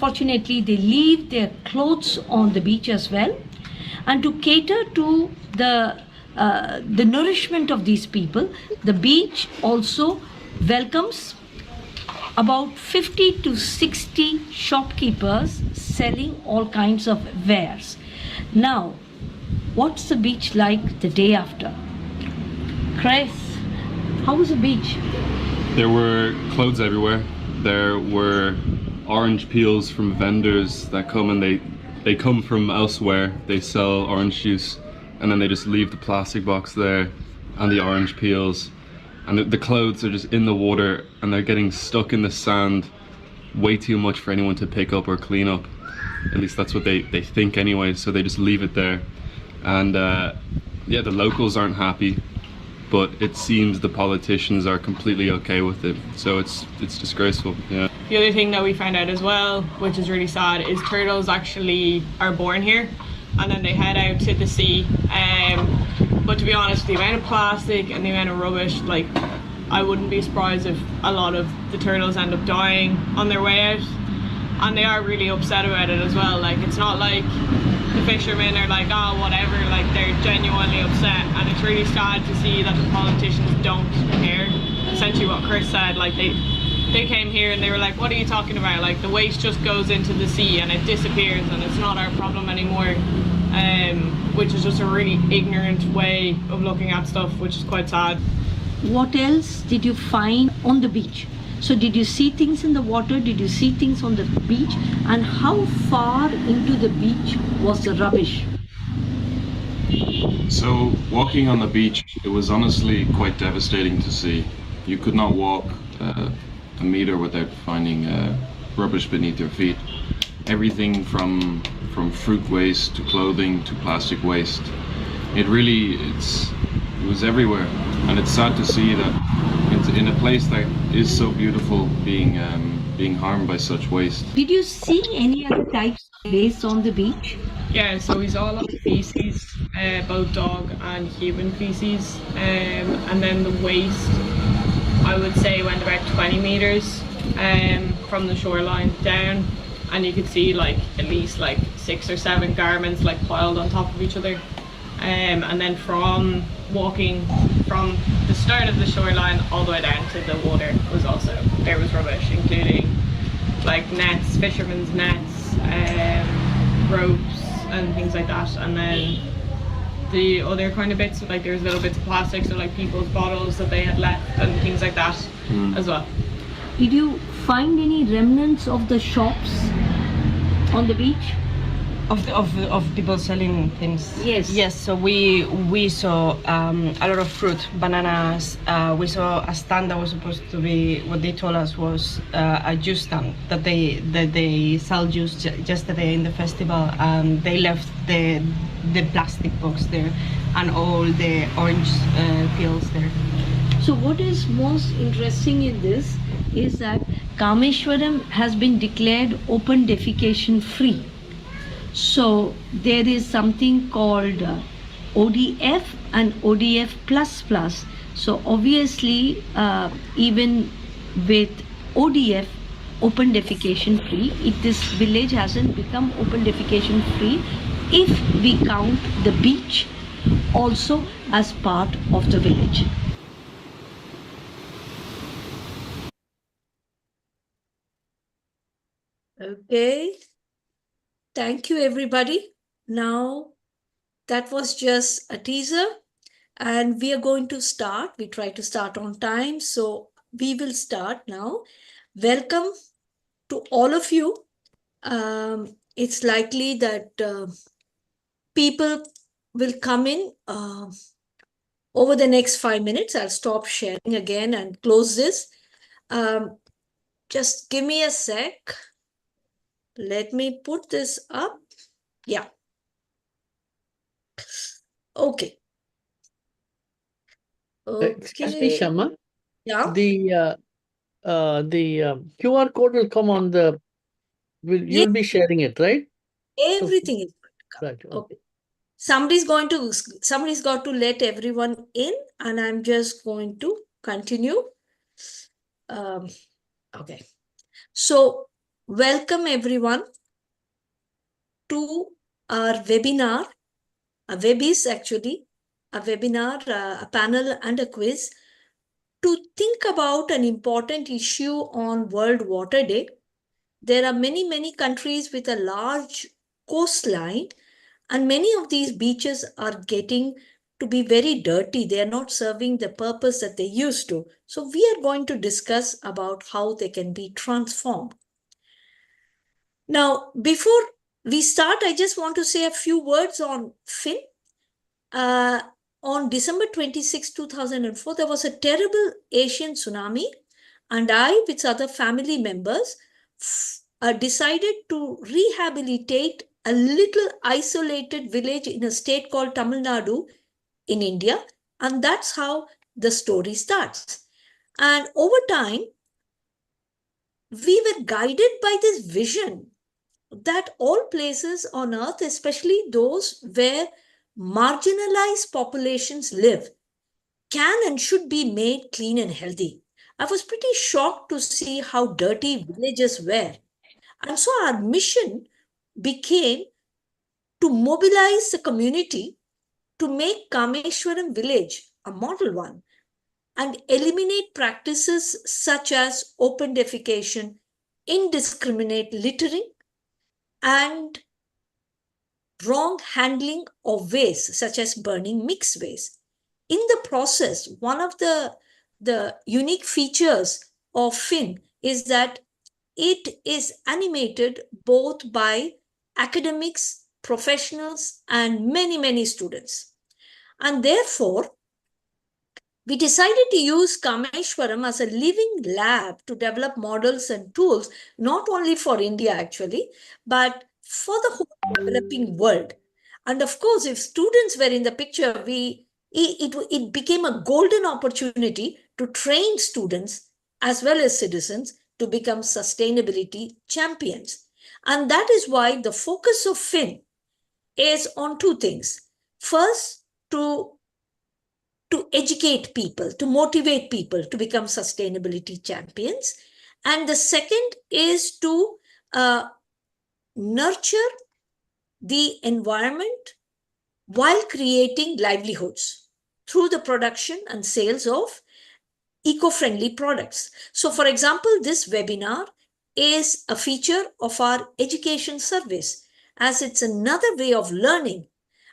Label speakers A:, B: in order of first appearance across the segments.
A: Fortunately, they leave their clothes on the beach as well. And to cater to the nourishment of these people, the beach also welcomes about 50 to 60 shopkeepers selling all kinds of wares. Now, what's the beach like the day after? Chris, how was the beach?
B: There were clothes everywhere. There were orange peels from vendors that come, and they come from elsewhere. They sell orange juice, and then they just leave the plastic box there and the orange peels, and the clothes are just in the water, and they're getting stuck in the sand way too much for anyone to pick up or clean up. At least that's what they think anyway, so they just leave it there. And yeah, the locals aren't happy, but it seems the politicians are completely okay with it. So it's disgraceful. Yeah.
C: The other thing that we found out as well, which is really sad, is turtles actually are born here and then they head out to the sea. But to be honest, the amount of plastic and the amount of rubbish, like, I wouldn't be surprised if a lot of the turtles end up dying on their way out. And they are really upset about it as well. Like, it's not like the fishermen are like, oh, whatever, like, they're genuinely upset. And it's really sad to see that the politicians don't care. Essentially what Chris said, like, they came here and they were like, what are you talking about? Like, the waste just goes into the sea and it disappears and it's not our problem anymore. Which is just a really ignorant way of looking at stuff, which is quite sad.
A: What else did you find on the beach? So did you see things in the water? Did you see things on the beach? And how far into the beach was the rubbish?
D: So walking on the beach, it was honestly quite devastating to see. You could not walk a meter without finding rubbish beneath your feet. Everything from fruit waste to clothing to plastic waste. It was everywhere, and it's sad to see that it's in a place that is so beautiful being harmed by such waste.
A: Did you see any other types of waste on the beach?
C: Yeah, so we saw a lot of feces, both dog and human feces, and then the waste, I would say, went about 20 meters from the shoreline down, and you could see like at least like 6 or 7 garments like piled on top of each other. And then from walking from the start of the shoreline all the way down to the water there was rubbish, including like nets, fishermen's nets, ropes and things like that. And then the other kind of bits, like there was little bits of plastic, so like people's bottles that they had left and things like that as well.
A: Did you find any remnants of the shops on the beach?
E: Of people selling things.
A: Yes.
E: So we saw a lot of fruit, bananas. We saw a stand that was supposed to be, what they told us was a juice stand that they sell juice yesterday in the festival. They left the plastic box there and all the orange peels there.
A: So what is most interesting in this is that Kameswaram has been declared open defecation free. So there is something called ODF and ODF++. So obviously even with ODF, open defecation free, this village hasn't become open defecation free if we count the beach also as part of the village. Okay. Thank you, everybody. Now, that was just a teaser, and we are going to start. We try to start on time, so we will start now. Welcome to all of you. It's likely that people will come in over the next 5 minutes. I'll stop sharing again and close this. Just give me a sec. Let me put this up. Yeah. Okay.
F: Excuse me, Shyama.
A: Yeah.
F: The QR code will come on the. You'll be sharing it, right?
A: Everything is going to come.
F: Right.
A: Okay. Somebody's got to let everyone in, and I'm just going to continue. Okay. So Welcome everyone to our webinar, a webis actually, a webinar, a panel and a quiz to think about an important issue on World Water Day. There are many countries with a large coastline, and many of these beaches are getting to be very dirty. They are not serving the purpose that they used to. So we are going to discuss about how they can be transformed. Now, before we start, I just want to say a few words on Finn. On December 26, 2004, there was a terrible Asian tsunami, and I, with other family members, decided to rehabilitate a little isolated village in a state called Tamil Nadu in India, and that's how the story starts. And over time, we were guided by this vision that all places on earth, especially those where marginalized populations live, can and should be made clean and healthy. I was pretty shocked to see how dirty villages were. And so our mission became to mobilize the community to make Kameswaram village a model one and eliminate practices such as open defecation, indiscriminate littering, and wrong handling of waste, such as burning mixed waste. In the process, one of the unique features of Finn is that it is animated both by academics, professionals, and many students. And therefore, we decided to use Kameswaram as a living lab to develop models and tools, not only for India actually, but for the whole developing world. And of course, if students were in the picture, it became a golden opportunity to train students as well as citizens to become sustainability champions. And that is why the focus of Finn is on two things. First, to educate people, to motivate people to become sustainability champions. And the second is to nurture the environment while creating livelihoods through the production and sales of eco-friendly products. So for example, this webinar is a feature of our education service, as it's another way of learning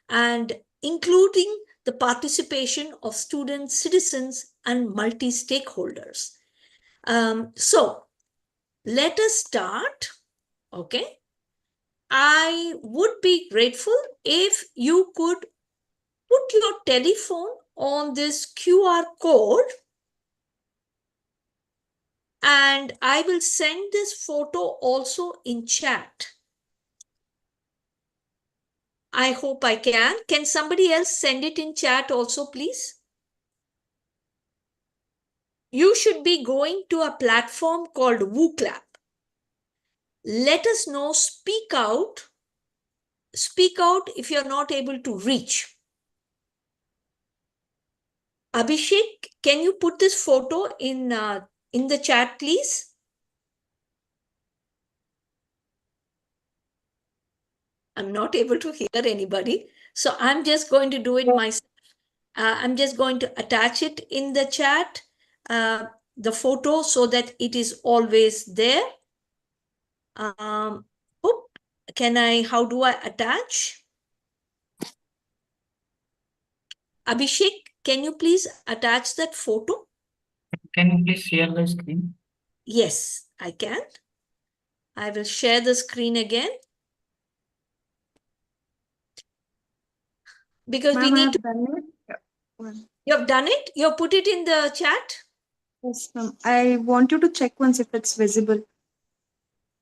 A: and including the participation of students, citizens, and multi-stakeholders. So let us start, okay? I would be grateful if you could put your telephone on this QR code, and I will send this photo also in chat. I hope I can. Can somebody else send it in chat also, please? You should be going to a platform called WooClap. Let us know, speak out if you're not able to reach. Abhishek, can you put this photo in the chat, please? I'm not able to hear anybody, so I'm just going to do it myself. I'm just going to attach it in the chat, the photo, so that it is always there. How do I attach? Abhishek, can you please attach that photo?
G: Can you please share the screen?
A: Yes, I can. I will share the screen again. Because we need to. You have done it? You have put it in the chat?
H: Yes, ma'am. I want you to check once if it's visible.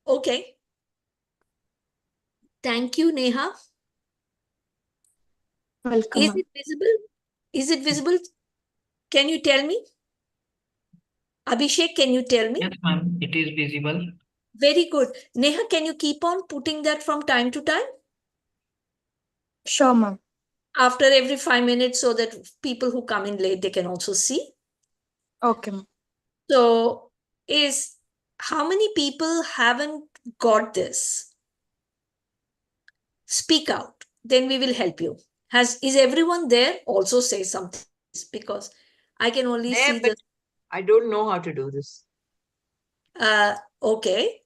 A: Okay. Thank you, Neha.
H: Welcome.
A: Is it visible? Is it visible? Can you tell me? Abhishek, can you tell me?
G: Yes, ma'am. It is visible.
A: Very good. Neha, can you keep on putting that from time to time?
H: Sure, ma'am.
A: After every 5 minutes, so that people who come in late, they can also see.
H: Okay, ma'am.
A: So how many people haven't got this? Speak out. Then we will help you. Is everyone there? Also say something, because I can only see the.
I: I don't know how to do this.
A: Okay.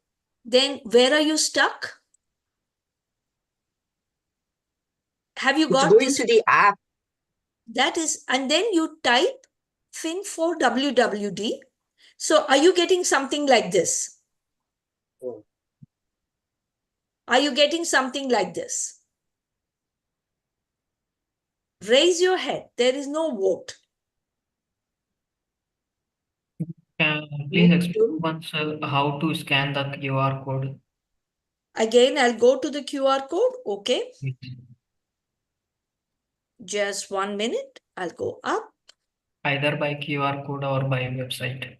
A: Then where are you stuck? Have you
I: It's
A: got
I: going
A: this?
I: to the app.
A: That is, and then you type fin for WWD. So are you getting something like this? Are you getting something like this? Raise your head. There is no vote.
G: Can please explain once how to scan the QR code?
A: Again, I'll go to the QR code. Okay. Just 1 minute. I'll go up.
G: Either by QR code or by website.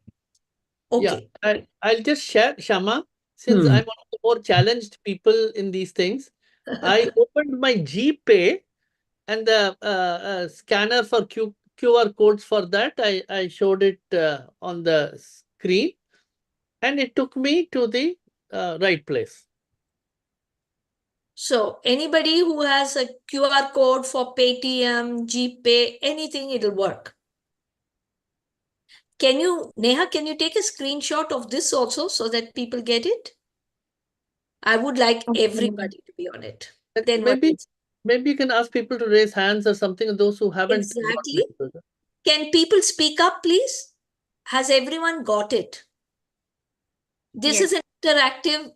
A: Okay.
F: Yeah, I'll just share, Shyama, since I'm one of the more challenged people in these things. I opened my GPay and the scanner for QR codes for that. I showed it on the screen and it took me to the right place.
A: So anybody who has a QR code for Paytm, GPay, anything, it'll work. Can you, Neha, can you take a screenshot of this also so that people get it? I would like everybody to be on it. Then what
F: Maybe you can ask people to raise hands or something, those who haven't.
A: exactly. Can people speak up, please? Has everyone got it? This is an interactive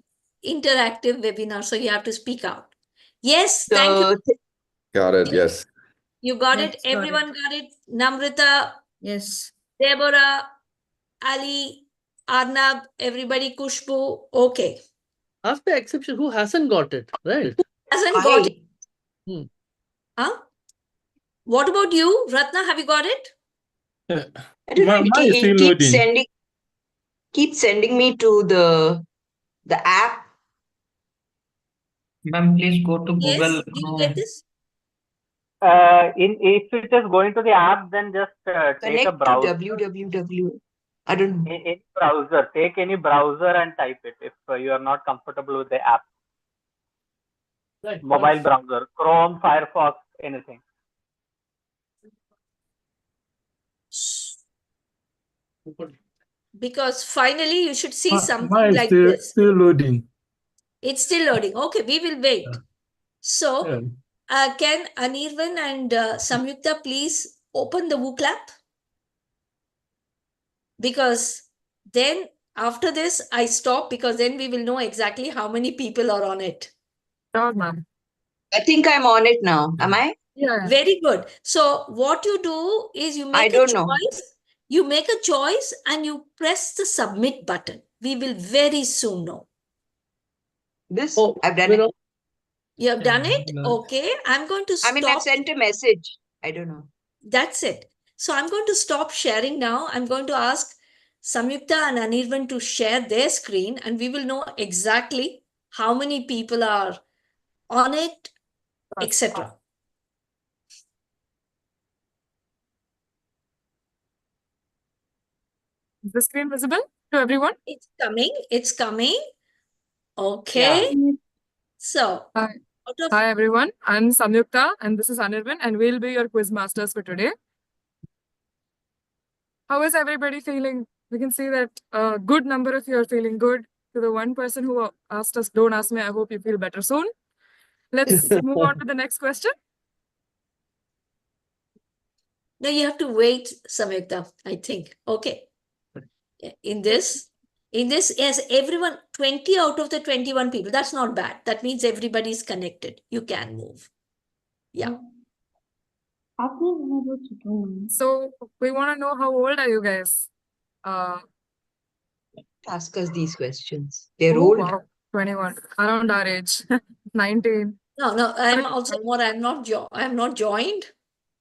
A: webinar, so you have to speak out. Yes, thank you.
J: Got it, yes.
A: You got
E: Yes,
A: it. Everyone got it. Namrita,
E: Yes.
A: Deborah, Ali, Arnab, everybody, Kushbu. Okay.
F: Ask the exception who hasn't got it, right?
A: Hasn't got it. Huh? What about you, Ratna? Have you got it?
I: I don't know. It keeps sending me to the app.
G: Ma'am, please go to
A: Yes.
G: Google.
A: Do you get this?
K: If it is going to the app, then just take a
I: Connect to
K: browser.
I: www. I don't know.
K: Any browser. Take any browser and type it if you are not comfortable with the app.
F: Right.
K: Mobile browser, Chrome, Firefox, anything.
A: Because finally you should see something like this.
L: Still loading.
A: It's still loading. Okay, we will wait. So, can Anirvin and Samyukta please open the WooClap? Because then after this, I stop, because then we will know exactly how many people are on it.
E: Sure, ma'am.
I: I think I'm on it now. Am I?
E: Yeah.
A: Very good. So what you do is you make a choice. You make a choice and you press the submit button. We will very soon know.
I: I've done it.
A: You have done it? Okay. I'm going to stop.
I: I mean, I've sent a message. I don't know.
A: That's it. So I'm going to stop sharing now. I'm going to ask Samyukta and Anirvan to share their screen, and we will know exactly how many people are on it, etc.
M: Is the screen visible to everyone?
A: It's coming. It's coming. Okay.
M: Yeah.
A: So,
M: Hi everyone. I'm Samyukta and this is Anirvin, and we'll be your quiz masters for today. How is everybody feeling? We can see that a good number of you are feeling good. To the one person who asked us, don't ask me, I hope you feel better soon. Let's move on to the next question.
A: Now you have to wait, Samyukta, I think. Okay. In this, yes, everyone, 20 out of the 21 people, that's not bad. That means everybody's connected. You can move. Yeah.
M: So we want to know, how old are you guys?
I: Ask us these questions. They're
M: Oh,
I: old.
M: wow. 21, around our age. 19.
A: No, I'm also more, I'm not joined.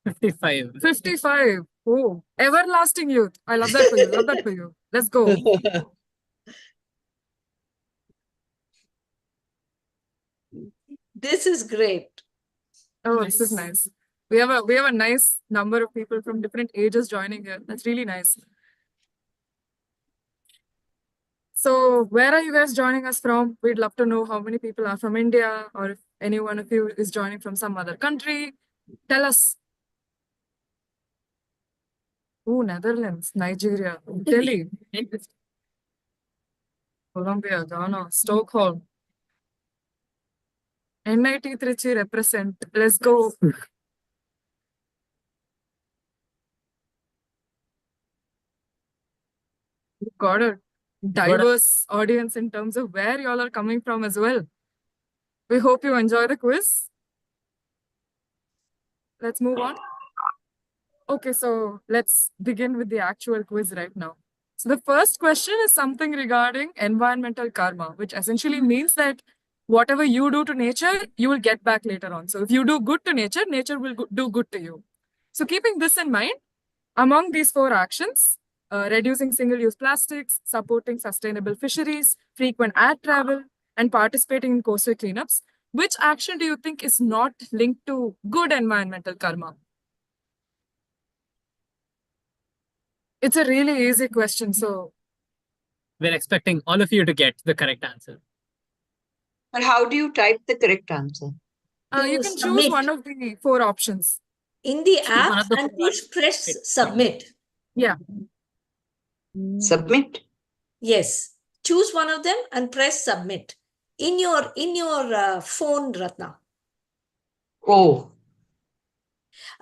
M: 55. 55. Oh, everlasting youth. I love that for you. Love that for you. Let's go.
A: This is great.
M: Oh, this is nice. We have a nice number of people from different ages joining here. That's really nice. So where are you guys joining us from? We'd love to know how many people are from India, or if any one of you is joining from some other country. Tell us. Oh, Netherlands, Nigeria, Delhi, Colombia, Ghana, Stockholm. NIT Trichy represent. Let's go. Got a diverse audience in terms of where y'all are coming from as well. We hope you enjoy the quiz. Let's move on. Okay, so let's begin with the actual quiz right now. So the first question is something regarding environmental karma, which essentially means that whatever you do to nature, you will get back later on. So if you do good to nature, nature will do good to you. So keeping this in mind, among these 4 actions, reducing single-use plastics, supporting sustainable fisheries, frequent air travel, and participating in coastal cleanups, which action do you think is not linked to good environmental karma? It's a really easy question, so
L: we're expecting all of you to get the correct answer.
I: But how do you type the correct answer?
M: you can choose one of the 4 options.
A: In the app, and please press submit.
M: Yeah.
I: Submit?
A: Yes. Choose one of them and press submit. In your phone, Ratna.
I: Oh.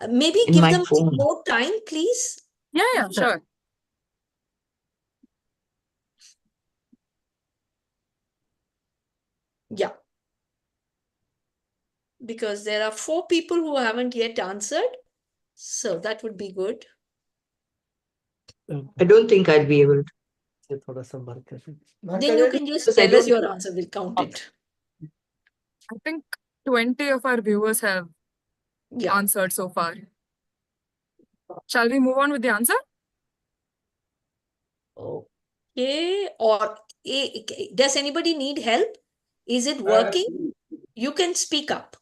A: Maybe
I: In
A: give
I: my
A: them
I: phone.
A: more time, please.
M: Yeah, sure.
A: Yeah. Because there are 4 people who haven't yet answered. So that would be good.
I: I don't think I'll be able to.
A: Then you can just tell us your answer. We'll count it.
M: I think 20 of our viewers have answered so far. Shall we move on with the answer?
A: Okay. Or does anybody need help? Is it working? You can speak up.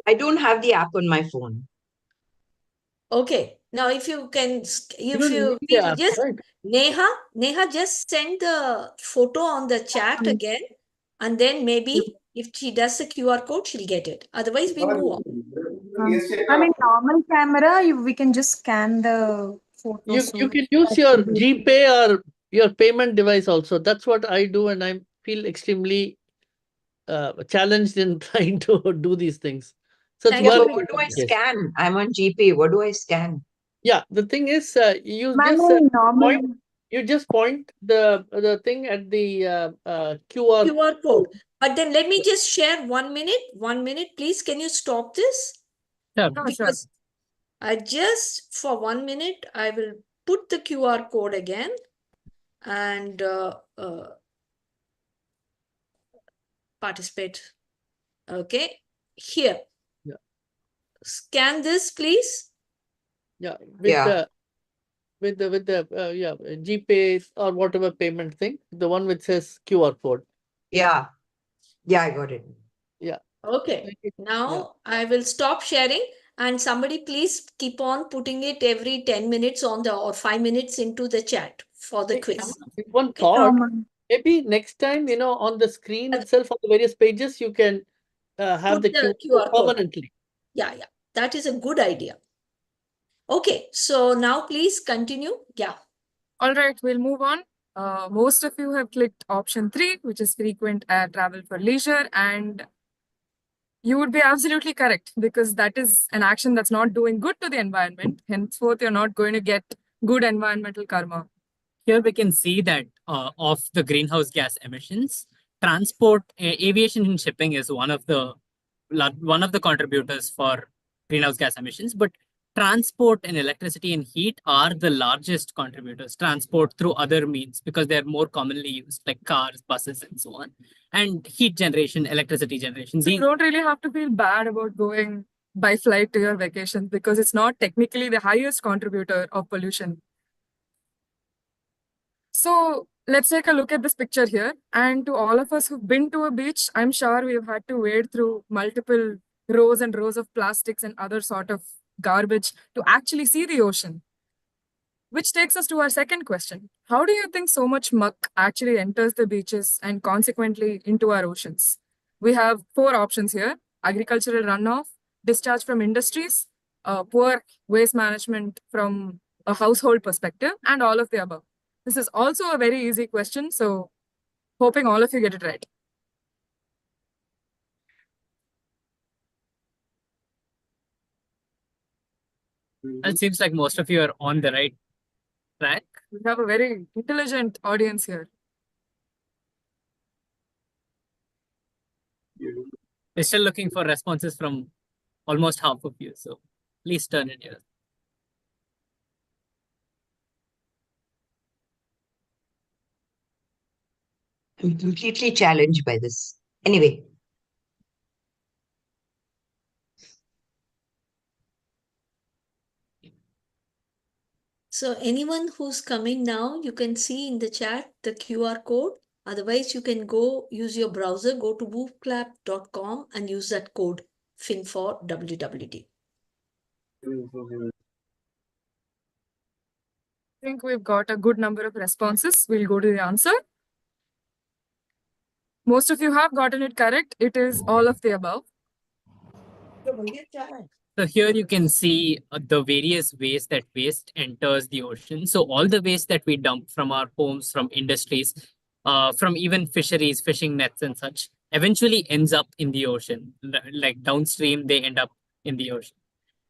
I: I don't have the app on my phone.
A: Okay. Now, if you can, just Neha, just send the photo on the chat again, and then maybe if she does the QR code, she'll get it. Otherwise, we move on.
H: I mean, normal camera, we can just scan the photos.
F: You can use your GPay or your payment device also. That's what I do, and I feel extremely challenged in trying to do these things. So it's
I: But what do I scan? I'm on GPay. What do I scan?
F: Yeah, the thing is, you just point the thing at the
A: QR code. But then let me just share 1 minute. 1 minute, please. Can you stop this?
L: Sure.
A: Because I just, for 1 minute, I will put the QR code again and participate. Okay, here.
F: Yeah.
A: Scan this, please.
F: Yeah, with the GPay or whatever payment thing, the one which says QR code.
I: Yeah, I got it.
F: Yeah.
A: Okay. Now I will stop sharing, and somebody please keep on putting it every 10 minutes on the or 5 minutes into the chat for the quiz.
F: One thought, maybe next time, on the screen itself on the various pages, you can have
A: Put
F: the QR code permanently.
A: Yeah, that is a good idea. Okay, so now please continue. Yeah.
M: All right, we'll move on. Most of you have clicked option 3, which is frequent air travel for leisure, and you would be absolutely correct because that is an action that's not doing good to the environment. Henceforth, you're not going to get good environmental karma.
L: Here we can see that of the greenhouse gas emissions, transport, aviation and shipping is one of the contributors for greenhouse gas emissions, but transport and electricity and heat are the largest contributors. Transport through other means because they're more commonly used, like cars, buses, and so on. And heat generation, electricity generation.
M: So you don't really have to feel bad about going by flight to your vacation because it's not technically the highest contributor of pollution. So let's take a look at this picture here. And to all of us who've been to a beach, I'm sure we've had to wade through multiple rows and rows of plastics and other sort of garbage to actually see the ocean. Which takes us to our second question. How do you think so much muck actually enters the beaches and consequently into our oceans? We have 4 options here: agricultural runoff, discharge from industries, poor waste management from a household perspective, and all of the above. This is also a very easy question, so hoping all of you get it right.
L: It seems like most of you are on the right track.
M: We have a very intelligent audience here.
L: We're still looking for responses from almost half of you, so please turn in here.
I: I'm completely challenged by this. Anyway.
A: So anyone who's coming now, you can see in the chat the QR code. Otherwise, you can go use your browser, go to boofclap.com and use that code FIN4WWD.
M: I think we've got a good number of responses. We'll go to the answer. Most of you have gotten it correct. It is all of the above.
L: So here you can see the various ways that waste enters the ocean. So all the waste that we dump from our homes, from industries, from even fisheries, fishing nets and such, eventually ends up in the ocean. Like downstream, they end up in the ocean.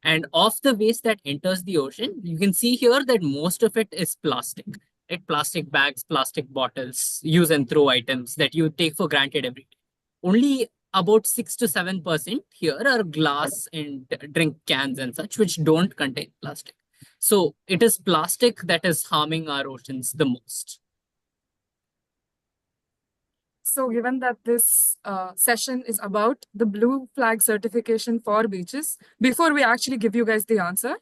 L: And of the waste that enters the ocean, you can see here that most of it is plastic. Right? Plastic bags, plastic bottles, use and throw items that you take for granted every day. Only about 6 to 7% here are glass and drink cans and such, which don't contain plastic. So it is plastic that is harming our oceans the most.
M: So given that this session is about the blue flag certification for beaches, before we actually give you guys the answer,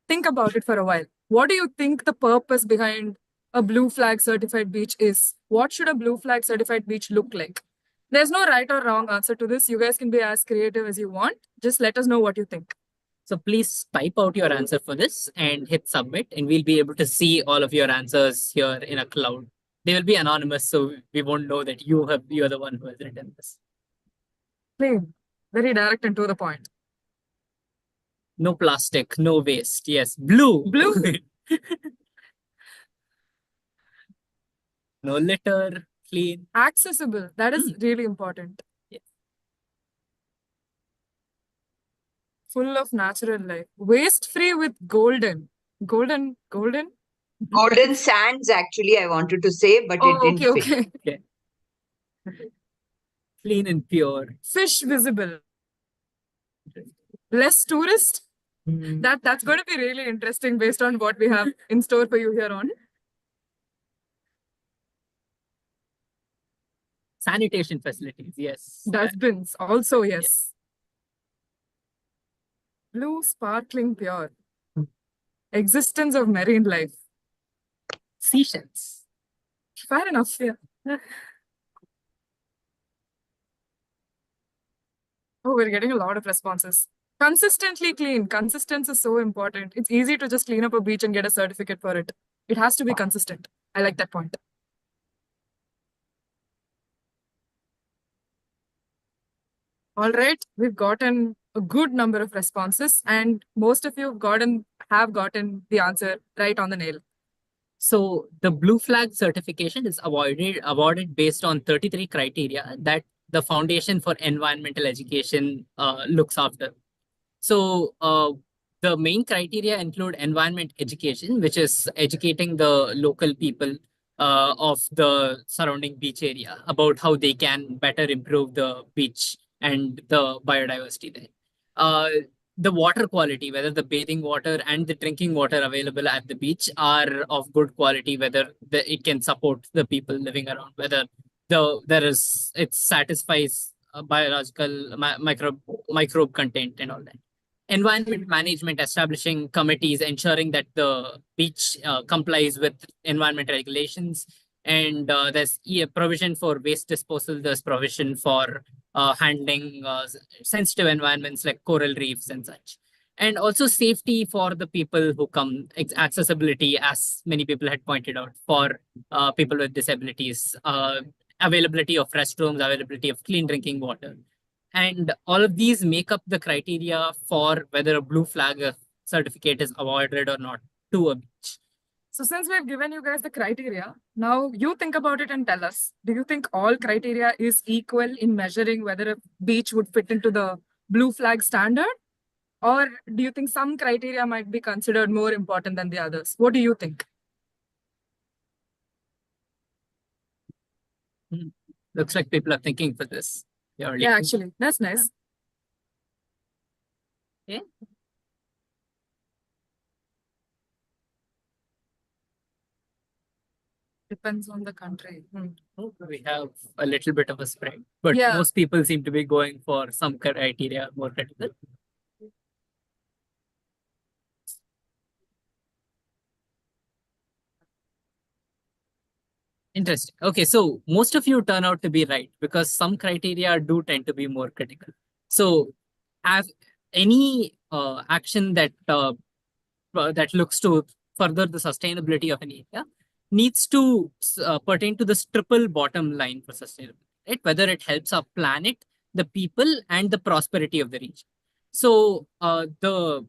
M: think about it for a while. What do you think the purpose behind a blue flag certified beach is? What should a blue flag certified beach look like? There's no right or wrong answer to this. You guys can be as creative as you want. Just let us know what you think.
L: So please type out your answer for this and hit submit, and we'll be able to see all of your answers here in a cloud. They will be anonymous, so we won't know that you're the one who has written this.
M: Clean, very direct and to the point.
L: No plastic, no waste. Yes, blue.
M: Blue.
L: No litter, clean.
M: Accessible. That is really important.
L: Yes.
M: Full of natural life. Waste free with golden. Golden.
I: Golden sands, actually, I wanted to say, but it didn't fit.
L: Okay. Clean and pure.
M: Fish visible. Less tourist. That's going to be really interesting based on what we have in store for you here on.
L: Sanitation facilities, yes.
M: Dustbins, also, yes. Blue, sparkling, pure. Existence of marine life.
L: Seashells.
M: Fair enough, yeah. Oh, we're getting a lot of responses. Consistently clean. Consistency is so important. It's easy to just clean up a beach and get a certificate for it. It has to be consistent. I like that point. All right, we've gotten a good number of responses, and most of you have gotten the answer right on the nail.
L: So the blue flag certification is awarded based on 33 criteria that the Foundation for Environmental Education looks after. So the main criteria include environment education, which is educating the local people of the surrounding beach area about how they can better improve the beach and the biodiversity there. The water quality, whether the bathing water and the drinking water available at the beach are of good quality, whether it can support the people living around, whether it satisfies biological microbe content and all that. Environment management, establishing committees, ensuring that the beach complies with environmental regulations, and there's provision for waste disposal. There's provision for handling sensitive environments like coral reefs and such. And also safety for the people who come, accessibility, as many people had pointed out, for people with disabilities, availability of restrooms, availability of clean drinking water. And all of these make up the criteria for whether a blue flag certificate is awarded or not to a beach.
M: So since we've given you guys the criteria, now you think about it and tell us, do you think all criteria is equal in measuring whether a beach would fit into the blue flag standard? Or do you think some criteria might be considered more important than the others? What do you think?
L: Looks like people are thinking for this.
M: Yeah, actually, that's nice.
L: Yeah.
M: Depends on the country.
L: We have a little bit of a spread, but
M: Yeah.
L: most people seem to be going for some criteria more critical. Interesting. Okay, so most of you turn out to be right because some criteria do tend to be more critical. So, have any action that that looks to further the sustainability of an area needs to pertain to this triple bottom line for sustainability, right? Whether it helps our planet, the people, and the prosperity of the region. So, the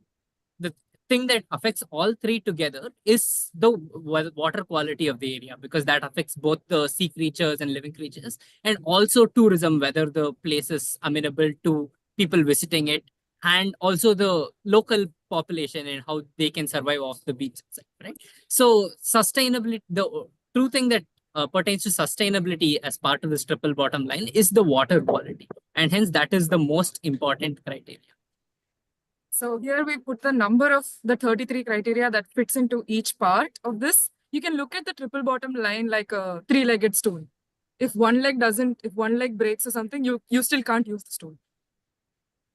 L: thing that affects all three together is the water quality of the area, because that affects both the sea creatures and living creatures, and also tourism, whether the place is amenable to people visiting it, and also the local population and how they can survive off the beach, right? So sustainability, the true thing that pertains to sustainability as part of this triple bottom line is the water quality, and hence that is the most important criteria.
M: So here we put the number of the 33 criteria that fits into each part of this. You can look at the triple bottom line like a three-legged stool. If one leg breaks or something, you still can't use the stool.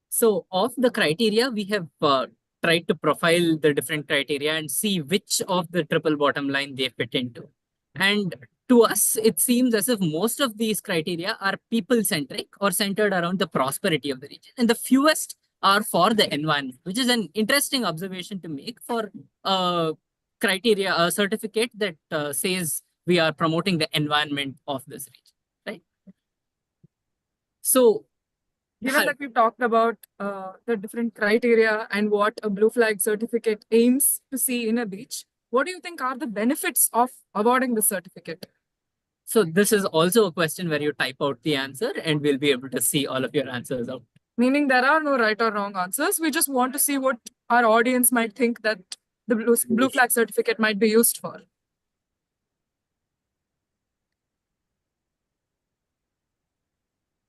L: So of the criteria, we have tried to profile the different criteria and see which of the triple bottom line they fit into. And to us, it seems as if most of these criteria are people-centric or centered around the prosperity of the region. And the fewest are for the environment, which is an interesting observation to make for a certificate that says we are promoting the environment of this region, right? So,
M: given that we've talked about the different criteria and what a blue flag certificate aims to see in a beach, what do you think are the benefits of awarding the certificate?
L: So this is also a question where you type out the answer and we'll be able to see all of your answers out.
M: Meaning there are no right or wrong answers. We just want to see what our audience might think that the blue flag certificate might be used for.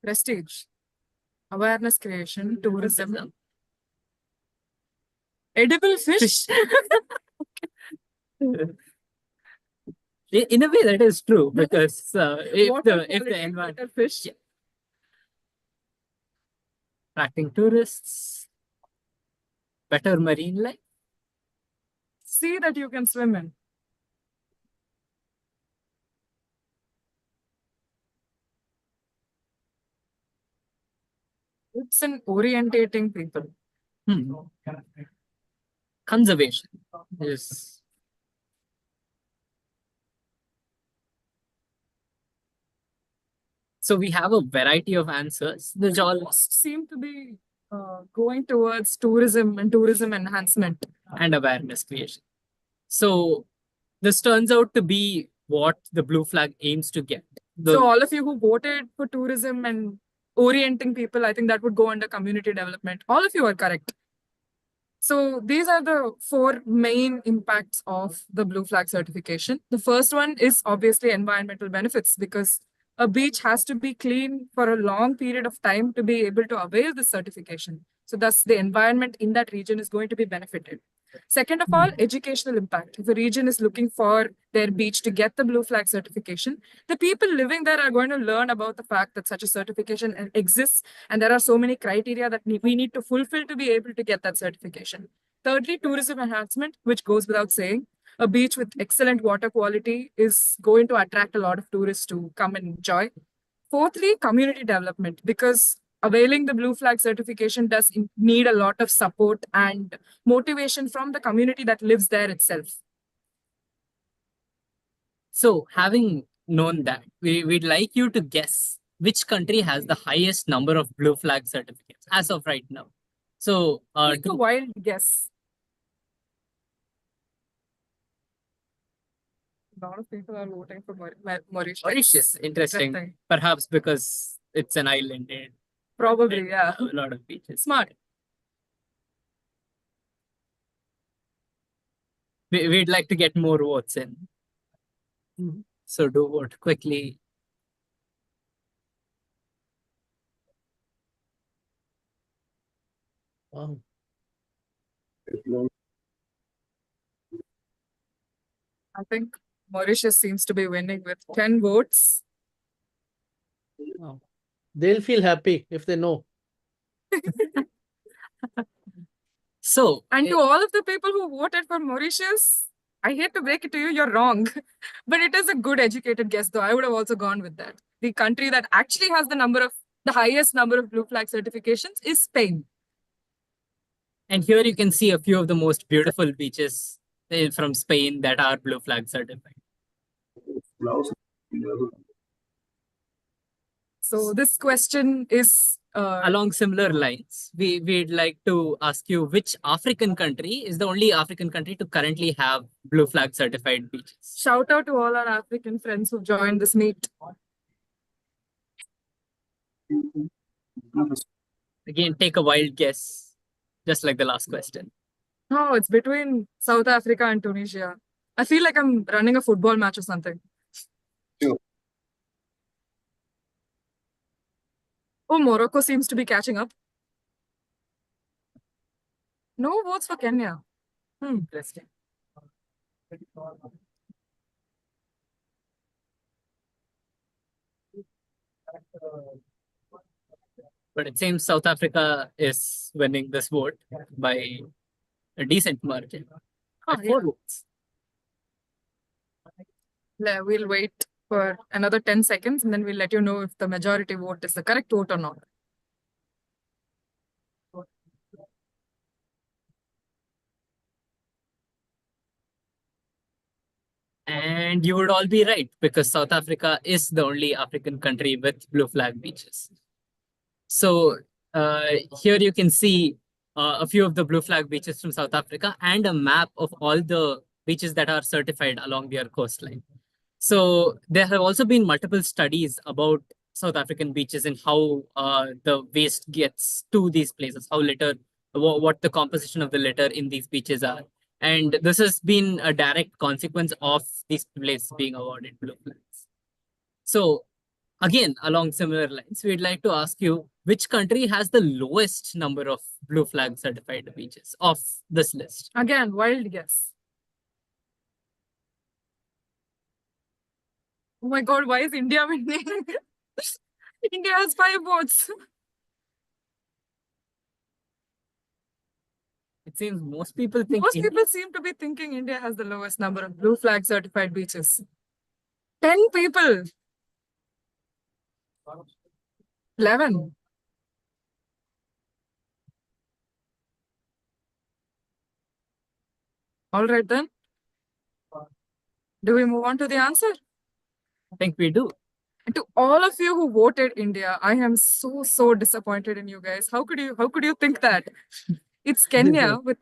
M: Prestige, awareness creation, tourism, edible fish.
L: In a way, that is true, because if the environment,
M: fish,
L: attracting tourists, better marine life,
M: sea that you can swim in. It's an orientating people.
L: Conservation is. So we have a variety of answers. The all
M: seem to be going towards tourism and tourism enhancement
L: and awareness creation. So this turns out to be what the blue flag aims to get.
M: So all of you who voted for tourism and orienting people, I think that would go under community development. All of you are correct. So these are the 4 main impacts of the blue flag certification. The first one is obviously environmental benefits, because a beach has to be clean for a long period of time to be able to avail the certification. So thus the environment in that region is going to be benefited. Second of all, educational impact. If a region is looking for their beach to get the blue flag certification, the people living there are going to learn about the fact that such a certification exists, and there are so many criteria that we need to fulfill to be able to get that certification. Thirdly, tourism enhancement, which goes without saying. A beach with excellent water quality is going to attract a lot of tourists to come and enjoy. Fourthly, community development, because availing the blue flag certification does need a lot of support and motivation from the community that lives there itself.
L: So having known that, we'd like you to guess which country has the highest number of blue flag certificates as of right now. So
M: Take a wild guess. A lot of people are voting for Mauritius.
L: Mauritius, interesting. Perhaps because it's an island.
M: Probably, yeah.
L: A lot of beaches.
M: Smart.
L: We'd like to get more votes in. So do vote quickly.
F: Wow.
M: I think Mauritius seems to be winning with 10 votes.
F: Wow. They'll feel happy if they know.
L: So,
M: and to all of the people who voted for Mauritius, I hate to break it to you, you're wrong. But it is a good educated guess, though. I would have also gone with that. The country that actually has the highest number of blue flag certifications is Spain.
L: And here you can see a few of the most beautiful beaches from Spain that are blue flag certified.
M: So this question is
L: along similar lines. We'd like to ask you which African country is the only African country to currently have blue flag certified beaches.
M: Shout out to all our African friends who joined this meet.
L: Again, take a wild guess, just like the last question.
M: No, it's between South Africa and Tunisia. I feel like I'm running a football match or something.
J: Sure.
M: Oh, Morocco seems to be catching up. No votes for Kenya.
L: Interesting. But it seems South Africa is winning this vote by a decent margin. At 4 votes.
M: We'll wait for another 10 seconds and then we'll let you know if the majority vote is the correct vote or not.
L: And you would all be right, because South Africa is the only African country with blue flag beaches. So here you can see a few of the blue flag beaches from South Africa and a map of all the beaches that are certified along their coastline. So there have also been multiple studies about South African beaches and how the waste gets to these places, how litter, what the composition of the litter in these beaches are. And this has been a direct consequence of these places being awarded blue flags. So again, along similar lines, we'd like to ask you, which country has the lowest number of blue flag certified beaches of this list?
M: Again, wild guess. Oh my God, why is India winning? India has 5 votes.
L: It seems most people think
M: people seem to be thinking India has the lowest number of blue flag certified beaches. 10 people. 11. All right then. Do we move on to the answer?
L: I think we do.
M: And to all of you who voted India, I am so disappointed in you guys. How could you think that? It's Kenya with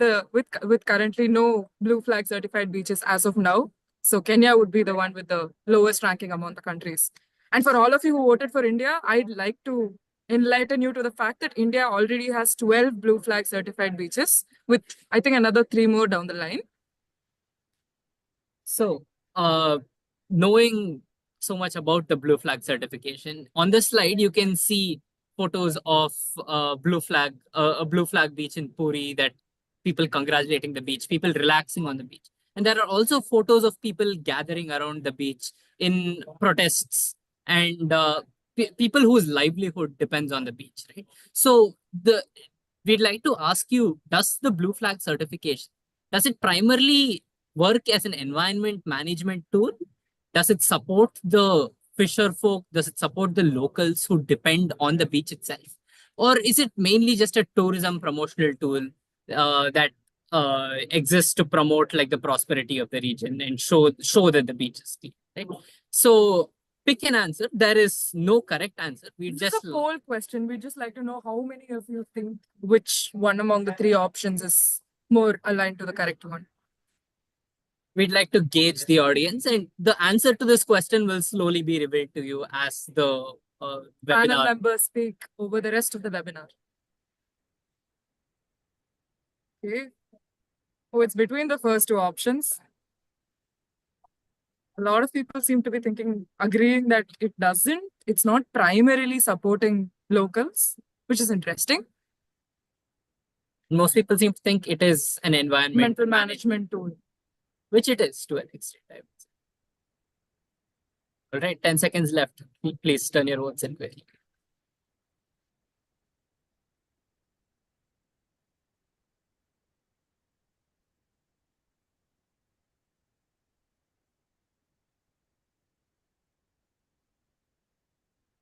M: currently no blue flag certified beaches as of now. So Kenya would be the one with the lowest ranking among the countries. And for all of you who voted for India, I'd like to enlighten you to the fact that India already has 12 blue flag certified beaches with, I think, another 3 more down the line.
L: So, knowing so much about the blue flag certification, on this slide, you can see photos of a blue flag beach in Puri, that people congratulating the beach, people relaxing on the beach. And there are also photos of people gathering around the beach in protests and people whose livelihood depends on the beach, right? So we'd like to ask you, does the blue flag certification, does it primarily work as an environment management tool? Does it support the fisher folk? Does it support the locals who depend on the beach itself? Or is it mainly just a tourism promotional tool that exists to promote like the prosperity of the region and show that the beach is clean, right? So pick an answer. There is no correct answer. We
M: This
L: just
M: is a poll question. We'd just like to know how many of you think which one among the three options is more aligned to the correct one.
L: We'd like to gauge the audience, and the answer to this question will slowly be revealed to you as the
M: Panel
L: webinar.
M: members speak over the rest of the webinar. Okay. Oh, it's between the first two options. A lot of people seem to be agreeing that it doesn't. It's not primarily supporting locals, which is interesting.
L: Most people seem to think it is an environmental
M: management tool,
L: which it is to an extent, I would say. All right, 10 seconds left. Please turn your votes in quickly.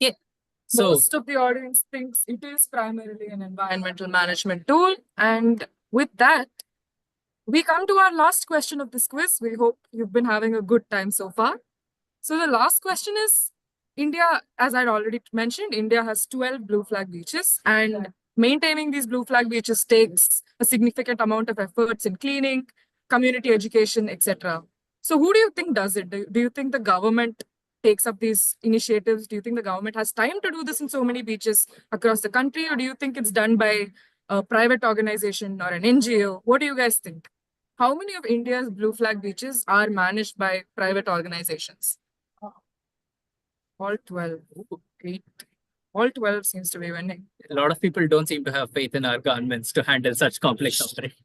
L: Okay. So
M: most of the audience thinks it is primarily an environmental management tool. And with that, we come to our last question of this quiz. We hope you've been having a good time so far. So the last question is, India, as I'd already mentioned, India has 12 blue flag beaches, and maintaining these blue flag beaches takes a significant amount of efforts in cleaning, community education, etc. So who do you think does it? Do you think the government takes up these initiatives? Do you think the government has time to do this in so many beaches across the country? Or do you think it's done by a private organization or an NGO? What do you guys think? How many of India's blue flag beaches are managed by private organizations? All 12. Ooh, 8. All 12 seems to be winning.
L: A lot of people don't seem to have faith in our governments to handle such complex operations.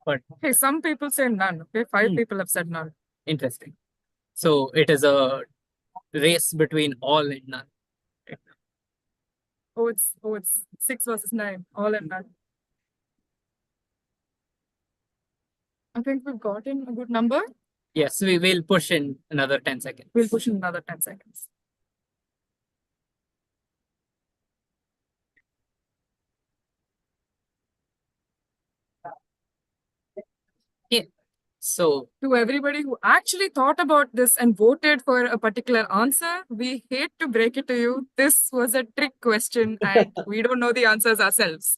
L: But
M: hey, some people say none. Okay, 5 people have said none.
L: Interesting. So it is a race between all and none.
M: Oh, it's 6 versus 9, all and none. I think we've gotten a good number.
L: Yes, we will push in another 10 seconds.
M: We'll push in another 10 seconds.
L: Yeah. So
M: to everybody who actually thought about this and voted for a particular answer, we hate to break it to you. This was a trick question and we don't know the answers ourselves.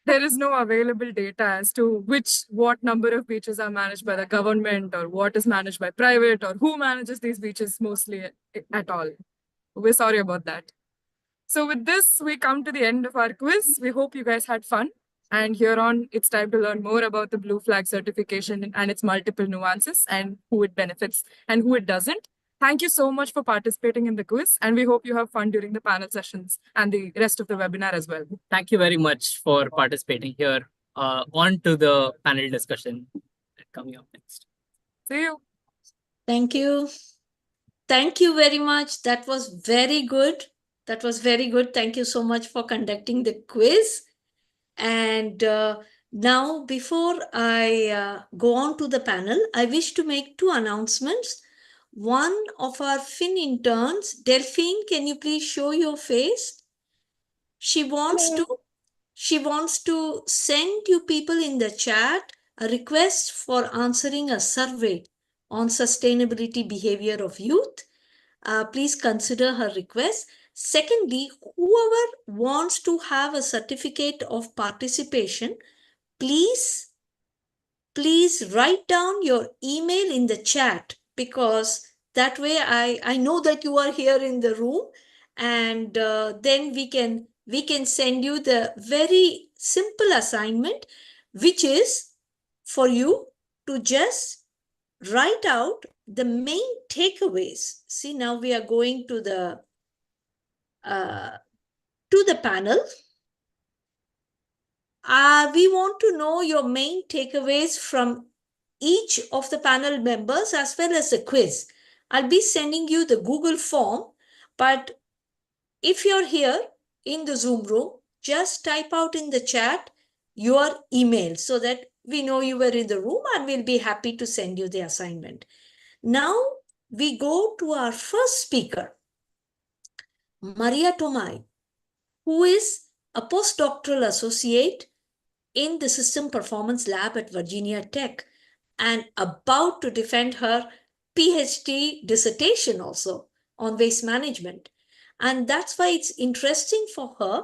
M: There is no available data as to what number of beaches are managed by the government or what is managed by private or who manages these beaches mostly at all. We're sorry about that. So with this, we come to the end of our quiz. We hope you guys had fun. And here on, it's time to learn more about the Blue Flag certification and its multiple nuances and who it benefits and who it doesn't. Thank you so much for participating in the quiz, and we hope you have fun during the panel sessions and the rest of the webinar as well.
L: Thank you very much for participating here. On to the panel discussion coming up next.
M: See you.
A: Thank you. Thank you very much. That was very good. That was very good. Thank you so much for conducting the quiz. And now, before I go on to the panel, I wish to make 2 announcements. One of our Fin interns, Delphine, can you please show your face? She wants to send you people in the chat a request for answering a survey on sustainability behavior of youth. Please consider her request. Secondly, whoever wants to have a certificate of participation, please write down your email in the chat, because that way I know that you are here in the room, and then we can send you the very simple assignment, which is for you to just write out the main takeaways. See, now we are going to the panel. We want to know your main takeaways from each of the panel members as well as the quiz. I'll be sending you the Google form, but if you're here in the Zoom room, just type out in the chat your email so that we know you were in the room, and we'll be happy to send you the assignment. Now, we go to our first speaker, Maria Tomai, who is a postdoctoral associate in the System Performance Lab at Virginia Tech and about to defend her PhD dissertation also on waste management. And that's why it's interesting for her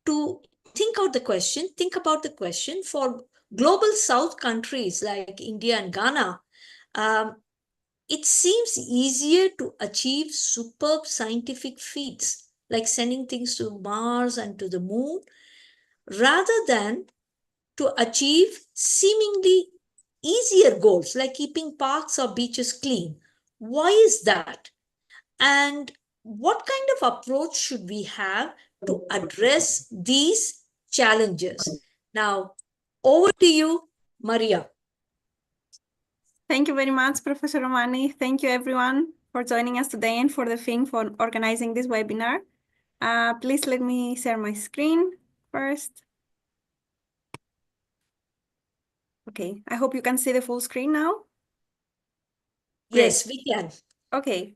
A: to think about the question for global South countries like India and Ghana. It seems easier to achieve superb scientific feats like sending things to Mars and to the moon rather than to achieve seemingly easier goals like keeping parks or beaches clean. Why is that? And what kind of approach should we have to address these challenges? Now, over to you, Maria.
N: Thank you very much, Professor Ramani. Thank you, everyone, for joining us today and for the thing for organizing this webinar. Please let me share my screen first. Okay, I hope you can see the full screen now.
A: Yes, we can.
N: Okay.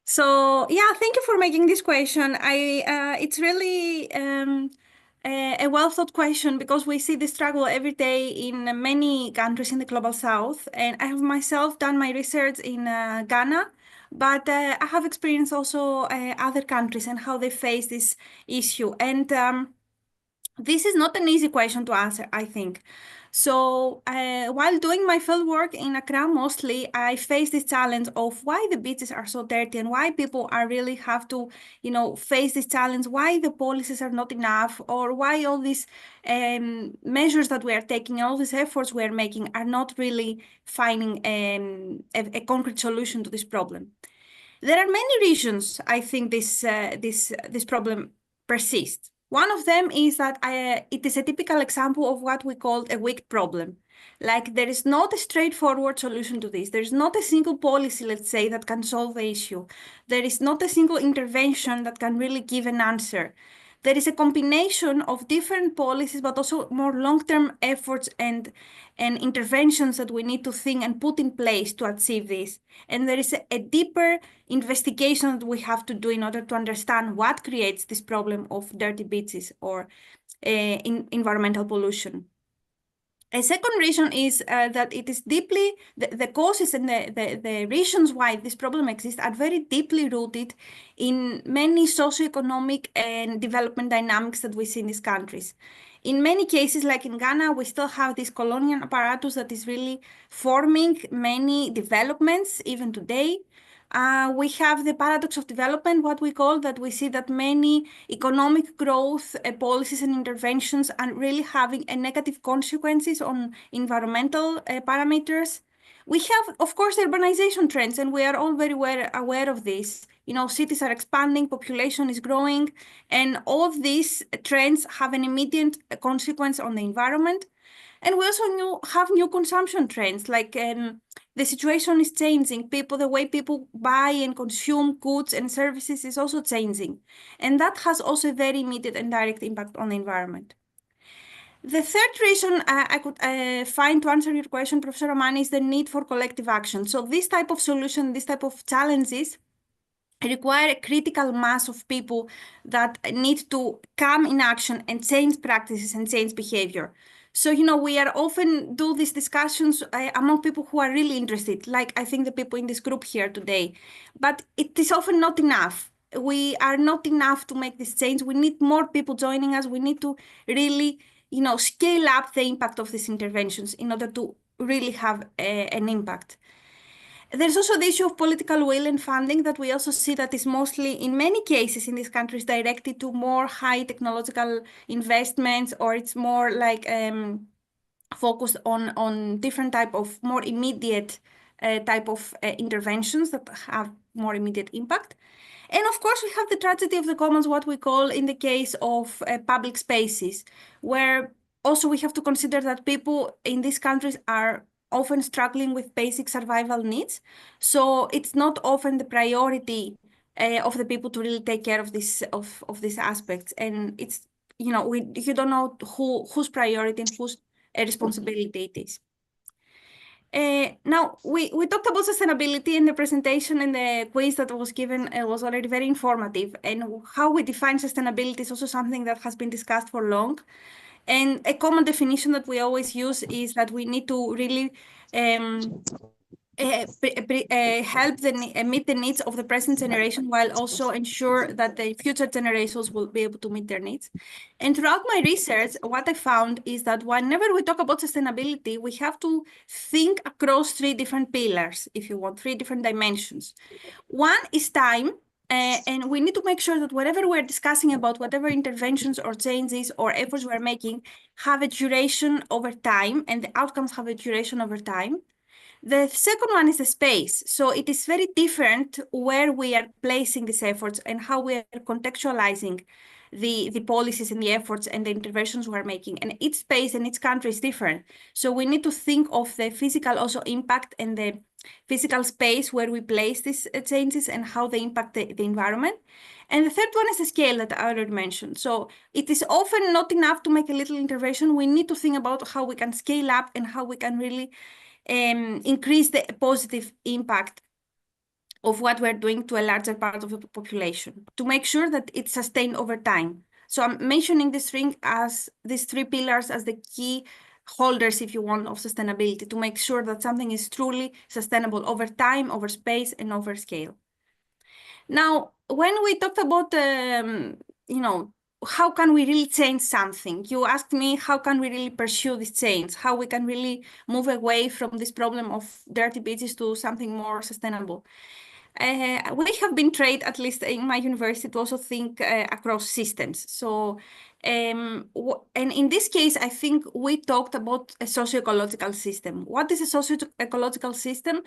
N: So yeah, thank you for making this question. It's really a well-thought question because we see the struggle every day in many countries in the global south. And I have myself done my research in Ghana, but I have experienced also other countries and how they face this issue. And this is not an easy question to answer, I think. So while doing my field work in Accra, mostly I face this challenge of why the beaches are so dirty and why people are really have to, face this challenge, why the policies are not enough, or why all these measures that we are taking, all these efforts we are making are not really finding a concrete solution to this problem. There are many reasons I think this problem persists. One of them is that it is a typical example of what we call a weak problem. Like there is not a straightforward solution to this. There is not a single policy, let's say, that can solve the issue. There is not a single intervention that can really give an answer. There is a combination of different policies, but also more long-term efforts and interventions that we need to think and put in place to achieve this. And there is a deeper investigation that we have to do in order to understand what creates this problem of dirty beaches or environmental pollution. A second reason is that it is deeply, the causes and the reasons why this problem exists are very deeply rooted in many socioeconomic and development dynamics that we see in these countries. In many cases, like in Ghana, we still have this colonial apparatus that is really forming many developments even today. We have the paradox of development, what we call that we see that many economic growth policies and interventions are really having a negative consequences on environmental parameters. We have, of course, urbanization trends, and we are all very aware of this. Cities are expanding, population is growing, and all of these trends have an immediate consequence on the environment. And we also have new consumption trends, like the situation is changing. The way people buy and consume goods and services is also changing. And that has also a very immediate and direct impact on the environment. The third reason I could find to answer your question, Professor Ramani, is the need for collective action. So this type of solution, this type of challenges require a critical mass of people that need to come in action and change practices and change behavior. So, we are often do these discussions among people who are really interested, like I think the people in this group here today, but it is often not enough. We are not enough to make this change. We need more people joining us. We need to really, scale up the impact of these interventions in order to really have an impact. There's also the issue of political will and funding that we also see that is mostly, in many cases in these countries, directed to more high technological investments, or it's more like focused on different type of more immediate type of interventions that have more immediate impact. And of course, we have the tragedy of the commons, what we call in the case of public spaces, where also we have to consider that people in these countries are often struggling with basic survival needs. So it's not often the priority of the people to really take care of these aspects. And it's, you don't know whose priority and whose responsibility it is. Now, we talked about sustainability in the presentation, and the quiz that was given was already very informative. And how we define sustainability is also something that has been discussed for long. And a common definition that we always use is that we need to really help meet the needs of the present generation, while also ensure that the future generations will be able to meet their needs. And throughout my research, what I found is that whenever we talk about sustainability, we have to think across three different pillars, if you want, three different dimensions. One is time. And we need to make sure that whatever we're discussing about, whatever interventions or changes or efforts we're making, have a duration over time, and the outcomes have a duration over time. The second one is the space. So it is very different where we are placing these efforts and how we are contextualizing the policies and the efforts and the interventions we're making. And each space and each country is different. So we need to think of the physical also impact and the physical space where we place these changes and how they impact the environment. And the third one is the scale that I already mentioned. So it is often not enough to make a little intervention. We need to think about how we can scale up and how we can really increase the positive impact of what we're doing to a larger part of the population to make sure that it's sustained over time. So I'm mentioning these three pillars as the key holders, if you want, of sustainability, to make sure that something is truly sustainable over time, over space, and over scale. Now, when we talked about, how can we really change something? You asked me, how can we really pursue this change? How we can really move away from this problem of dirty beaches to something more sustainable? We have been trained, at least in my university, to also think across systems. So, and in this case, I think we talked about a socio-ecological system. What is a socio-ecological system?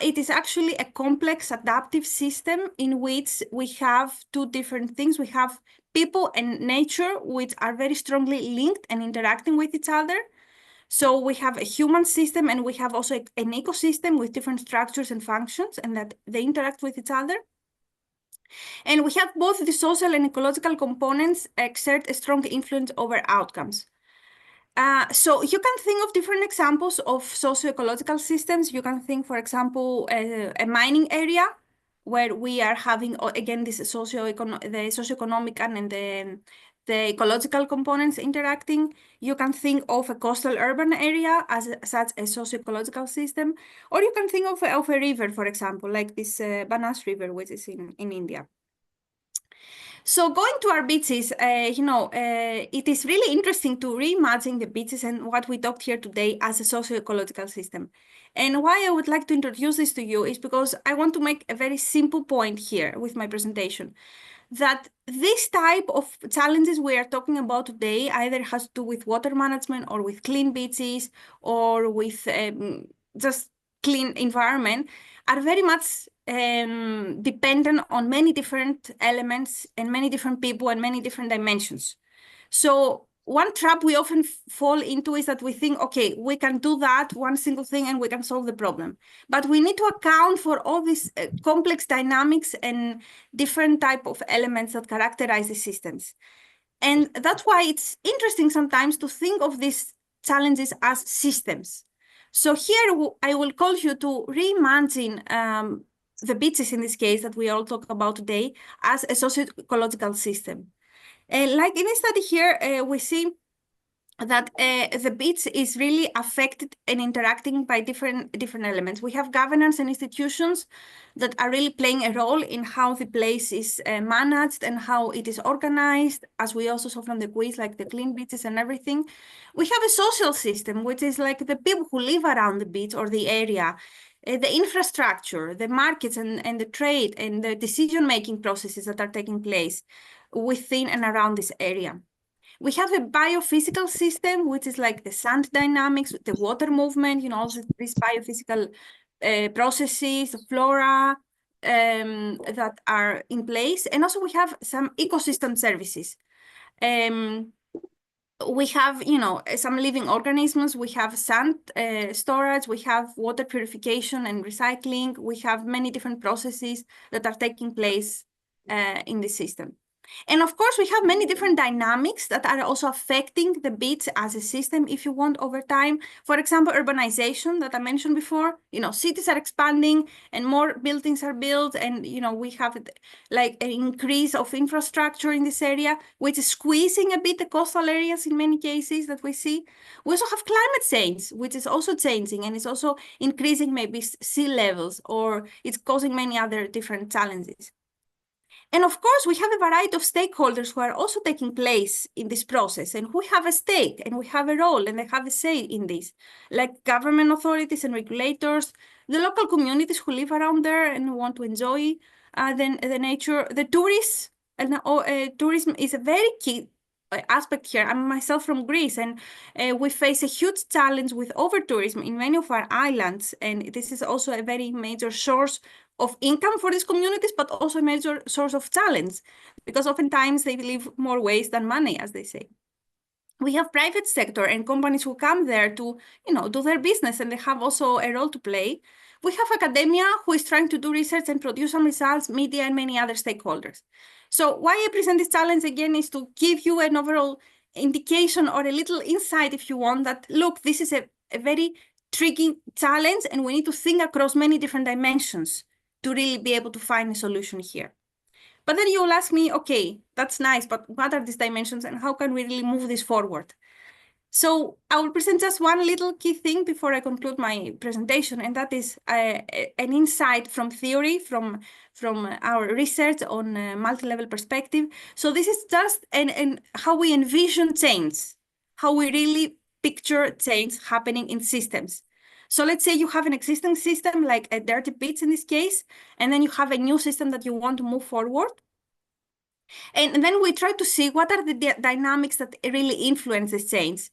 N: It is actually a complex adaptive system in which we have two different things. We have people and nature, which are very strongly linked and interacting with each other. So we have a human system, and we have also an ecosystem with different structures and functions, and that they interact with each other. And we have both the social and ecological components exert a strong influence over outcomes. So you can think of different examples of socio-ecological systems. You can think, for example, a mining area where we are having, again, this the socioeconomic and the ecological components interacting. You can think of a coastal urban area as such a socio-ecological system, or you can think of a river, for example, like this Banas River, which is in India. So going to our beaches, it is really interesting to reimagine the beaches and what we talked here today as a socio-ecological system. And why I would like to introduce this to you is because I want to make a very simple point here with my presentation, that this type of challenges we are talking about today either has to do with water management or with clean beaches or with just clean environment, are very much dependent on many different elements and many different people and many different dimensions. So one trap we often fall into is that we think, okay, we can do that one single thing and we can solve the problem. But we need to account for all these complex dynamics and different type of elements that characterize the systems. And that's why it's interesting sometimes to think of these challenges as systems. So here I will call you to reimagine the beaches in this case that we all talk about today as a socio-ecological system. Like in this study here, we see that the beach is really affected and interacting by different elements. We have governance and institutions that are really playing a role in how the place is managed and how it is organized, as we also saw from the quiz, like the clean beaches and everything. We have a social system, which is like the people who live around the beach or the area, the infrastructure, the markets and the trade and the decision-making processes that are taking place within and around this area. We have a biophysical system, which is like the sand dynamics, the water movement, these biophysical processes, the flora that are in place. And also we have some ecosystem services. We have, some living organisms. We have sand storage. We have water purification and recycling. We have many different processes that are taking place in the system. And of course, we have many different dynamics that are also affecting the beach as a system, if you want, over time. For example, urbanization that I mentioned before, cities are expanding and more buildings are built. And, we have like an increase of infrastructure in this area, which is squeezing a bit the coastal areas in many cases that we see. We also have climate change, which is also changing and it's also increasing maybe sea levels, or it's causing many other different challenges. And of course, we have a variety of stakeholders who are also taking place in this process and who have a stake and we have a role and they have a say in this, like government authorities and regulators, the local communities who live around there and want to enjoy the nature, the tourists. And tourism is a very key aspect here. I'm myself from Greece, and we face a huge challenge with over-tourism in many of our islands. And this is also a very major source of income for these communities, but also a major source of challenge, because oftentimes they leave more waste than money, as they say. We have private sector and companies who come there to, do their business, and they have also a role to play. We have academia who is trying to do research and produce some results, media, and many other stakeholders. So why I present this challenge again is to give you an overall indication or a little insight, if you want, that, look, this is a very tricky challenge, and we need to think across many different dimensions to really be able to find a solution here. But then you'll ask me, okay, that's nice, but what are these dimensions and how can we really move this forward? So I will present just one little key thing before I conclude my presentation, and that is an insight from theory, from our research on a multi-level perspective. So this is just how we envision change, how we really picture change happening in systems. So let's say you have an existing system, like a dirty beach in this case, and then you have a new system that you want to move forward. And then we try to see what are the dynamics that really influence this change.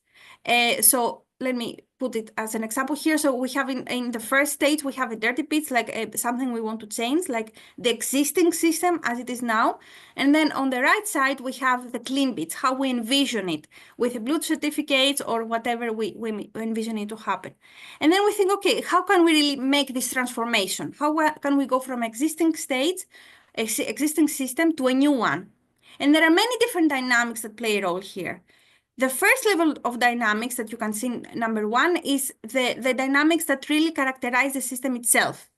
N: So let me put it as an example here. So we have in the first stage, we have a dirty beach, like something we want to change, like the existing system as it is now. And then on the right side, we have the clean beach, how we envision it with a blue certificates or whatever we envision it to happen. And then we think, okay, how can we really make this transformation? How can we go from existing state, existing system to a new one? And there are many different dynamics that play a role here. The first level of dynamics that you can see, number one, is the dynamics that really characterize the system itself.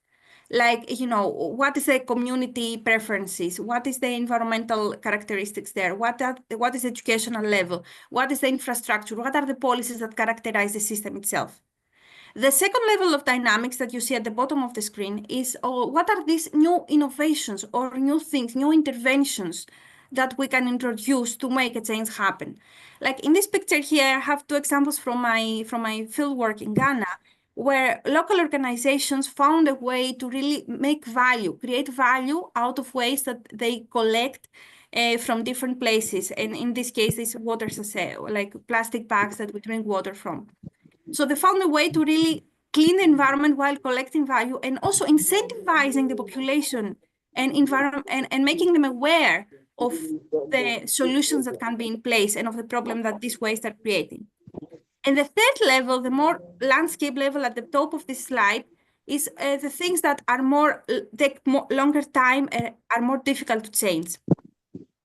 N: Like, what is the community preferences? What is the environmental characteristics there? What is the educational level? What is the infrastructure? What are the policies that characterize the system itself? The second level of dynamics that you see at the bottom of the screen is what are these new innovations or new things, new interventions that we can introduce to make a change happen. Like in this picture here, I have two examples from my fieldwork in Ghana, where local organizations found a way to really make value, create value out of waste that they collect from different places. And in this case, it's water, like plastic bags that we drink water from. So they found a way to really clean the environment while collecting value, and also incentivizing the population and making them aware of the solutions that can be in place and of the problem that these waste are creating. And the third level, the more landscape level at the top of this slide, is the things that are take longer time and are more difficult to change.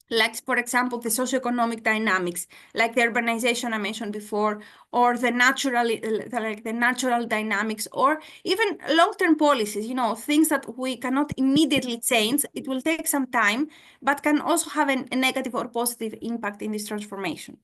N: Like, for example, the socioeconomic dynamics, like the urbanization I mentioned before, or the natural dynamics, or even long-term policies, things that we cannot immediately change. It will take some time, but can also have a negative or positive impact in this transformation.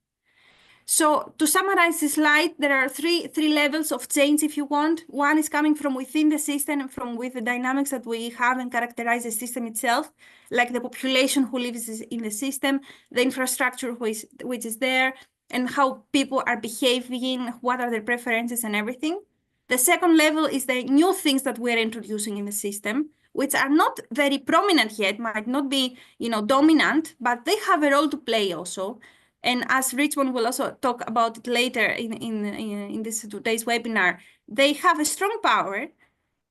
N: So to summarize this slide, there are three levels of change, if you want. One is coming from within the system and from with the dynamics that we have and characterize the system itself, like the population who lives in the system, the infrastructure which is there, and how people are behaving, what are their preferences and everything. The second level is the new things that we're introducing in the system, which are not very prominent yet, might not be, dominant, but they have a role to play also. And as Richmond will also talk about it later in this today's webinar, they have a strong power.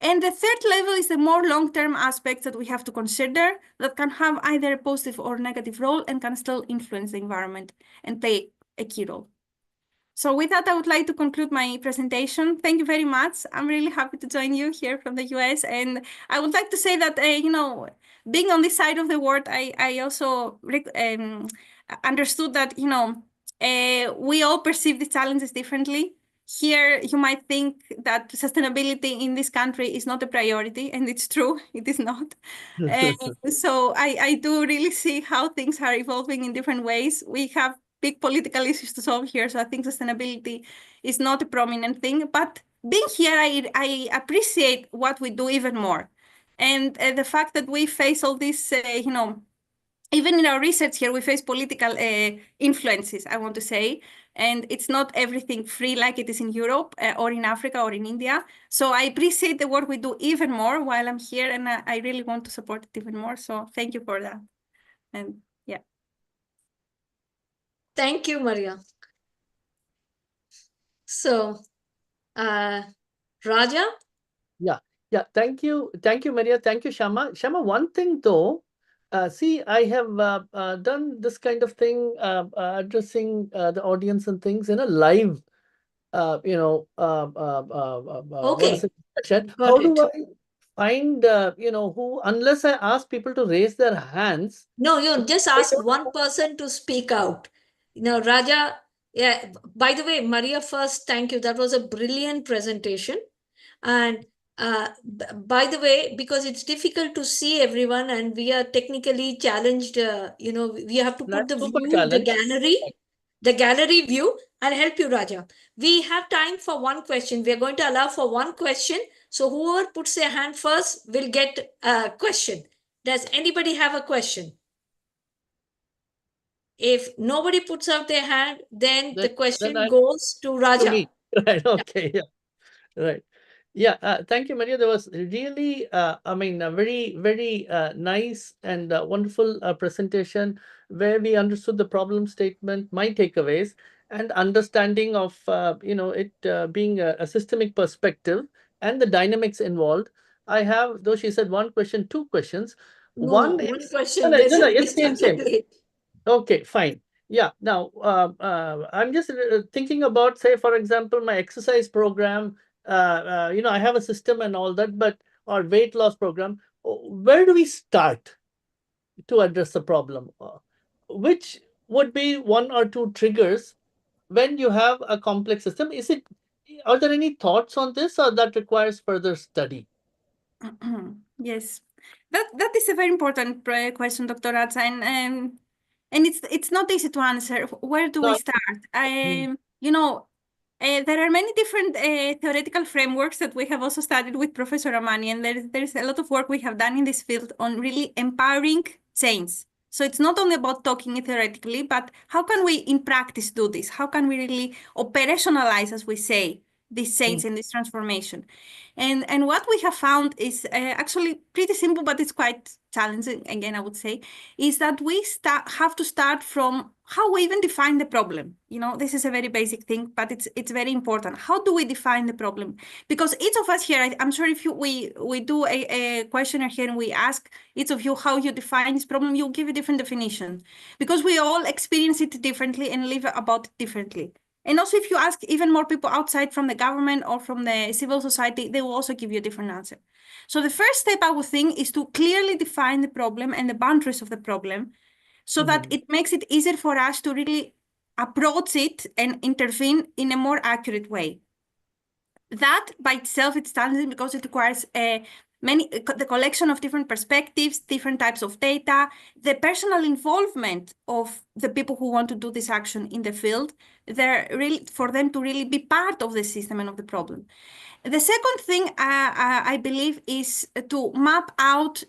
N: And the third level is the more long-term aspects that we have to consider that can have either a positive or negative role and can still influence the environment and play a key role. So with that, I would like to conclude my presentation. Thank you very much. I'm really happy to join you here from the US. And I would like to say that, being on this side of the world, I also understood that, we all perceive the challenges differently. Here, you might think that sustainability in this country is not a priority, and it's true, it is not. So I do really see how things are evolving in different ways. We have big political issues to solve here, so I think sustainability is not a prominent thing. But being here, I appreciate what we do even more. And the fact that we face all this, even in our research here, we face political influences, I want to say, and it's not everything free like it is in Europe or in Africa or in India. So I appreciate the work we do even more while I'm here, and I really want to support it even more. So thank you for that. And yeah.
A: Thank you, Maria. So, Raja?
F: Yeah. Thank you, Maria. Thank you, Shyama. Shyama, one thing though, see, I have done this kind of thing, addressing the audience and things in a live, what is it, session. How do I find, unless I ask people to raise their hands?
A: No, you just ask one person to speak out. Raja, yeah, by the way, Maria first, thank you. That was a brilliant presentation. And by the way, because it's difficult to see everyone and we are technically challenged, we have to put the view, the gallery view. I'll help you, Raja. We have time for one question. We're going to allow for one question. So whoever puts their hand first will get a question. Does anybody have a question? If nobody puts up their hand, then the question goes to Raja.
F: To me. Right, okay, yeah. Right. Yeah, thank you, Maria. That was really, a very, very nice and wonderful presentation where we understood the problem statement, my takeaways, and understanding of, it being a systemic perspective and the dynamics involved. I have, though she said one question, two questions.
A: One question.
F: Same. Okay, fine. Yeah. Now, I'm just thinking about, say, for example, my exercise program. I have a system and all that, but or weight loss program. Where do we start to address the problem? Which would be one or two triggers when you have a complex system? Are there any thoughts on this, or that requires further study?
N: Yes, that is a very important question, Dr. Ratza, and it's not easy to answer. Where do we start? There are many different theoretical frameworks that we have also studied with Professor Ramani, and there's a lot of work we have done in this field on really empowering change. So it's not only about talking theoretically, but how can we in practice do this? How can we really operationalize, as we say, this change and this transformation? And what we have found is actually pretty simple, but it's quite challenging, again, I would say, is that we have to start from how we even define the problem. This is a very basic thing, but it's very important. How do we define the problem? Because each of us here, I'm sure if we do a questionnaire here and we ask each of you how you define this problem, you'll give a different definition, because we all experience it differently and live about it differently. And also, if you ask even more people outside from the government or from the civil society, they will also give you a different answer. So the first step, I would think, is to clearly define the problem and the boundaries of the problem, so that it makes it easier for us to really approach it and intervene in a more accurate way. That by itself, it's challenging because it requires the collection of different perspectives, different types of data, the personal involvement of the people who want to do this action in the field, for them to really be part of the system and of the problem. The second thing I believe is to map out,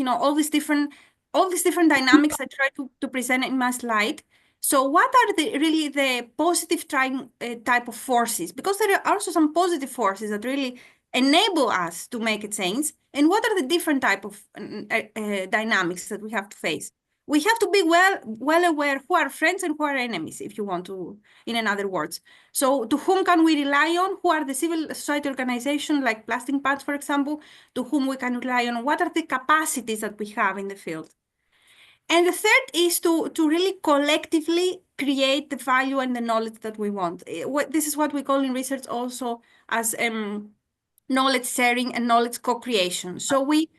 N: all these different dynamics I try to present in my slide. So what are really the positive type of forces? Because there are also some positive forces that really enable us to make a change. And what are the different type of dynamics that we have to face? We have to be well aware who are friends and who are enemies, if you want to, in other words. So to whom can we rely on? Who are the civil society organizations like Plastic Patch, for example, to whom we can rely on? What are the capacities that we have in the field? And the third is to really collectively create the value and the knowledge that we want. This is what we call in research also as knowledge sharing and knowledge co-creation. So we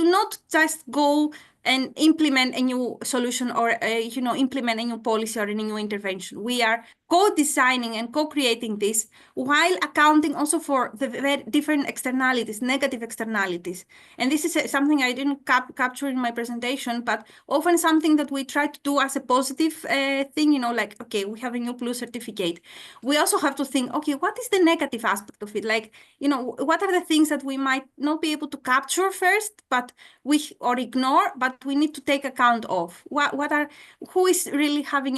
N: do not just go and implement a new solution or implement a new policy or a new intervention. We are co-designing and co-creating this while accounting also for the very different externalities, negative externalities. And this is something I didn't capture in my presentation, but often something that we try to do as a positive thing, like, okay, we have a new blue certificate. We also have to think, okay, what is the negative aspect of it? Like, what are the things that we might not be able to capture first, or ignore, but we need to take account of? Who is really having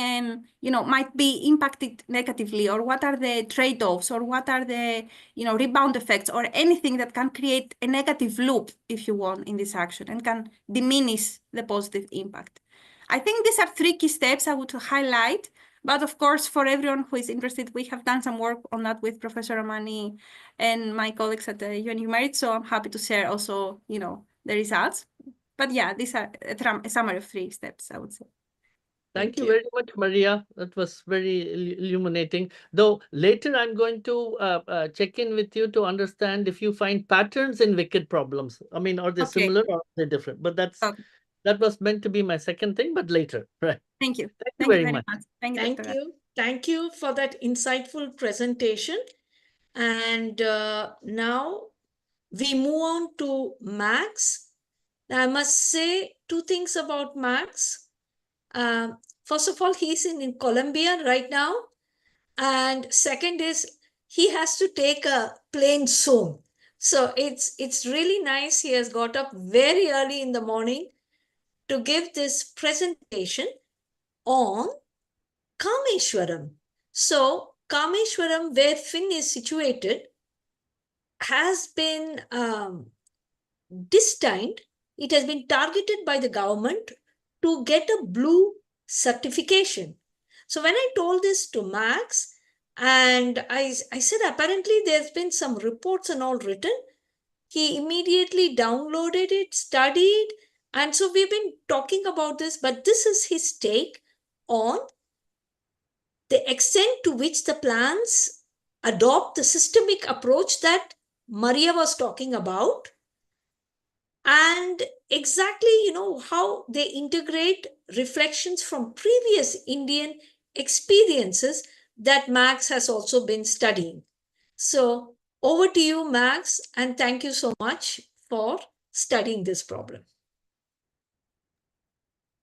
N: might be impacted negatively, or what are the trade-offs, or what are the rebound effects, or anything that can create a negative loop, if you want, in this action and can diminish the positive impact. I think these are 3 key steps I would highlight. But of course, for everyone who is interested, we have done some work on that with Professor Ramani and my colleagues at the UNU Merit. So I'm happy to share also, the results. But yeah, these are a summary of 3 steps, I would say.
F: Thank you very much, Maria. That was very illuminating. Though later I'm going to check in with you to understand if you find patterns in wicked problems. I mean, are they similar or are they different? But that was meant to be my second thing, but later, right?
N: Thank you.
F: Thank you very much.
N: Thank you.
O: Thank you. Thank you for that insightful presentation. And now we move on to Max. I must say 2 things about Max. First of all, he's in Colombia right now. And second is he has to take a plane soon. So it's really nice. He has got up very early in the morning to give this presentation on Kameswaram. So Kameswaram, where Finn is situated, has been destined. It has been targeted by the government to get a blue certification. So when I told this to Max, and I said apparently there's been some reports and all written, he immediately downloaded it, studied, and so we've been talking about this, but this is his take on the extent to which the plans adopt the systemic approach that Maria was talking about, and exactly, how they integrate reflections from previous Indian experiences that Max has also been studying. So over to you, Max, and thank you so much for studying this problem.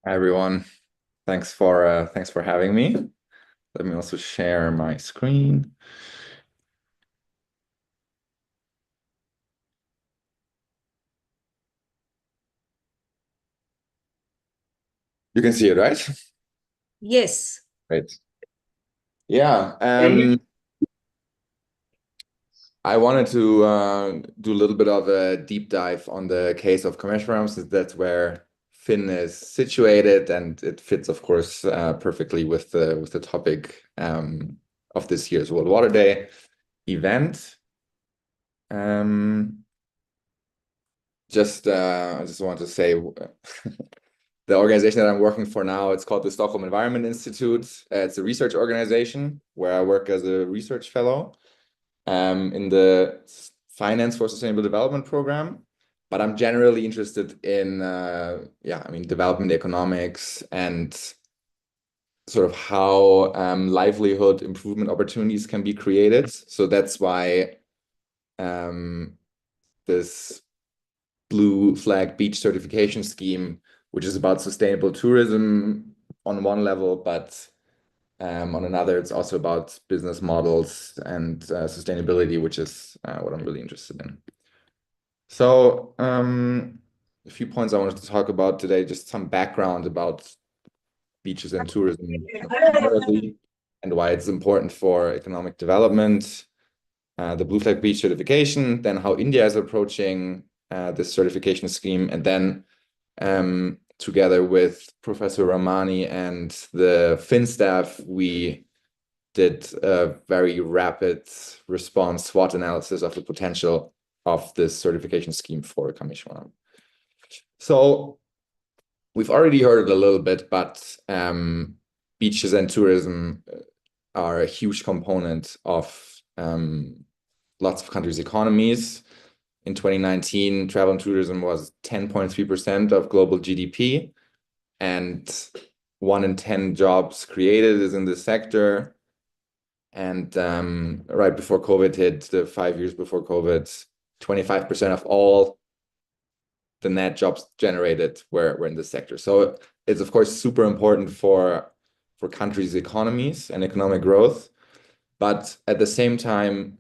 J: Hi, everyone. Thanks for having me. Let me also share my screen. You can see it, right?
O: Yes.
J: Right. Yeah. I wanted to do a little bit of a deep dive on the case of Kameswaram, since that's where Finn is situated, and it fits, of course, perfectly with the topic of this year's World Water Day event. I just want to say the organization that I'm working for now, it's called the Stockholm Environment Institute. It's a research organization where I work as a research fellow in the Finance for Sustainable Development program. But I'm generally interested in, development economics and sort of how livelihood improvement opportunities can be created. So that's why this Blue Flag Beach certification scheme, which is about sustainable tourism on one level, but on another, it's also about business models and sustainability, which is what I'm really interested in. So a few points I wanted to talk about today, just some background about beaches and tourism and why it's important for economic development, the Blue Flag Beach certification, then how India is approaching this certification scheme, and then together with Professor Ramani and the Finn staff, we did a very rapid response SWOT analysis of the potential of this certification scheme for Kameswaram. So we've already heard it a little bit, but beaches and tourism are a huge component of lots of countries' economies. In 2019, travel and tourism was 10.3% of global GDP, and 1 in 10 jobs created is in this sector. And right before COVID hit, the 5 years before COVID, 25% of all the net jobs generated were in this sector. So it's of course super important for countries' economies and economic growth. But at the same time,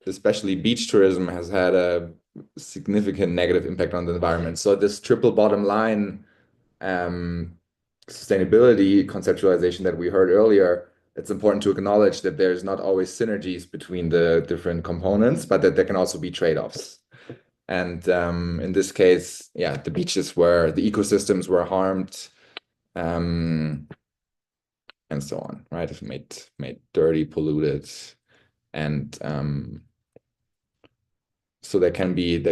J: especially beach tourism has had a significant negative impact on the environment. So this triple bottom line sustainability conceptualization that we heard earlier, it's important to acknowledge that there's not always synergies between the different components, but that there can also be trade-offs. And in this case, yeah, the beaches were, the ecosystems were harmed, and so on, right? It's made dirty, polluted, and so there can be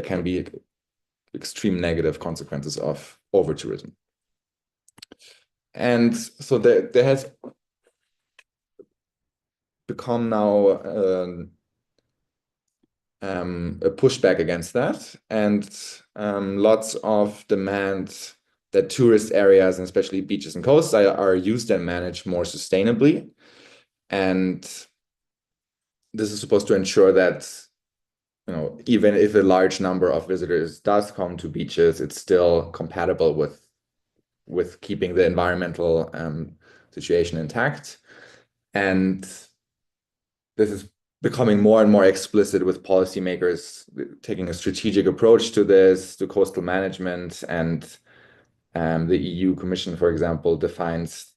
J: extreme negative consequences of over-tourism. And so there has become now a pushback against that, and lots of demand that tourist areas, and especially beaches and coasts, are used and managed more sustainably. And this is supposed to ensure that, you know, even if a large number of visitors does come to beaches, it's still compatible with keeping the environmental situation intact. And this is becoming more and more explicit with policymakers taking a strategic approach to this, to coastal management. And the EU Commission, for example, defines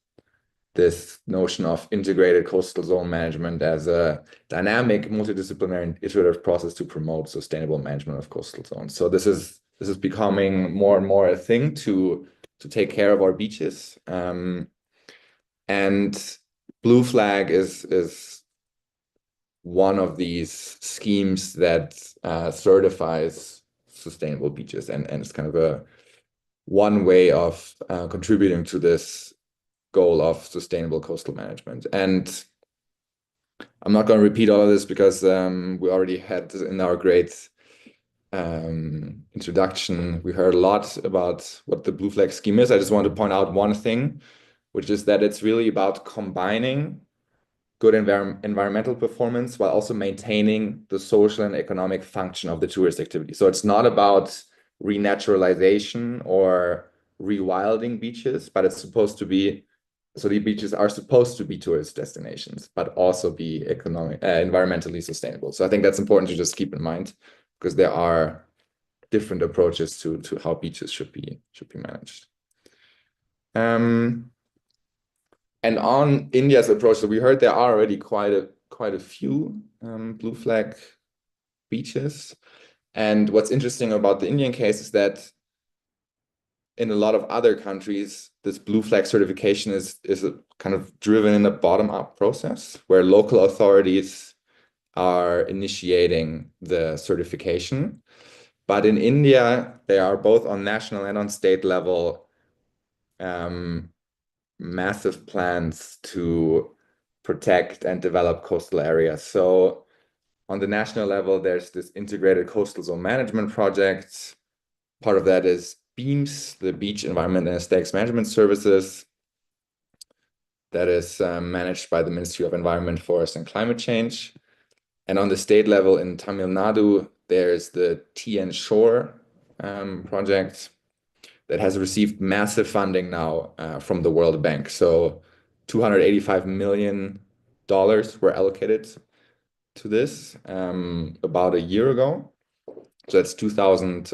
J: this notion of integrated coastal zone management as a dynamic, multidisciplinary, and iterative process to promote sustainable management of coastal zones. So this is becoming more and more a thing to take care of our beaches. And Blue Flag is one of these schemes that certifies sustainable beaches, and it's kind of one way of contributing to this goal of sustainable coastal management. And I'm not going to repeat all of this because we already had this in our great introduction. We heard a lot about what the Blue Flag scheme is. I just want to point out one thing, which is that it's really about combining good environmental performance while also maintaining the social and economic function of the tourist activity. So it's not about renaturalization or rewilding beaches, but it's supposed to be, so the beaches are supposed to be tourist destinations, but also be environmentally sustainable. So I think that's important to just keep in mind, because there are different approaches to how beaches should be managed. And on India's approach, so we heard there are already quite a few Blue Flag beaches. And what's interesting about the Indian case is that in a lot of other countries, this Blue Flag certification is kind of driven in a bottom-up process where local authorities are initiating the certification. But in India, they are both on national and on state level massive plans to protect and develop coastal areas. So on the national level, there's this integrated coastal zone management project. Part of that is BEAMS, the Beach Environment and Aesthetics Management Services, that is managed by the Ministry of Environment, Forest and Climate Change. And on the state level in Tamil Nadu, there's the TN Shore project that has received massive funding now from the World Bank. So $285 million were allocated to this about a year ago. So that's 2,000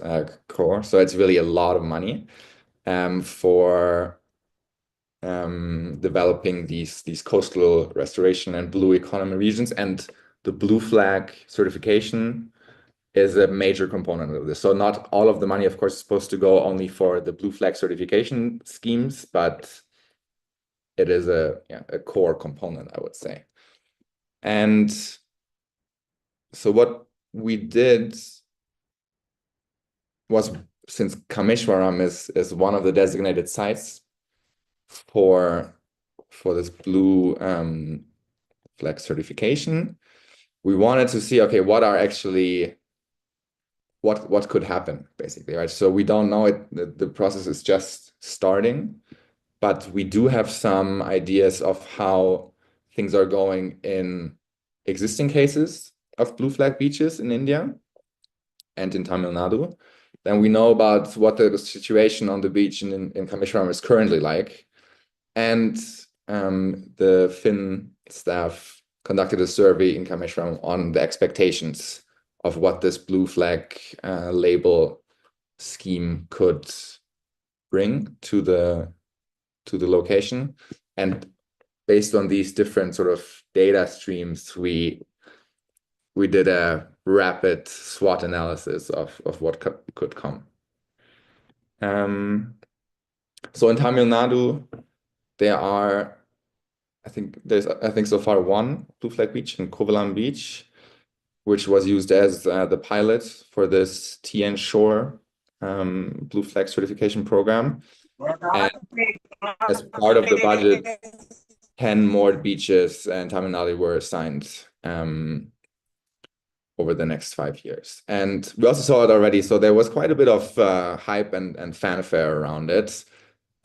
J: crore. So it's really a lot of money for developing these coastal restoration and blue economy regions. And the Blue Flag certification is a major component of this. So not all of the money, of course, is supposed to go only for the Blue Flag certification schemes, but it is a core component, I would say. And so what we did was, since Kameswaram is one of the designated sites for for this blue flag certification, we wanted to see, okay, what are actually what could happen, basically, right? So we don't know it. The process is just starting, but we do have some ideas of how things are going in existing cases of blue flag beaches in India and in Tamil Nadu. Then we know about what the situation on the beach in Kameswaram is currently like. And the Finn staff conducted a survey in Kameswaram on the expectations of what this blue flag label scheme could bring to the location. And based on these different sort of data streams, we did a rapid SWOT analysis of what could come. So in Tamil Nadu, there are, I think so far one blue flag beach in Kovalam Beach, which was used as the pilot for this TN Shore blue flag certification program. And as part of the budget, 10 more beaches in Tamil Nadu were assigned over the next 5 years. And we also saw it already. So there was quite a bit of hype and fanfare around it,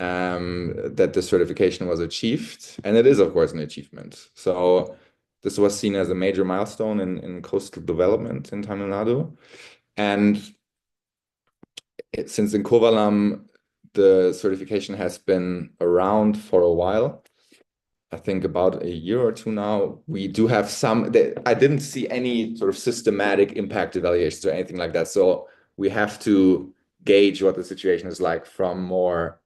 J: that the certification was achieved. And it is, of course, an achievement. So this was seen as a major milestone in coastal development in Tamil Nadu. And since in Kovalam, the certification has been around for a while, I think about a year or two now, we do have some, I didn't see any sort of systematic impact evaluations or anything like that. So we have to gauge what the situation is like from more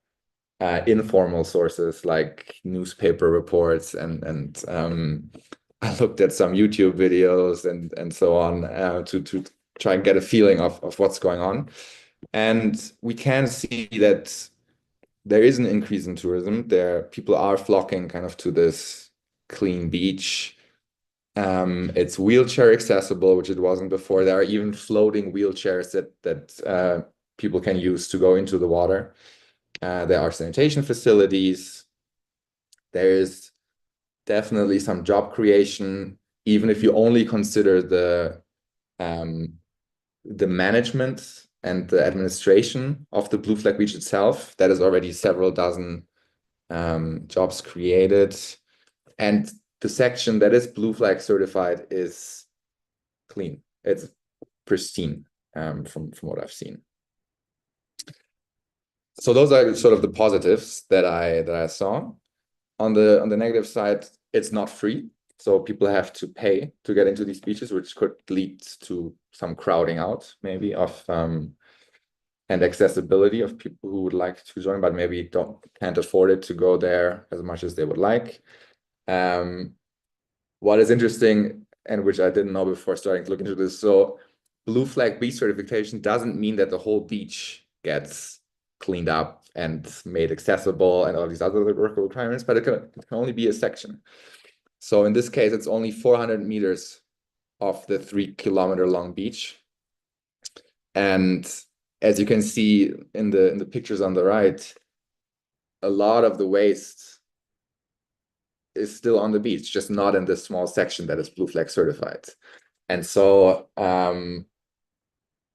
J: informal sources like newspaper reports and I looked at some YouTube videos and so on to try and get a feeling of what's going on. And we can see that there is an increase in tourism. People are flocking kind of to this clean beach. It's wheelchair accessible, which it wasn't before. There are even floating wheelchairs that people can use to go into the water. There are sanitation facilities. There is definitely some job creation, even if you only consider the management and the administration of the blue flag beach itself. That is already several dozen jobs created. And the section that is blue flag certified is clean. It's pristine from what I've seen. So those are sort of the positives that I saw. On the negative side, it's not free. So people have to pay to get into these beaches, which could lead to some crowding out maybe of and accessibility of people who would like to join, but maybe can't afford it to go there as much as they would like. What is interesting, and which I didn't know before starting to look into this, so blue flag beach certification doesn't mean that the whole beach gets cleaned up and made accessible and all these other worker requirements, but it can only be a section. So in this case, it's only 400 meters of the 3-kilometer long beach. And as you can see in the pictures on the right, a lot of the waste is still on the beach, just not in this small section that is blue flag certified. And so,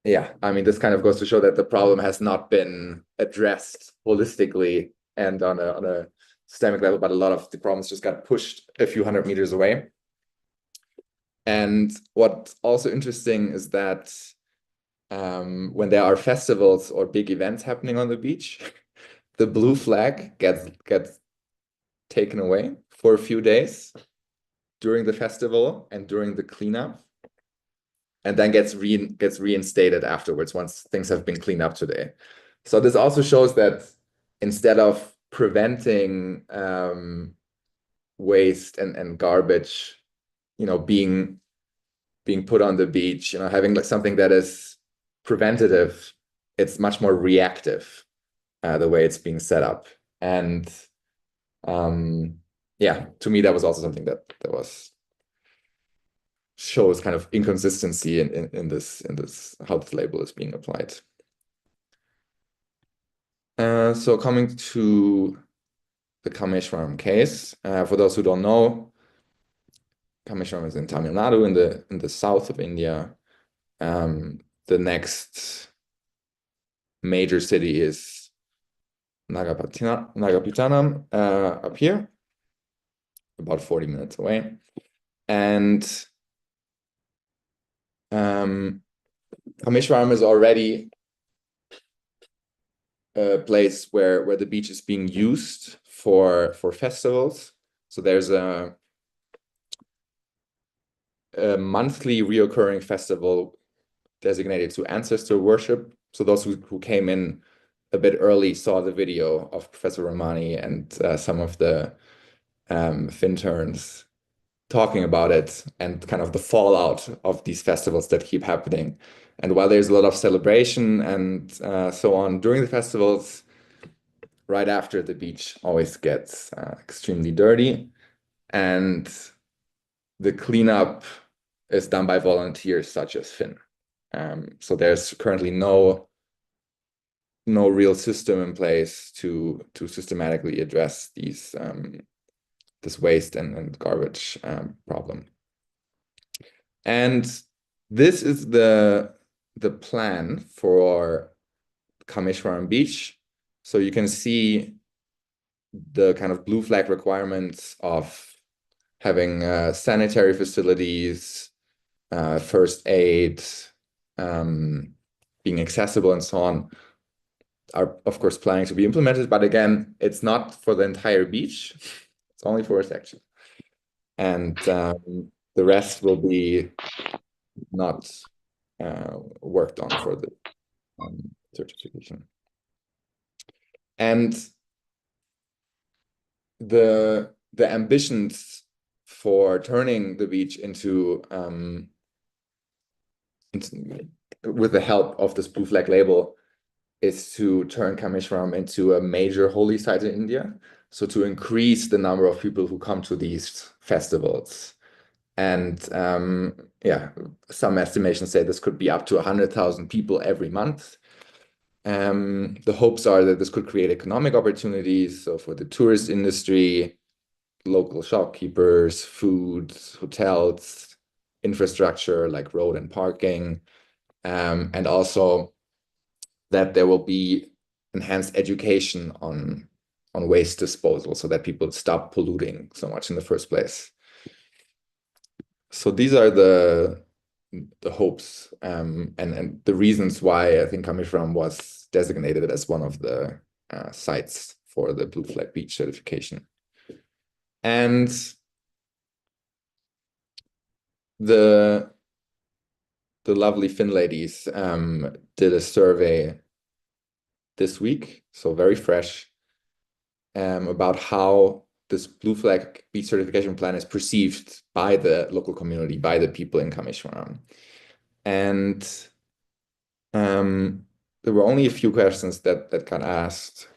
J: yeah, I mean, this kind of goes to show that the problem has not been addressed holistically and on a systemic level, but a lot of the problems just got pushed a few hundred meters away. And what's also interesting is that when there are festivals or big events happening on the beach, the blue flag gets taken away for a few days during the festival and during the cleanup, and then gets reinstated afterwards once things have been cleaned up today. So this also shows that instead of preventing waste and garbage, being put on the beach, having like something that is preventative, it's much more reactive, the way it's being set up. And yeah, to me, that was also something that shows kind of inconsistency in this how this label is being applied. So coming to the Kameswaram case. For those who don't know, Kameswaram is in Tamil Nadu in the south of India. The next major city is Nagapattinam up here, about 40 minutes away. And Kameswaram is already a place where the beach is being used for festivals. So there's a monthly reoccurring festival designated to ancestor worship. So those who came in a bit early saw the video of Professor Ramani and some of the Finterns talking about it and kind of the fallout of these festivals that keep happening. And while there's a lot of celebration and so on during the festivals, right after, the beach always gets extremely dirty, and the cleanup is done by volunteers such as Finn. So there's currently no real system in place to systematically address these this waste and garbage problem. And this is the plan for Kameswaram Beach. So you can see the kind of blue flag requirements of having sanitary facilities, first aid, being accessible and so on, are of course planning to be implemented. But again, it's not for the entire beach. It's only for a section. And the rest will be not worked on for the certification. And the ambitions for turning the beach into with the help of this blue flag label is to turn Kameswaram into a major holy site in India. So to increase the number of people who come to these festivals. And yeah, some estimations say this could be up to 100,000 people every month. The hopes are that this could create economic opportunities. So for the tourist industry, local shopkeepers, food, hotels, infrastructure like road and parking, and also that there will be enhanced education on waste disposal so that people stop polluting so much in the first place. So these are the hopes and the reasons why I think Kameswaram was designated as one of the sites for the Blue Flag Beach certification. And the lovely Finn ladies did a survey this week, so very fresh, about how this Blue Flag Beach certification plan is perceived by the local community, by the people in Kameswaram. And there were only a few questions that got asked.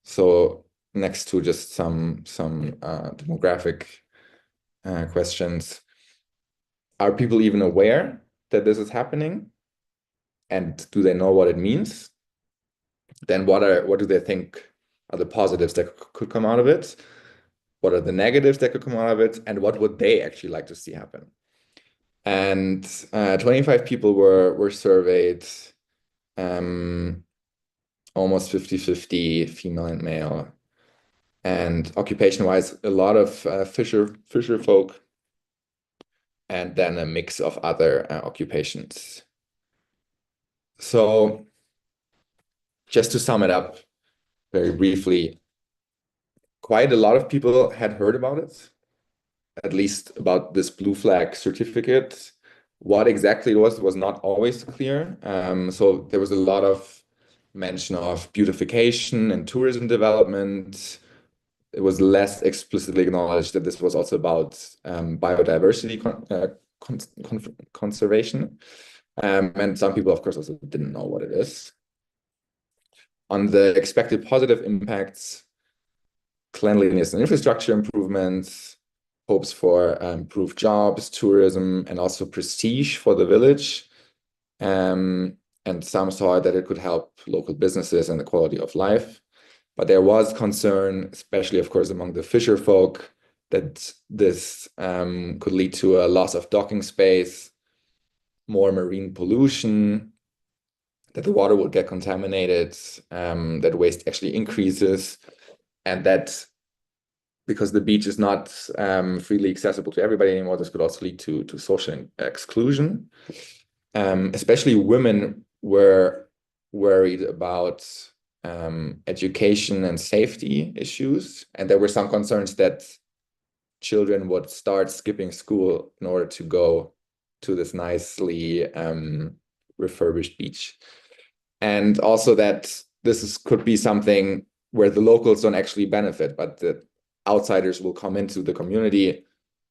J: So next to just some demographic questions, are people even aware that this is happening? And do they know what it means? Then what do they think are the positives that could come out of it? What are the negatives that could come out of it? And what would they actually like to see happen? And 25 people were surveyed, almost 50-50 female and male. And occupation-wise, a lot of fisher folk, and then a mix of other occupations. So just to sum it up very briefly, quite a lot of people had heard about it, at least about this Blue Flag certificate. What exactly it was not always clear. So there was a lot of mention of beautification and tourism development. It was less explicitly acknowledged that this was also about biodiversity conservation. And some people, of course, also didn't know what it is. On the expected positive impacts, cleanliness and infrastructure improvements, hopes for improved jobs, tourism, and also prestige for the village. And some saw that it could help local businesses and the quality of life. But there was concern, especially, of course, among the fisher folk, that this could lead to a loss of docking space, more marine pollution, that the water would get contaminated, that waste actually increases, and that because the beach is not freely accessible to everybody anymore, this could also lead to social exclusion. Especially women were worried about education and safety issues, and there were some concerns that children would start skipping school in order to go to this nicely refurbished beach. And also that could be something where the locals don't actually benefit, but the outsiders will come into the community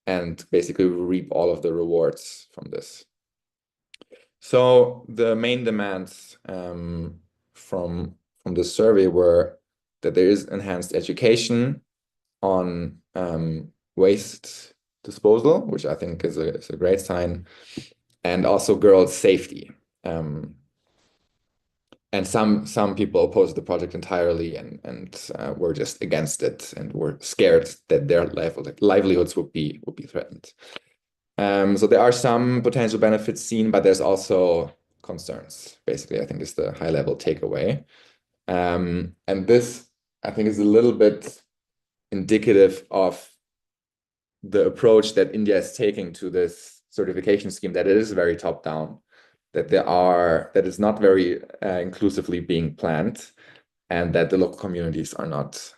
J: and basically reap all of the rewards from this. So the main demands from the survey were that there is enhanced education on waste disposal, which I think is a great sign, and also girls' safety. And some people opposed the project entirely and were just against it and were scared that their livelihoods would be threatened. So there are some potential benefits seen, but there's also concerns, basically, I think is the high-level takeaway. And this, I think, is a little bit indicative of the approach that India is taking to this certification scheme, that it is very top-down, that it's not very inclusively being planned, and that the local communities are not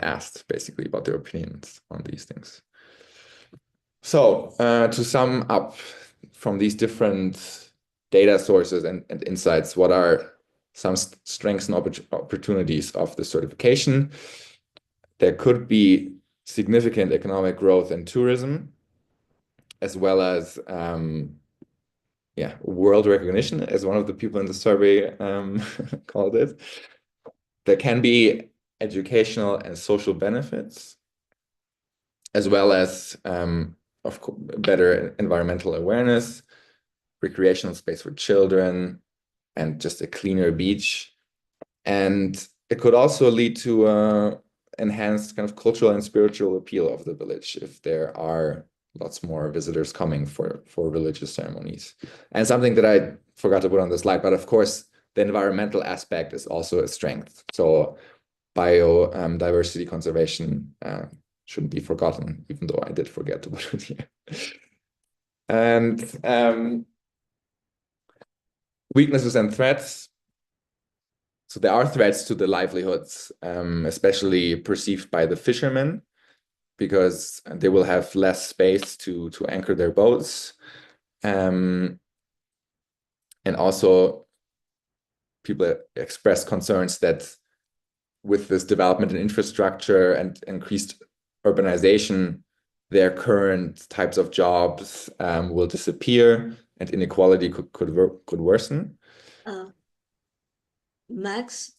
J: asked, basically, about their opinions on these things. So to sum up from these different data sources and insights, what are some strengths and opportunities of the certification? There could be significant economic growth in tourism, as well as world recognition, as one of the people in the survey called it. There can be educational and social benefits, as well as of course, better environmental awareness, recreational space for children, and just a cleaner beach. And it could also lead to enhanced kind of cultural and spiritual appeal of the village if there are lots more visitors coming for religious ceremonies. And something that I forgot to put on the slide, but of course, the environmental aspect is also a strength. So biodiversity conservation shouldn't be forgotten, even though I did forget to put it here. And weaknesses and threats. So there are threats to the livelihoods, especially perceived by the fishermen, because they will have less space to anchor their boats. And also people express concerns that with this development in infrastructure and increased urbanization, their current types of jobs will disappear and inequality could worsen.
O: Max,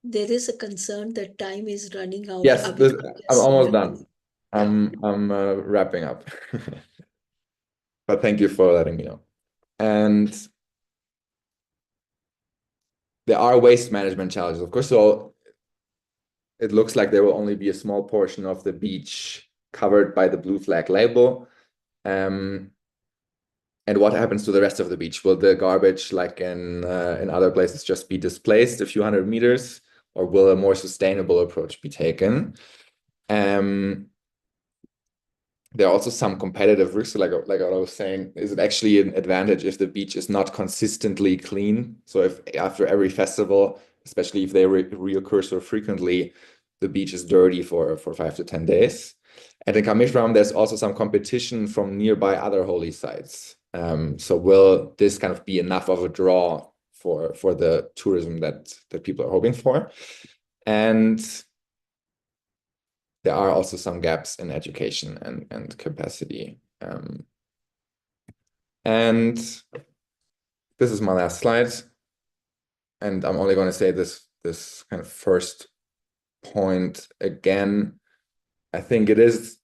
O: there is a concern that time is running out.
J: Yes, I'm almost done. I'm wrapping up. But thank you for letting me know. And there are waste management challenges, of course. So it looks like there will only be a small portion of the beach covered by the blue flag label. And what happens to the rest of the beach? Will the garbage, like in other places, just be displaced a few hundred meters, or will a more sustainable approach be taken? There are also some competitive risks, like what I was saying. Is it actually an advantage if the beach is not consistently clean? So if after every festival, especially if they reoccur so frequently, the beach is dirty for 5 to 10 days. And in Kameswaram, there's also some competition from nearby other holy sites. So will this kind of be enough of a draw for the tourism that people are hoping for? And there are also some gaps in education and capacity. And this is my last slide. And I'm only going to say this kind of first point again. I think it is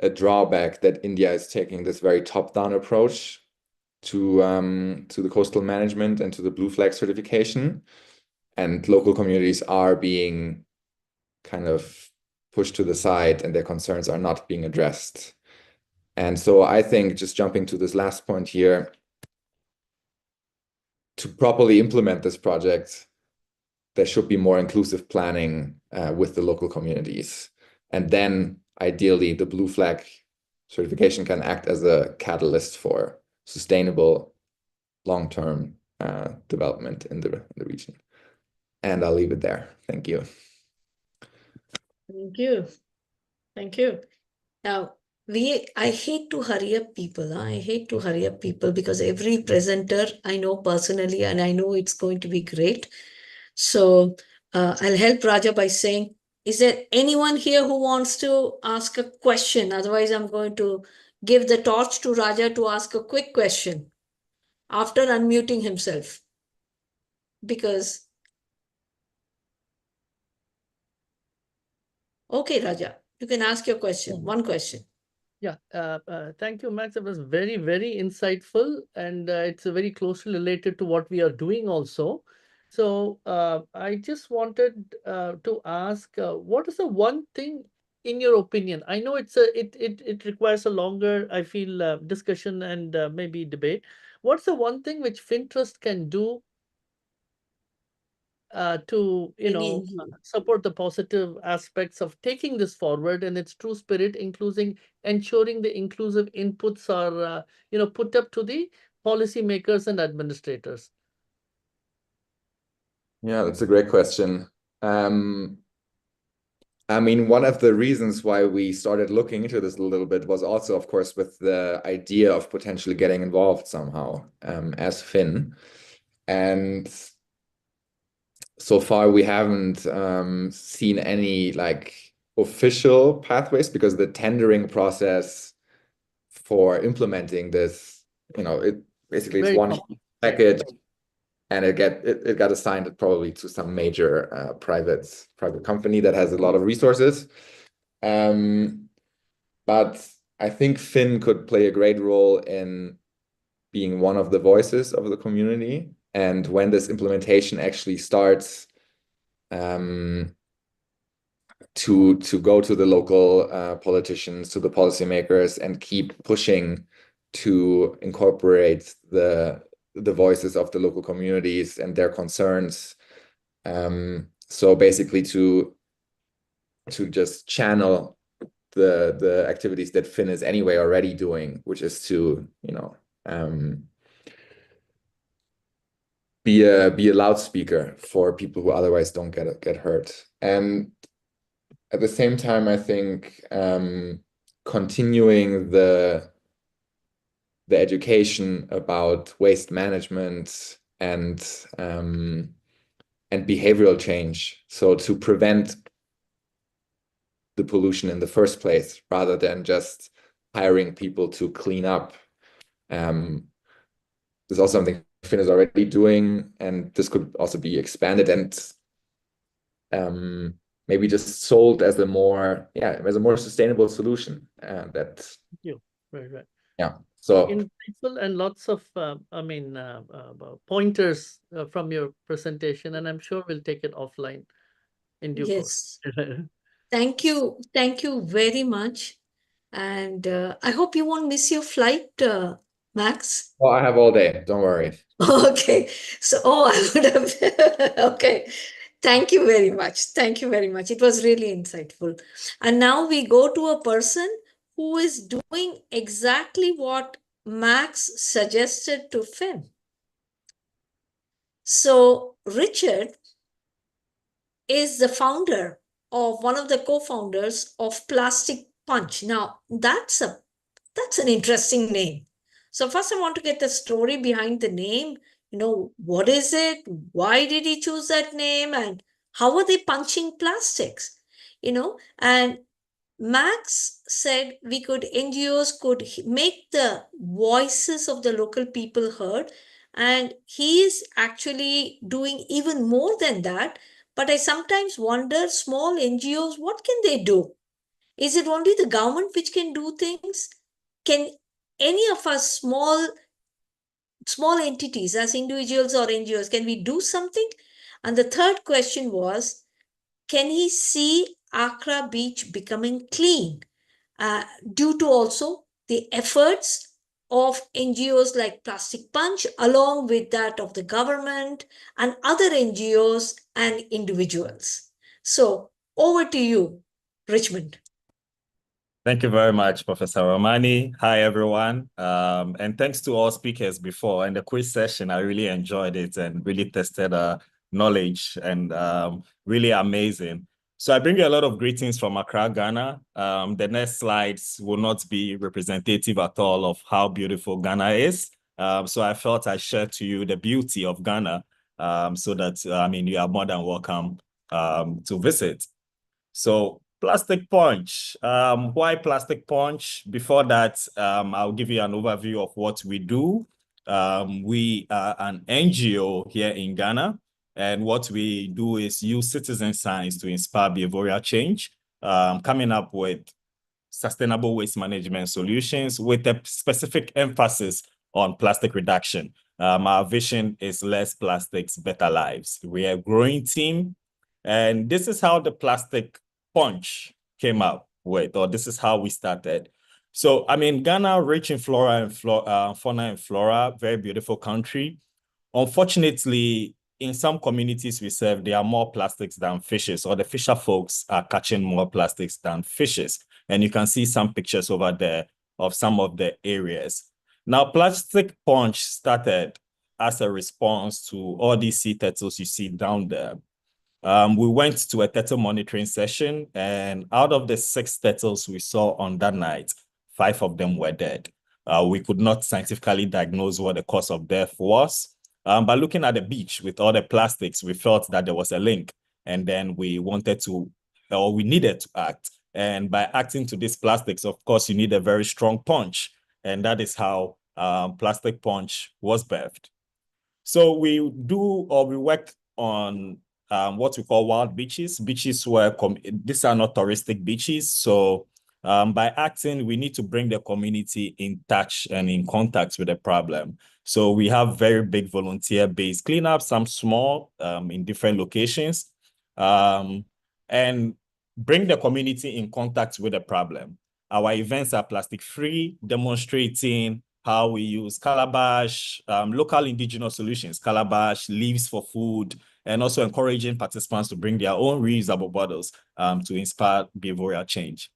J: a drawback that India is taking this very top-down approach to the coastal management and to the blue flag certification. and local communities are being kind of pushed to the side and their concerns are not being addressed. And so I think, just jumping to this last point here, to properly implement this project, there should be more inclusive planning with the local communities. And then ideally the blue flag certification can act as a catalyst for sustainable long-term development in the region. And I'll leave it there. Thank you.
O: Thank you. Thank you. Now, I hate to hurry up people. I hate to hurry up people because every presenter I know personally and I know it's going to be great. So I'll help Raja by saying, is there anyone here who wants to ask a question? Otherwise, I'm going to give the torch to Raja to ask a quick question after unmuting himself. Because, okay, Raja, you can ask your question, one question.
F: Yeah, thank you, Max. It was very, very insightful, and it's very closely related to what we are doing also. So I just wanted to ask, what is the one thing, in your opinion? I know it requires a longer, I feel, discussion and maybe debate. What's the one thing which Fintrust can do to support the positive aspects of taking this forward in its true spirit, including ensuring the inclusive inputs are put up to the policymakers and administrators?
J: Yeah, that's a great question. I mean, one of the reasons why we started looking into this a little bit was also, of course, with the idea of potentially getting involved somehow as Finn. And so far, we haven't seen any official pathways, because the tendering process for implementing this, it basically it's one package, and it got assigned probably to some major private company that has a lot of resources. But I think Finn could play a great role in being one of the voices of the community. And when this implementation actually starts, to go to the local politicians, to the policymakers, and keep pushing to incorporate the voices of the local communities and their concerns. So basically to just channel the activities that Finn is anyway already doing, which is to be a loudspeaker for people who otherwise don't get heard. And at the same time, I think continuing the education about waste management and behavioral change, so to prevent the pollution in the first place, rather than just hiring people to clean up. There's also something Finn is already doing, and this could also be expanded and maybe just sold as a more sustainable solution. That.
F: Thank you. Right.
J: Yeah. So
F: insightful and lots of pointers from your presentation, and I'm sure we'll take it offline in due course.
O: Thank you very much, and I hope you won't miss your flight, Max.
J: Oh, I have all day. Don't worry.
O: Okay. So, I would have. Okay. Thank you very much. Thank you very much. It was really insightful. And now we go to a person who is doing exactly what Max suggested to Finn. So Richard is the founder of one of the co-founders of Plastic Punch. Now that's an interesting name. So first I want to get the story behind the name. What is it? Why did he choose that name? And how are they punching plastics? And Max said NGOs could make the voices of the local people heard. And he is actually doing even more than that. But I sometimes wonder, small NGOs, what can they do? Is it only the government which can do things? Can any of us small entities as individuals or NGOs, can we do something? And the third question was, can he see Accra beach becoming clean due to also the efforts of NGOs like Plastic Punch, along with that of the government and other NGOs and individuals. So over to you, Richmond.
P: Thank you very much, Professor Ramani. Hi, everyone. And thanks to all speakers before. And the quiz session, I really enjoyed it and really tested knowledge and really amazing. So I bring you a lot of greetings from Accra, Ghana. The next slides will not be representative at all of how beautiful Ghana is. So I felt I shared to you the beauty of Ghana so that, you are more than welcome to visit. So Plastic Punch. Why Plastic Punch? Before that, I'll give you an overview of what we do. We are an NGO here in Ghana, and what we do is use citizen science to inspire behavioral change, coming up with sustainable waste management solutions with a specific emphasis on plastic reduction. Our vision is less plastics, better lives. We are a growing team, and this is how the Plastic Punch came out with, or this is how we started. So, Ghana, rich in fauna and flora, very beautiful country. Unfortunately, in some communities we serve, there are more plastics than fishes, or the fisher folks are catching more plastics than fishes. And you can see some pictures over there of some of the areas. Now, Plastic Punch started as a response to all these sea turtles you see down there. We went to a turtle monitoring session, and out of the 6 turtles we saw on that night, 5 of them were dead. We could not scientifically diagnose what the cause of death was. But looking at the beach with all the plastics, we felt that there was a link, and then we wanted to, or we needed to act. And by acting to these plastics, of course, you need a very strong punch, and that is how Plastic Punch was birthed. So we work on what we call wild beaches, beaches where these are not touristic beaches. So by acting, we need to bring the community in touch and in contact with the problem. So we have very big volunteer-based cleanups, some small in different locations, and bring the community in contact with the problem. Our events are plastic-free, demonstrating how we use calabash, local indigenous solutions, calabash, leaves for food, and also encouraging participants to bring their own reusable bottles to inspire behavioral change.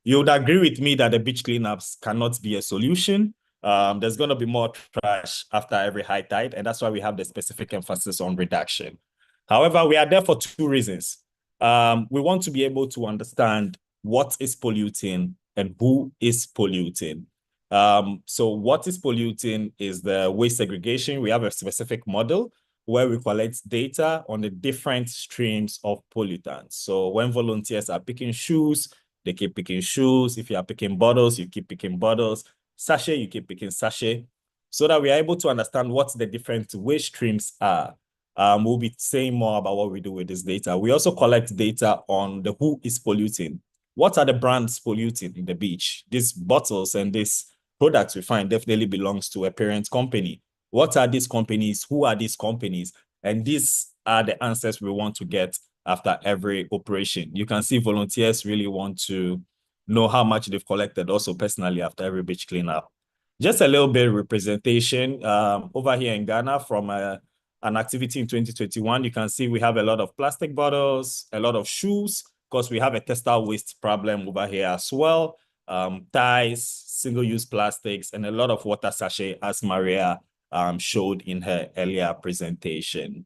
P: You would agree with me that the beach cleanups cannot be a solution. There's going to be more trash after every high tide, and that's why we have the specific emphasis on reduction. However, we are there for 2 reasons. We want to be able to understand what is polluting and who is polluting. So what is polluting is the waste segregation. We have a specific model where we collect data on the different streams of pollutants. So when volunteers are picking shoes, they keep picking shoes. If you are picking bottles, you keep picking bottles. Sachet, you keep picking sachet, so that we are able to understand what the different waste streams are. We'll be saying more about what we do with this data. We also collect data on the who is polluting. What are the brands polluting in the beach? These bottles and these products we find definitely belongs to a parent company. What are these companies? Who are these companies? And these are the answers we want to get after every operation. You can see volunteers really want to know how much they've collected also personally after every beach cleanup. Just a little bit of representation over here in Ghana from an activity in 2021. You can see we have a lot of plastic bottles, a lot of shoes, because we have a textile waste problem over here as well. Ties, single-use plastics, and a lot of water sachet, as Maria showed in her earlier presentation.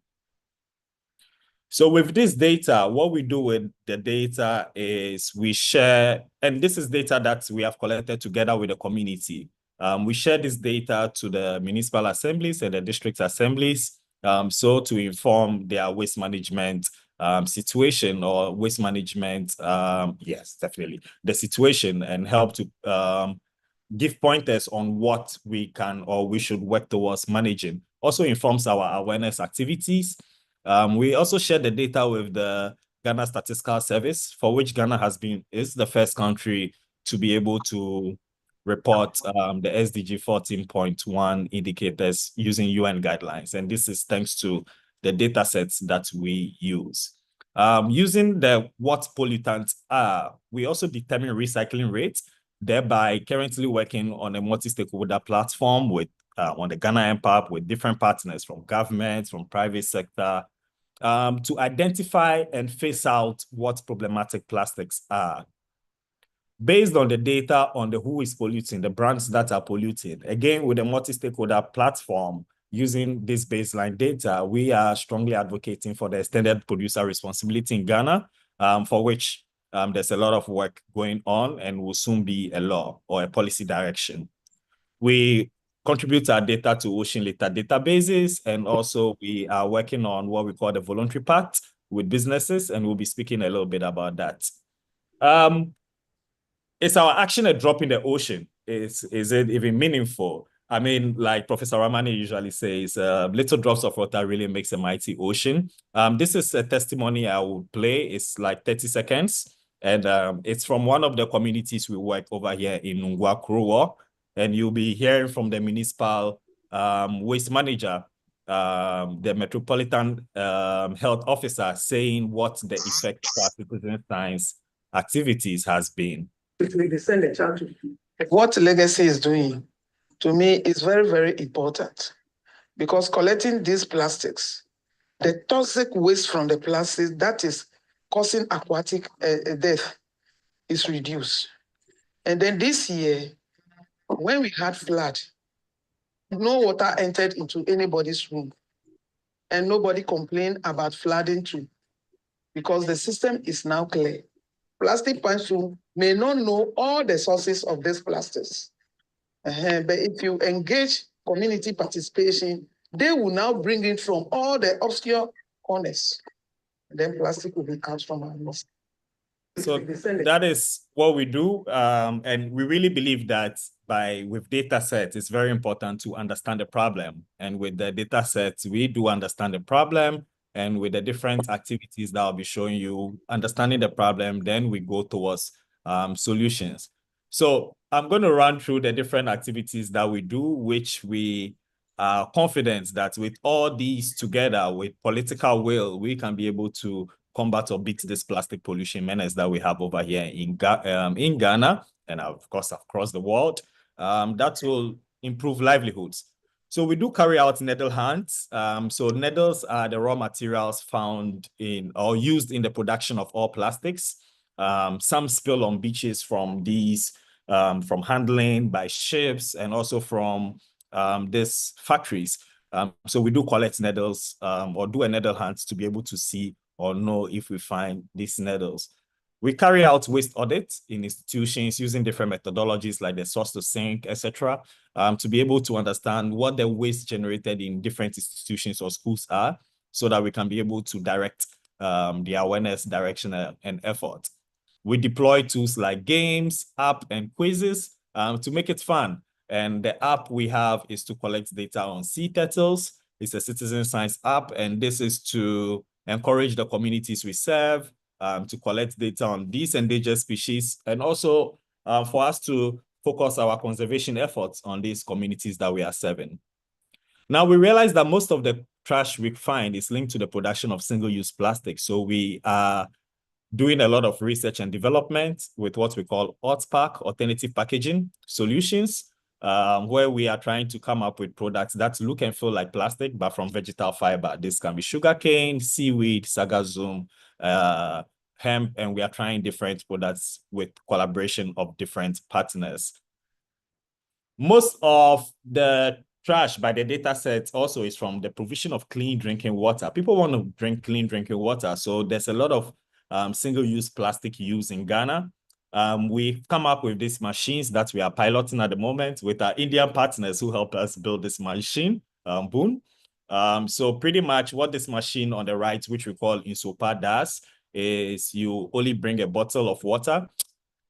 P: So with this data, what we do with the data is we share, and this is data that we have collected together with the community. We share this data to the municipal assemblies and the district assemblies, so to inform their waste management situation or waste management, yes, definitely, the situation, and help to give pointers on what we can or we should work towards managing. Also informs our awareness activities. We also share the data with the Ghana Statistical Service, for which Ghana is the first country to be able to report the SDG 14.1 indicators using UN guidelines. And this is thanks to the data sets that we use. Using the what pollutants are, we also determine recycling rates, thereby currently working on a multi-stakeholder platform with on the Ghana MPAP with different partners from government, from private sector, to identify and phase out what problematic plastics are. Based on the data on the who is polluting, the brands that are polluting, again, with a multi-stakeholder platform, using this baseline data, we are strongly advocating for the extended producer responsibility in Ghana, for which there's a lot of work going on and will soon be a law or a policy direction. We contribute our data to ocean litter databases, and also we are working on what we call the voluntary pact with businesses, and we'll be speaking a little bit about that. Is our action a drop in the ocean? Is it even meaningful? I mean, like Professor Ramani usually says, little drops of water really makes a mighty ocean. This is a testimony I will play. It's like 30 seconds. And it's from one of the communities we work over here in Ngwa Kuruwa. And you'll be hearing from the municipal waste manager, the metropolitan health officer, saying what the effect of our citizen science activities has been.
Q: What Legacy is doing, to me, is very, very important, because collecting these plastics, the toxic waste from the plastics that is causing aquatic death is reduced. And then this year, when we had flood, no water entered into anybody's room, and nobody complained about flooding too, because the system is now clear. Plastic Council may not know all the sources of these plastics. But if you engage community participation, they will now bring it from all the obscure corners. And then plastic will be out from our midst.
P: So that is what we do. And we really believe that with data sets, it's very important to understand the problem. And with the data sets, we do understand the problem. And with the different activities that I'll be showing you, understanding the problem, then we go towards solutions. So I'm going to run through the different activities that we do, which we are confident that with all these together, with political will, we can be able to combat or beat this plastic pollution menace that we have over here in Ghana, and of course across the world. That will improve livelihoods. So we do carry out needle hunts. So needles are the raw materials found in or used in the production of all plastics. Some spill on beaches from these, from handling by ships, and also from these factories. So we do collect needles or do a needle hunt to be able to see or know if we find these needles. We carry out waste audits in institutions using different methodologies like the source to sink, etc., to be able to understand what the waste generated in different institutions or schools are, so that we can be able to direct the awareness, direction, and effort. We deploy tools like games, app, and quizzes to make it fun. And the app we have is to collect data on sea turtles. It's a citizen science app, and this is to encourage the communities we serve to collect data on these endangered species, and also for us to focus our conservation efforts on these communities that we are serving. Now, we realize that most of the trash we find is linked to the production of single-use plastic. So we are doing a lot of research and development with what we call ALTPAC, alternative packaging solutions, where we are trying to come up with products that look and feel like plastic, but from vegetal fiber. This can be sugarcane, seaweed, sargassum, hemp, and we are trying different products with collaboration of different partners. Most of the trash by the data set also is from the provision of clean drinking water. People want to drink clean drinking water, so there's a lot of single-use plastic use in Ghana. We've come up with these machines that we are piloting at the moment with our Indian partners who helped us build this machine, Boon. So pretty much what this machine on the right, which we call Insopa, does is you only bring a bottle of water.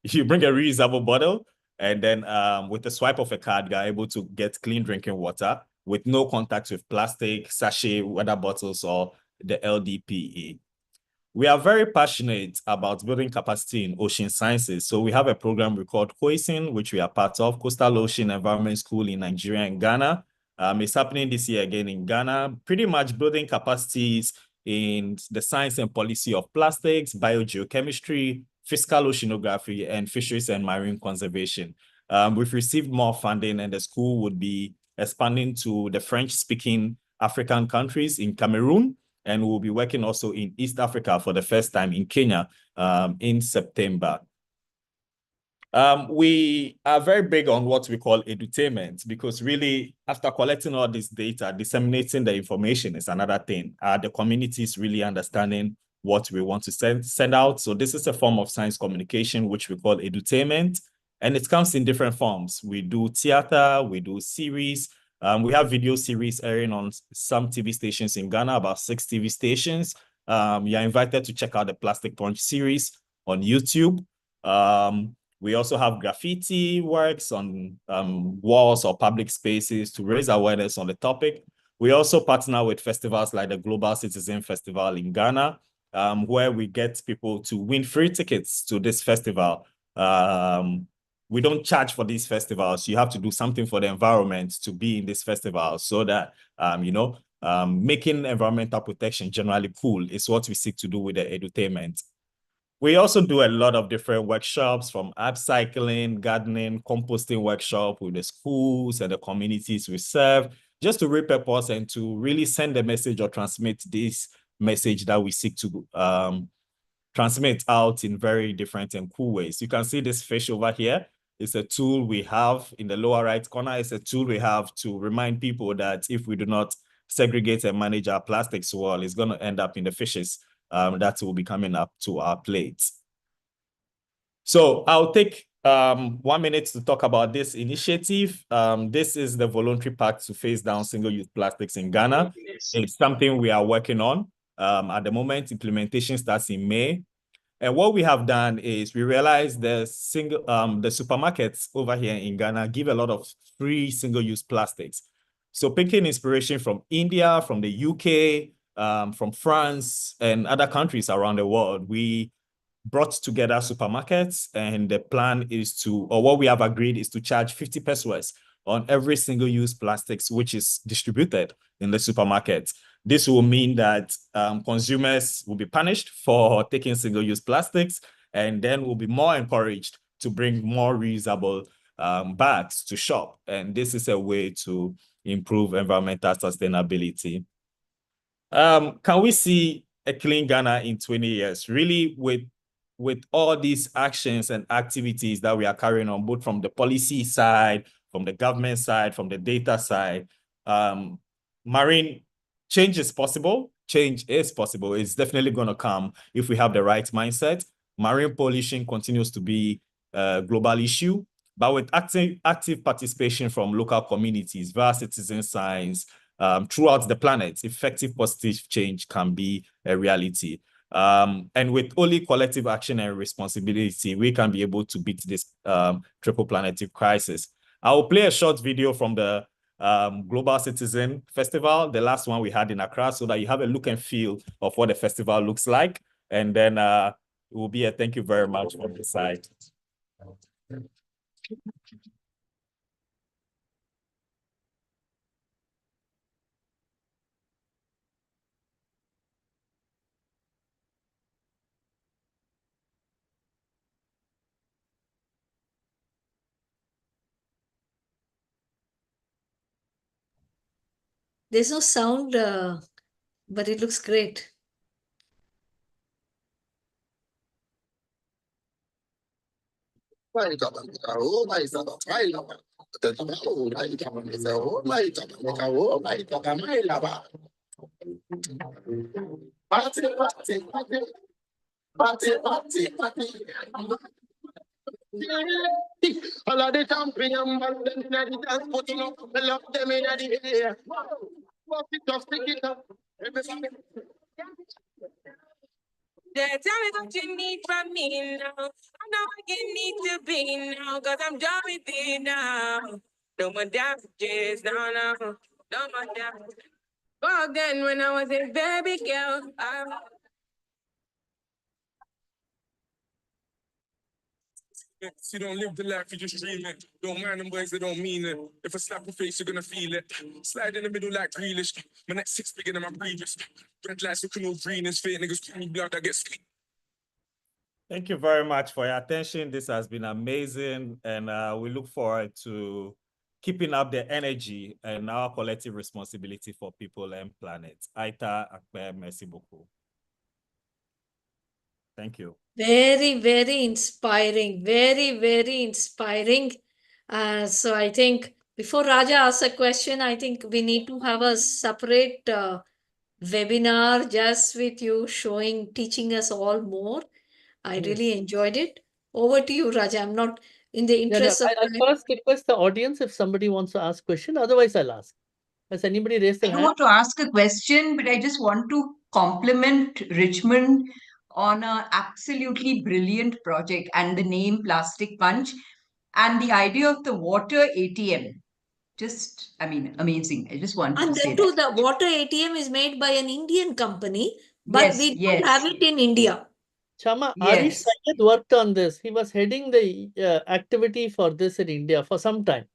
P: You bring a reusable bottle, and then with the swipe of a card, you're able to get clean drinking water with no contact with plastic, sachet, water bottles, or the LDPE. We are very passionate about building capacity in ocean sciences. So we have a program we call COISIN, which we are part of, Coastal Ocean Environment School in Nigeria and Ghana. It's happening this year again in Ghana, pretty much building capacities in the science and policy of plastics, biogeochemistry, fiscal oceanography, and fisheries and marine conservation. We've received more funding, and the school would be expanding to the French-speaking African countries in Cameroon, and we'll be working also in East Africa for the first time in Kenya in September. We are very big on what we call edutainment, because really, after collecting all this data, disseminating the information is another thing. The community is really understanding what we want to send out. So this is a form of science communication, which we call edutainment, and it comes in different forms. We do theater, we do series. We have video series airing on some TV stations in Ghana, about 6 TV stations. You're invited to check out the Plastic Punch series on YouTube. We also have graffiti works on walls or public spaces to raise awareness on the topic. We also partner with festivals like the Global Citizen Festival in Ghana, where we get people to win free tickets to this festival. We don't charge for these festivals. You have to do something for the environment to be in this festival, so that, making environmental protection generally cool is what we seek to do with the edutainment. We also do a lot of different workshops, from upcycling, gardening, composting workshop with the schools and the communities we serve, just to repurpose and to really send a message or transmit this message that we seek to transmit out in very different and cool ways. You can see this fish over here. It's a tool we have in the lower right corner. It's a tool we have to remind people that if we do not segregate and manage our plastics well, it's going to end up in the fishes that will be coming up to our plates. So I'll take 1 minute to talk about this initiative. This is the voluntary pact to phase down single-use plastics in Ghana. It's something we are working on. At the moment, implementation starts in May. And what we have done is we realized the supermarkets over here in Ghana give a lot of free single-use plastics. So picking inspiration from India, from the UK, from France and other countries around the world, we brought together supermarkets, and the plan is to, or what we have agreed is to charge 50 pesos on every single-use plastics which is distributed in the supermarket. This will mean that consumers will be punished for taking single-use plastics, and then will be more encouraged to bring more reusable bags to shop. And this is a way to improve environmental sustainability. Can we see a clean Ghana in 20 years? Really, with all these actions and activities that we are carrying on, both from the policy side, from the government side, from the data side, marine change is possible. Change is possible. It's definitely going to come if we have the right mindset. Marine pollution continues to be a global issue, but with active participation from local communities via citizen science, throughout the planet, effective positive change can be a reality. And with only collective action and responsibility, we can be able to beat this triple planetary crisis. I will play a short video from the Global Citizen Festival, the last one we had in Accra, so that you have a look and feel of what the festival looks like. And then it will be a thank you very much from the side.
O: There's no sound, but it looks great.
Q: All of the champion, but them in the dance, putting up, I love them in the air. Walk it up, stick it up. Everybody.
R: Yeah, tell me what you need from me now. I know I can need to be now, cause I'm done with it now. No more damages, no more damages. Back then when I was a baby girl, You don't live the life, you just dream it. Don't mind them boys, they don't mean it. If I slap your face, you're gonna feel it. Slide in the middle like Grealish. My next six bigger than my previous. Red lights looking all green and fake niggas call me blood, I get sweet.
P: Thank you very much for your attention. This has been amazing, and we look forward to keeping up the energy and our collective responsibility for people and planet. Aita Akpe, merci beaucoup. Thank you.
O: Very, very inspiring. Very, very inspiring. So I think before Raja asks a question, I think we need to have a separate webinar just with you teaching us all more. I really enjoyed it. Over to you, Raja. I'm not in the interest of
F: I'll first request the audience if somebody wants to ask question. Otherwise, I'll ask. Has anybody raised
I: I
F: their
I: don't
F: hand?
I: want to ask a question, but I just want to compliment Richmond on an absolutely brilliant project and the name Plastic Punch and the idea of the water ATM. Just, I mean, amazing. I just wanted
O: And
I: to say
O: then too,
I: that.
O: the water ATM is made by an Indian company, but
I: Yes,
O: we don't
I: yes.
O: have it in India.
F: Chama, Arish
I: Yes.
F: Syed worked on this. He was heading the activity for this in India for some time.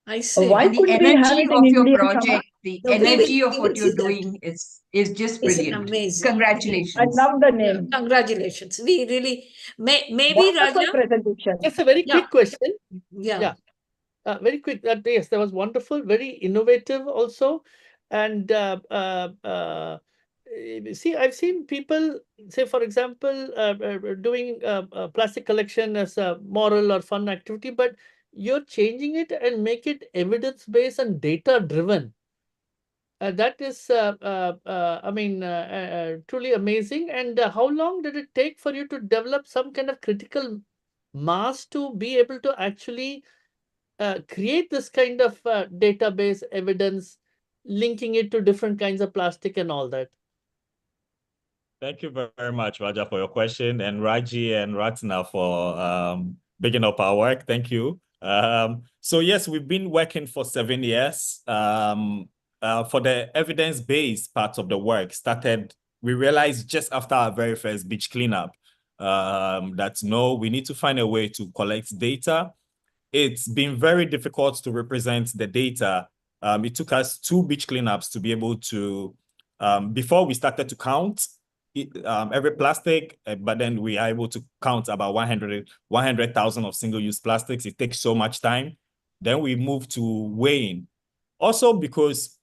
O: I see.
I: And the energy of your project, the
O: No,
I: energy of
O: we
I: what
O: will
I: you're
O: do that.
I: doing is just
O: It's
I: brilliant.
O: amazing.
I: Congratulations.
O: Yeah, congratulations. We really maybe Raja.
F: Just a very
O: Yeah.
F: quick question.
O: Yeah.
F: Very quick. Yes, that was wonderful. Very innovative also. And see, I've seen people say, for example, doing plastic collection as a moral or fun activity, but you're changing it and make it evidence-based and data-driven. That is, I mean, truly amazing. And how long did it take for you to develop some kind of critical mass to be able to actually create this kind of database evidence, linking it to different kinds of plastic and all that?
P: Thank you very much, Raja, for your question, and Raji and Ratna for picking up our work. Thank you. So yes, we've been working for 7 years. For the evidence-based part of the work, we realized just after our very first beach cleanup that no, we need to find a way to collect data. It's been very difficult to represent the data. It took us 2 beach cleanups to be able to, before we started to count every plastic, but then we are able to count about 100,000 of single-use plastics. It takes so much time. Then we move to weighing. Also because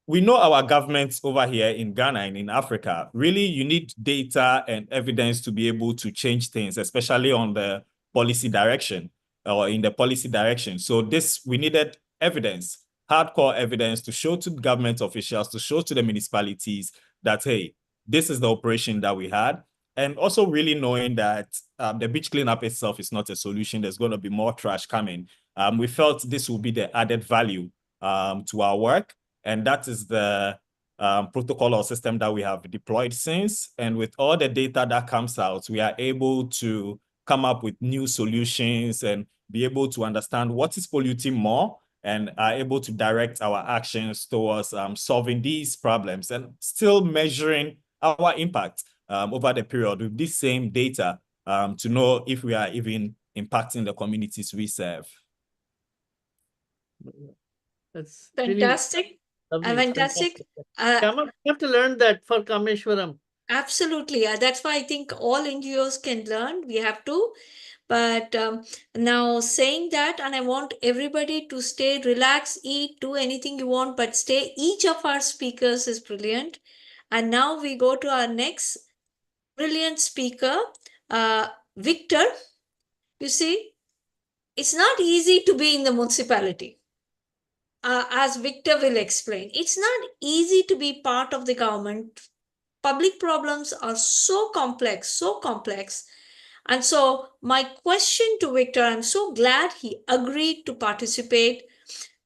P: we know our governments over here in Ghana and in Africa, really you need data and evidence to be able to change things, especially on the policy direction or in the policy direction. So we needed evidence, hardcore evidence to show to government officials, to show to the municipalities that, hey, this is the operation that we had. And also really knowing that the beach cleanup itself is not a solution. There's going to be more trash coming. We felt this will be the added value to our work. And that is the protocol or system that we have deployed since. And with all the data that comes out, we are able to come up with new solutions and be able to understand what is polluting more and are able to direct our actions towards solving these problems and still measuring our impact over the period with this same data to know if we are even impacting the communities we serve.
F: That's
O: Fantastic.
F: Really
O: Fantastic.
F: Shama, we have to learn that for Kameswaram.
O: Absolutely. That's why I think all NGOs can learn. We have to. But now saying that, and I want everybody to stay relaxed, eat, do anything you want, but stay. Each of our speakers is brilliant. And now we go to our next brilliant speaker, Victor. You see, it's not easy to be in the municipality. As Victor will explain, it's not easy to be part of the government. Public problems are so complex. And so my question to Victor, I'm so glad he agreed to participate,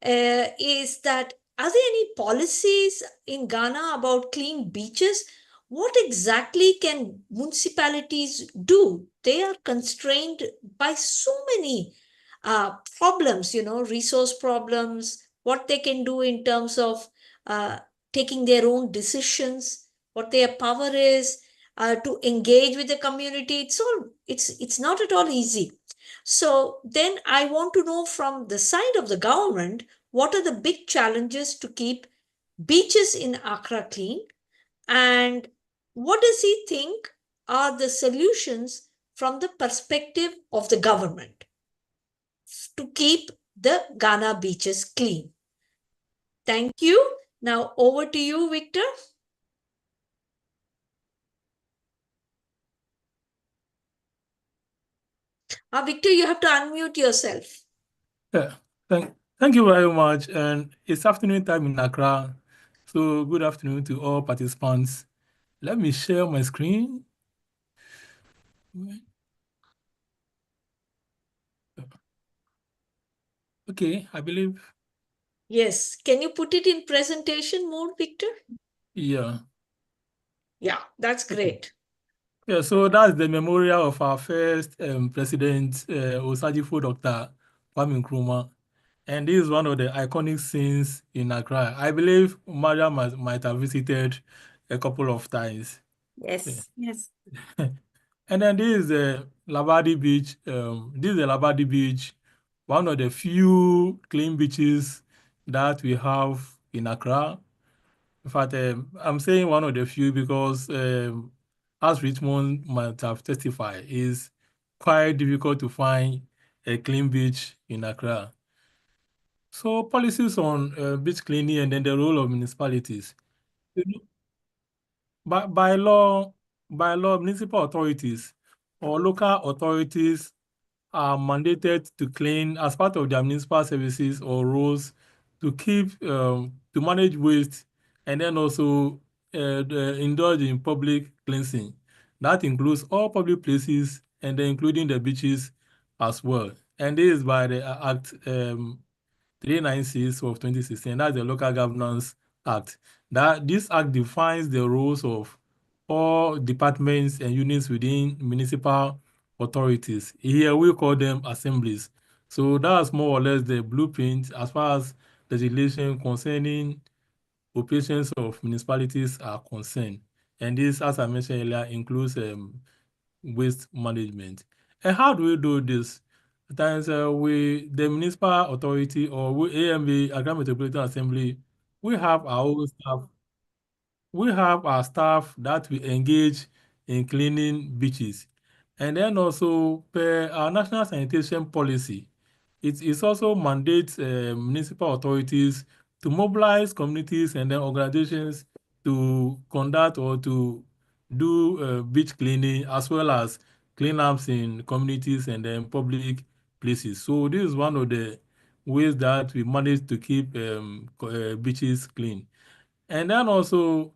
O: is that are there any policies in Ghana about clean beaches? What exactly can municipalities do? They are constrained by so many problems, resource problems, what they can do in terms of taking their own decisions, what their power is, to engage with the community. It's not at all easy. So then I want to know from the side of the government, what are the big challenges to keep beaches in Accra clean? And what does he think are the solutions from the perspective of the government to keep the Ghana beaches clean? Thank you. Now over to you, Victor. Victor, you have to unmute yourself.
S: Yeah, thank you very much. And it's afternoon time in Accra. So good afternoon to all participants. Let me share my screen. Okay, I believe.
O: Yes. Can you put it in presentation mode, Victor?
S: Yeah.
O: Yeah, that's great.
S: Yeah, so that's the memorial of our first president, Osajifo Dr. Kwame Nkrumah. And this is one of the iconic scenes in Accra. I believe Maria might have visited a couple of times.
N: Yes, yes.
S: And then this is the Labadi Beach. This is the Labadi Beach, one of the few clean beaches that we have in Accra. In fact, I'm saying one of the few because, as Richmond might have testified, it's quite difficult to find a clean beach in Accra. So policies on beach cleaning and then the role of municipalities. By law, municipal authorities or local authorities are mandated to clean as part of their municipal services or roles to to manage waste and then also indulge in public cleansing. That includes all public places and then including the beaches as well. And this is by the Act 396 of 2016. That's the Local Governance Act. This act defines the roles of all departments and units within municipal authorities. Here we call them assemblies. So that's more or less the blueprint as far as legislation concerning operations of municipalities are concerned. And this, as I mentioned earlier, includes waste management. And how do we do this? At times, the municipal authority or AMA, Accra Metropolitan Assembly, we have our own staff. We have our staff that we engage in cleaning beaches. And then also, per our national sanitation policy, it is also mandates municipal authorities to mobilize communities and then organizations to conduct or to do beach cleaning as well as cleanups in communities and then public places. So this is one of the ways that we manage to keep beaches clean. And then also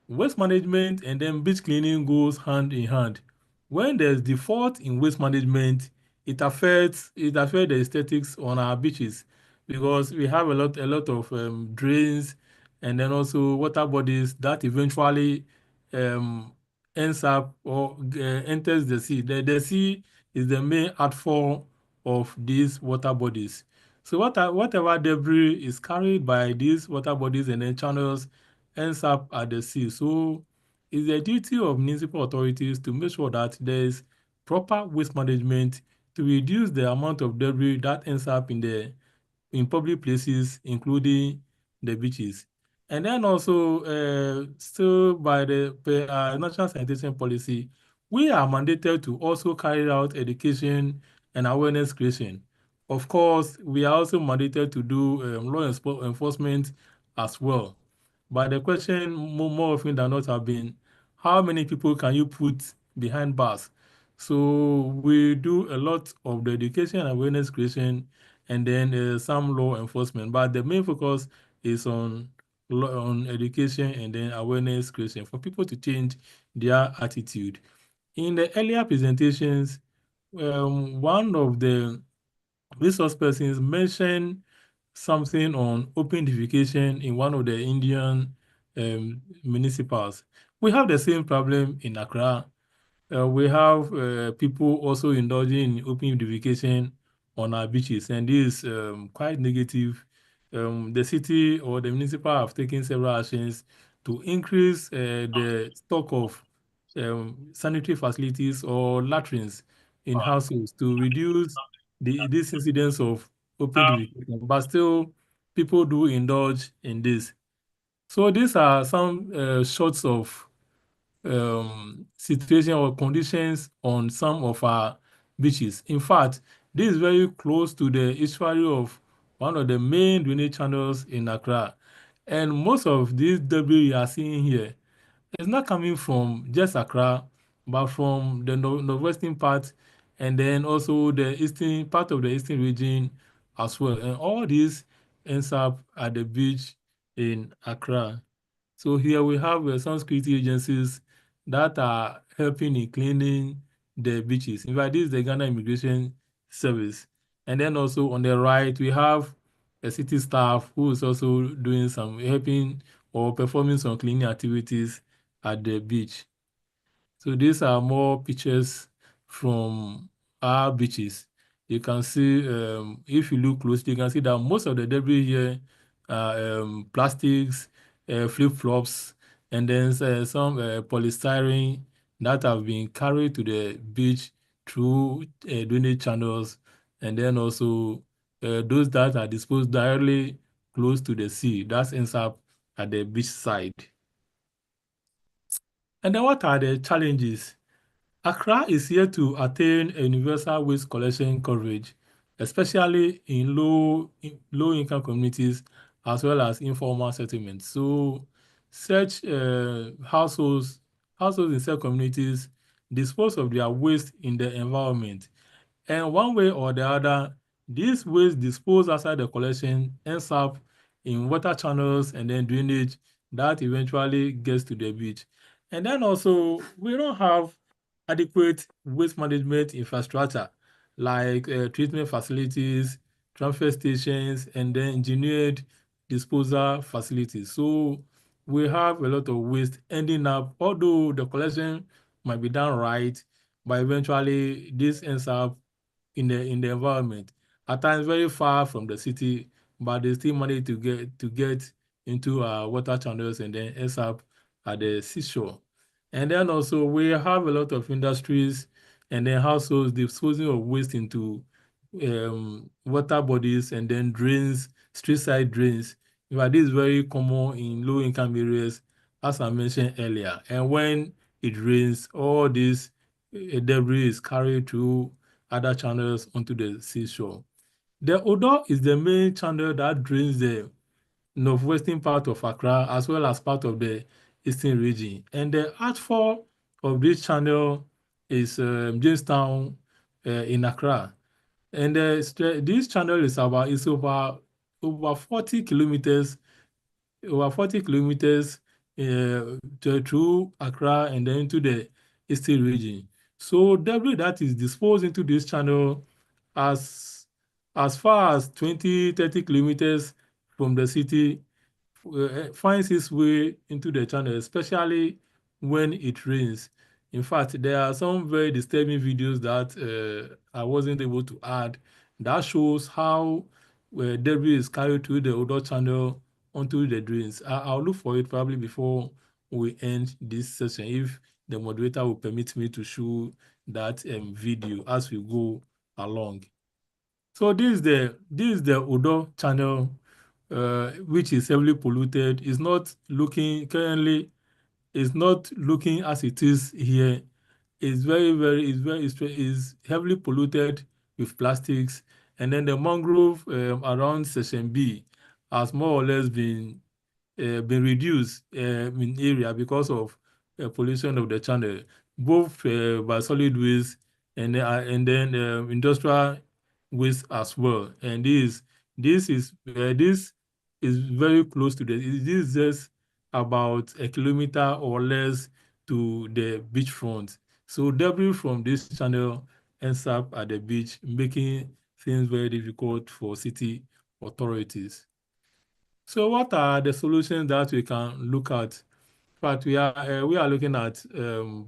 S: waste management and then beach cleaning goes hand in hand. When there's default in waste management, it affects the aesthetics on our beaches because we have a lot of drains and then also water bodies that eventually um, ends up or enters the sea. The sea is the main outfall of these water bodies. So whatever debris is carried by these water bodies and then channels ends up at the sea. So it's the duty of municipal authorities to make sure that there's proper waste management to reduce the amount of debris that ends up in public places, including the beaches. And then also, still by the national sanitation policy, we are mandated to also carry out education and awareness creation. Of course, we are also mandated to do enforcement as well. But the question more often than not have been, how many people can you put behind bars? So we do a lot of the education and awareness creation and then some law enforcement. But the main focus is on education and then awareness creation for people to change their attitude. In the earlier presentations, one of the resource persons mentioned something on open defecation in one of the Indian municipals. We have the same problem in Accra. We have people also indulging in open defecation on our beaches, and this is quite negative. The city or the municipal have taken several actions to increase the stock of sanitary facilities or latrines in households to reduce this incidence of open defecation, but still people do indulge in this. So these are some shots of situation or conditions on some of our beaches. In fact, this is very close to the estuary of one of the main drainage channels in Accra. And most of this debris you are seeing here is not coming from just Accra, but from the northwestern part and then also the eastern part of the eastern region as well. And all this ends up at the beach in Accra. So here we have some security agencies that are helping in cleaning the beaches. In fact, this is the Ghana Immigration Service. And then also on the right, we have a city staff who is also doing some helping or performing some cleaning activities at the beach. So these are more pictures from our beaches. You can see, if you look closely, you can see that most of the debris here are plastics, flip-flops, and then some polystyrene that have been carried to the beach through drainage channels, and then also those that are disposed directly close to the sea. That ends up at the beach side. And then what are the challenges? Accra is here to attain a universal waste collection coverage, especially in low-income communities as well as informal settlements. So such households in such communities dispose of their waste in the environment. And one way or the other, this waste disposed outside the collection ends up in water channels and then drainage that eventually gets to the beach. And then also, we don't have adequate waste management infrastructure like treatment facilities, transfer stations, and then engineered disposal facilities. So we have a lot of waste ending up, although the collection might be done right, but eventually this ends up in the environment. At times very far from the city, but they still manage to get into water channels and then ends up at the seashore. And then also we have a lot of industries and then households disposing of waste into water bodies and then drains, street side drains. In fact, this is very common in low income areas, as I mentioned earlier. And when it rains, all this debris is carried through other channels onto the seashore. The Odo is the main channel that drains the northwestern part of Accra as well as part of the eastern region. And the outfall of this channel is Jamestown in Accra. And this channel is over 40 kilometers, through Accra and then into the eastern region. So debris that is disposed into this channel as far as 20, 30 kilometers from the city finds its way into the channel, especially when it rains. In fact, there are some very disturbing videos that I wasn't able to add that shows how debris is carried through the Odo channel onto the drains. I'll look for it probably before we end this session, if the moderator will permit me to show that video as we go along. So this is the Odo channel, which is heavily polluted. It's not looking currently. It's not looking as it is here. It's is heavily polluted with plastics, and then the mangrove around section B has more or less been reduced in area because of pollution of the channel, both by solid waste and then industrial waste as well. And this is very close to this. This is just about a kilometer or less to the beachfront. So debris from this channel ends up at the beach, making things very difficult for city authorities. So what are the solutions that we can look at? But we are looking at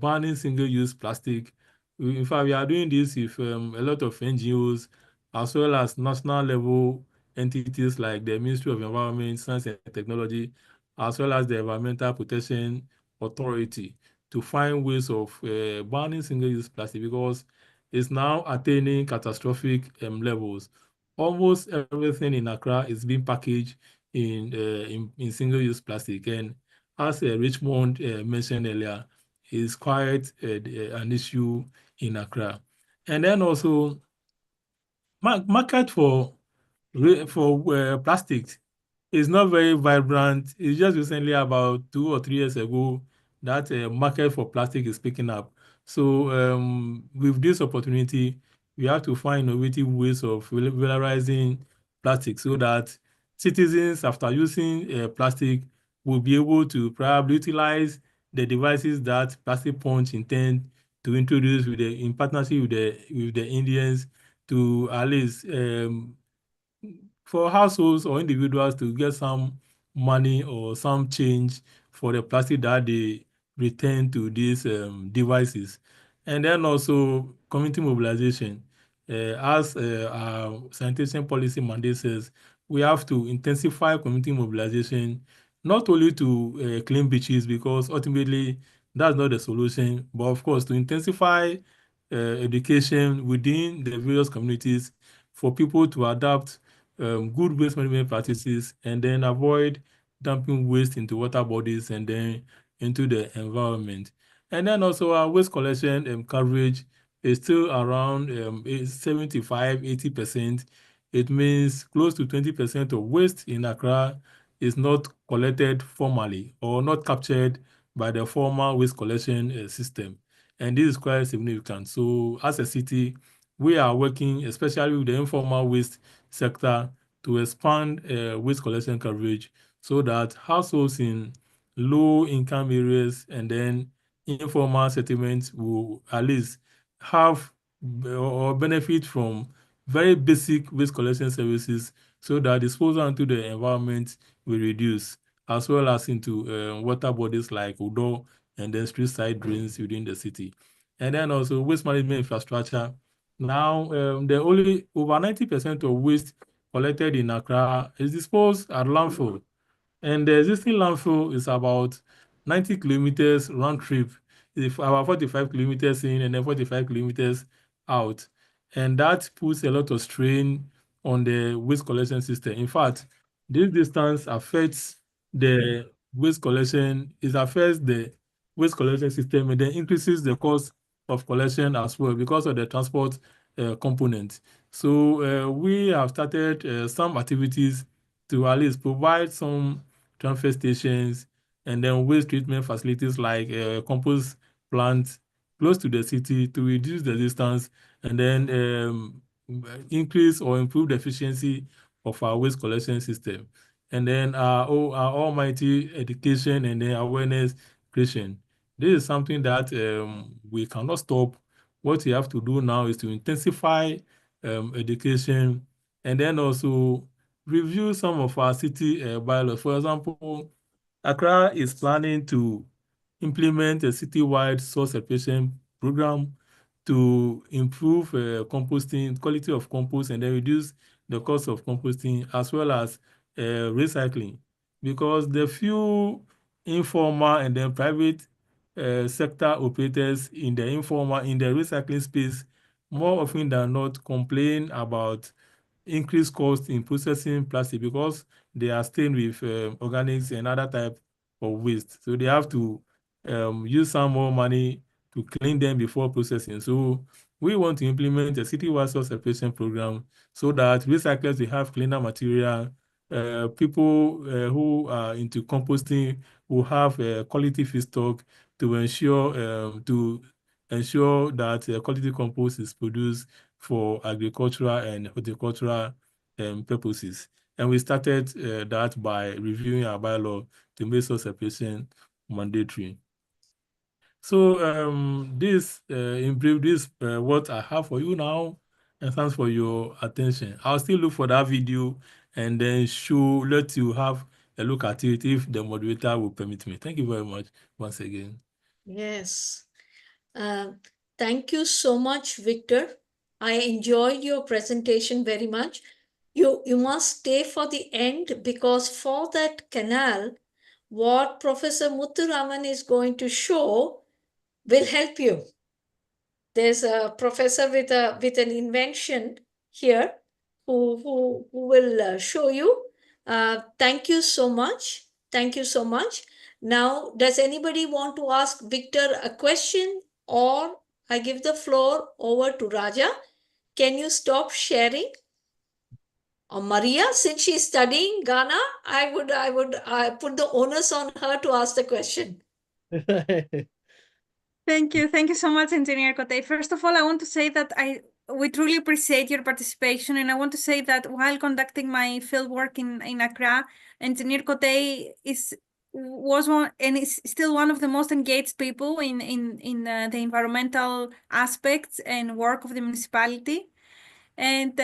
S: banning single-use plastic. In fact, we are doing this with a lot of NGOs as well as national level entities like the Ministry of Environment, Science and Technology, as well as the Environmental Protection Authority to find ways of banning single-use plastic, because is now attaining catastrophic levels. Almost everything in Accra is being packaged in single-use plastic, and as Richmond mentioned earlier, is quite an issue in Accra. And then also market for plastics is not very vibrant. It's just recently, about 2 or 3 years ago, that market for plastic is picking up. So with this opportunity, we have to find innovative ways of valorizing plastic so that citizens, after using plastic, will be able to probably utilize the devices that Plastic Punch intend to introduce in partnership with the Indians to at least for households or individuals to get some money or some change for the plastic that they return to these devices. And then also community mobilization. As our sanitation policy mandate says, we have to intensify community mobilization, not only to clean beaches, because ultimately that's not the solution, but of course to intensify education within the various communities for people to adopt good waste management practices and then avoid dumping waste into water bodies and then into the environment. And then also our waste collection coverage is still around 75-80%. It means close to 20% of waste in Accra is not collected formally or not captured by the formal waste collection system. And this is quite significant. So as a city, we are working especially with the informal waste sector to expand waste collection coverage so that households in low income areas and then informal settlements will at least have or benefit from very basic waste collection services so that disposal into the environment will reduce, as well as into water bodies like Udo and then street side drains within the city. And then also waste management infrastructure. Now, the only over 90% of waste collected in Accra is disposed at landfill. And the existing landfill is about 90 kilometers round trip, if about 45 kilometers in and then 45 kilometers out. And that puts a lot of strain on the waste collection system. In fact, this distance affects the waste collection, it affects the waste collection system and then increases the cost of collection as well because of the transport component. So we have started some activities to at least provide some transfer stations and then waste treatment facilities like compost plants close to the city to reduce the distance and then increase or improve the efficiency of our waste collection system. And then our almighty education and then awareness creation. This is something that we cannot stop. What we have to do now is to intensify education and then also review some of our city bylaws. For example, Accra is planning to implement a citywide source separation program to improve composting, quality of compost, and then reduce the cost of composting as well as recycling. Because the few informal and then private sector operators in the recycling space more often than not complain about increased cost in processing plastic because they are staying with organics and other type of waste. So they have to use some more money to clean them before processing. So we want to implement a citywide source separation program so that recyclers will have cleaner material. People who are into composting will have quality feedstock to ensure that quality compost is produced for agricultural and horticultural purposes. And we started that by reviewing our bylaw to make source separation mandatory. So in brief, this what I have for you now, and thanks for your attention. I'll still look for that video and then let you have a look at it if the moderator will permit me. Thank you very much once again.
O: Yes. Thank you so much, Victor. I enjoyed your presentation very much. You must stay for the end because for that canal, what Professor Muthuraman is going to show will help you. There's a professor with an invention here who will show you. Thank you so much. Thank you so much. Now, does anybody want to ask Victor a question, or I give the floor over to Raja? Can you stop sharing? Or Maria, since she's studying Ghana, I would put the onus on her to ask the question.
N: Thank you. Thank you so much, Engineer Cote. First of all, I want to say that we truly appreciate your participation. And I want to say that while conducting my fieldwork in Accra, Engineer Cote was one and is still one of the most engaged people in the environmental aspects and work of the municipality. And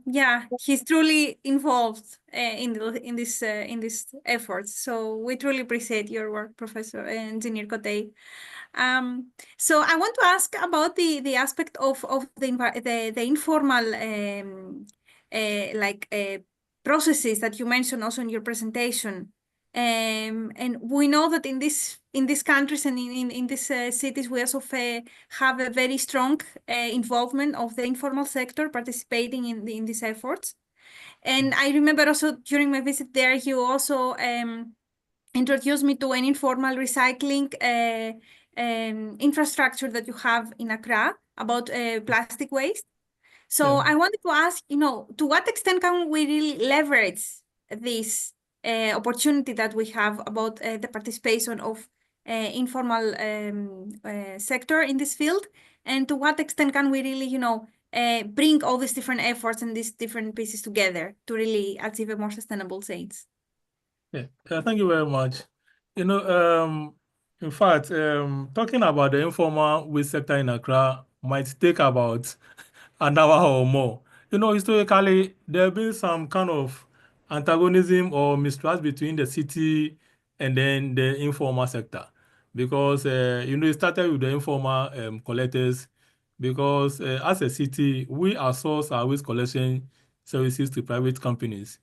N: yeah, he's truly involved in this effort. So we truly appreciate your work, Professor Engineer Cote. So I want to ask about the aspect of the informal processes that you mentioned also in your presentation. And we know that in these countries and in these cities, we also have a very strong involvement of the informal sector participating in these efforts. And I remember also during my visit there, you also introduced me to an informal recycling infrastructure that you have in Accra about plastic waste. So I wanted to ask, to what extent can we really leverage this opportunity that we have about the participation of informal sector in this field, and to what extent can we really, bring all these different efforts and these different pieces together to really achieve a more sustainable change?
S: Yeah, thank you very much. In fact, talking about the informal waste sector in Accra might take about an hour or more. Historically, there have been some kind of antagonism or mistrust between the city and then the informal sector. Because, it started with the informal collectors because as a city, we outsource our waste collection services to private companies.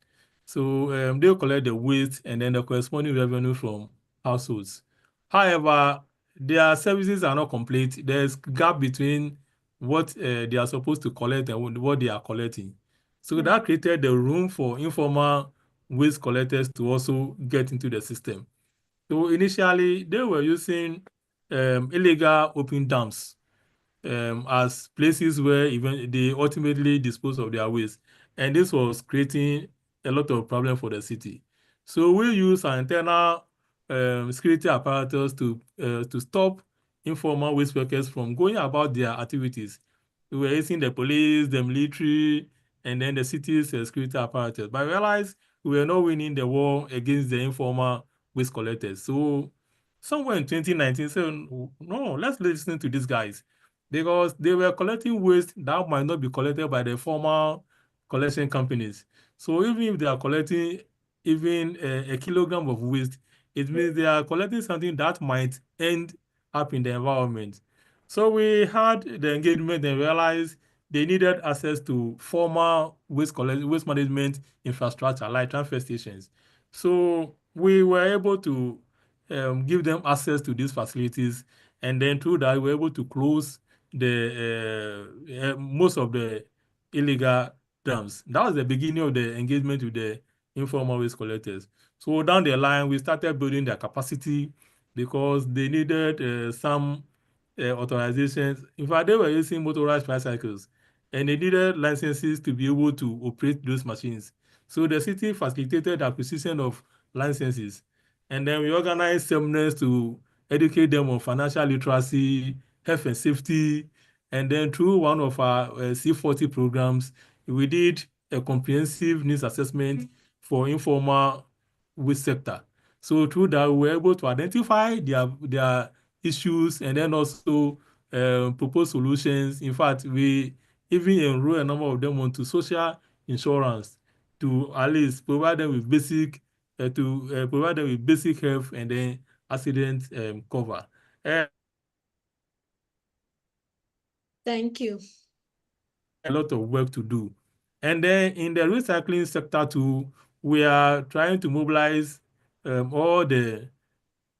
S: So they'll collect the waste and then the corresponding revenue from households. However, their services are not complete. There's gap between what they are supposed to collect and what they are collecting. So that created the room for informal waste collectors to also get into the system. So initially, they were using illegal open dumps as places where even they ultimately dispose of their waste. And this was creating a lot of problem for the city. So we use our internal security apparatus to stop informal waste workers from going about their activities. We were using the police, the military, and then the city's security apparatus. But I realized we were not winning the war against the informal waste collectors. So somewhere in 2019, said, no, let's listen to these guys, because they were collecting waste that might not be collected by the formal collection companies. So even if they are collecting even a kilogram of waste, it means they are collecting something that might end up in the environment. So we had the engagement and realized they needed access to formal waste management infrastructure like transfer stations. So we were able to give them access to these facilities, and then through that we were able to close the most of the illegal dumps. That was the beginning of the engagement with the informal waste collectors. So down the line, we started building their capacity because they needed some authorizations. In fact, they were using motorized bicycles, and they needed licenses to be able to operate those machines. So the city facilitated the acquisition of licenses, and then we organized seminars to educate them on financial literacy, health and safety, and then through one of our C40 programs, we did a comprehensive needs assessment for informal waste sector. So through that, we were able to identify their issues and then also propose solutions. In fact, we even enroll a number of them onto social insurance to at least provide them with basic health and then accident cover.
O: Thank you.
S: A lot of work to do. And then in the recycling sector too, we are trying to mobilize all the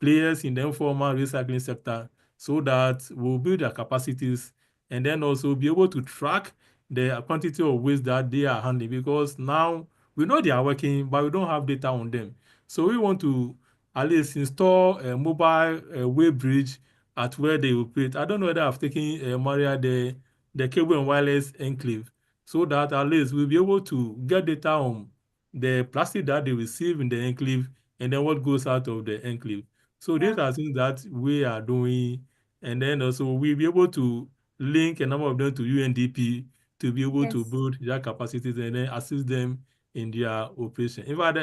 S: players in the informal recycling sector so that we'll build their capacities and then also be able to track the quantity of waste that they are handling, because now we know they are working, but we don't have data on them. So we want to at least install a mobile way bridge at where they operate. I don't know whether I've taken Maria the cable and wireless enclave, so that at least we'll be able to get data on the plastic that they receive in the enclave and then what goes out of the enclave. So these are things that we are doing, and then also we'll be able to link a number of them to UNDP to be able to build their capacities and then assist them in their operation. In fact,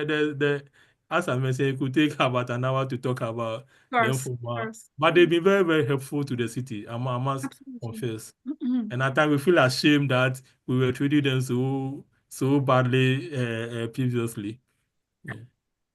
S: as I mentioned, it could take about an hour to talk about the informal, but they've been very, very helpful to the city, I must confess. And at times we feel ashamed that we were treating them so badly previously. Yeah.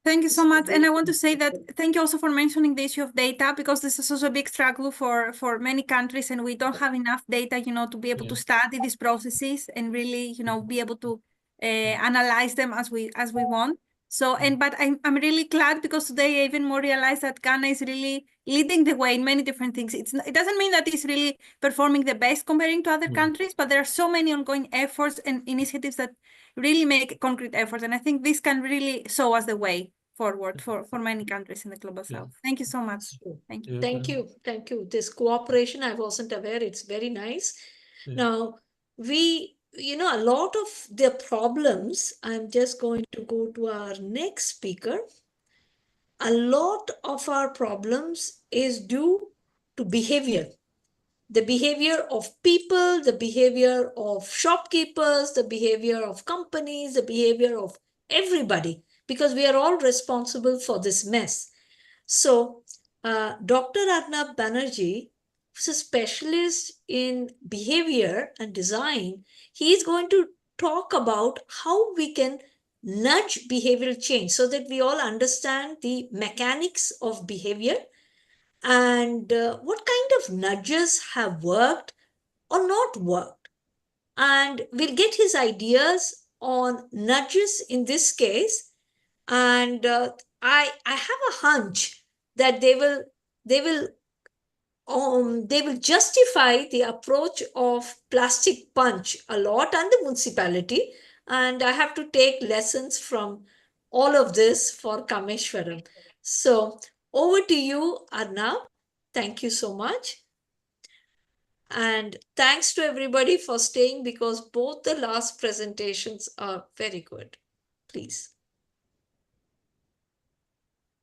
N: Thank you so much. And I want to say that thank you also for mentioning the issue of data, because this is also a big struggle for many countries, and we don't have enough data, to be able to study these processes and really, be able to analyze them as we want. So, but I'm really glad, because today I even more realized that Ghana is really leading the way in many different things. It doesn't mean that it's really performing the best comparing to other countries, but there are so many ongoing efforts and initiatives that really make concrete efforts. And I think this can really show us the way forward for many countries in the global south. Thank you so much. Thank you.
O: Thank you. Thank you. This cooperation, I wasn't aware. It's very nice. Now, a lot of the problems, I'm just going to go to our next speaker. A lot of our problems is due to behavior. The behavior of people, the behavior of shopkeepers, the behavior of companies, the behavior of everybody, because we are all responsible for this mess. So, Dr. Arnab Banerjee, who's a specialist in behavior and design, he is going to talk about how we can nudge behavioral change so that we all understand the mechanics of behavior and what kind of nudges have worked or not worked. And we'll get his ideas on nudges in this case. And I have a hunch that they will justify the approach of plastic punch a lot, and the municipality. And I have to take lessons from all of this for Kameswaram. So over to you, Arnab. Thank you so much. And thanks to everybody for staying, because both the last presentations are very good. Please.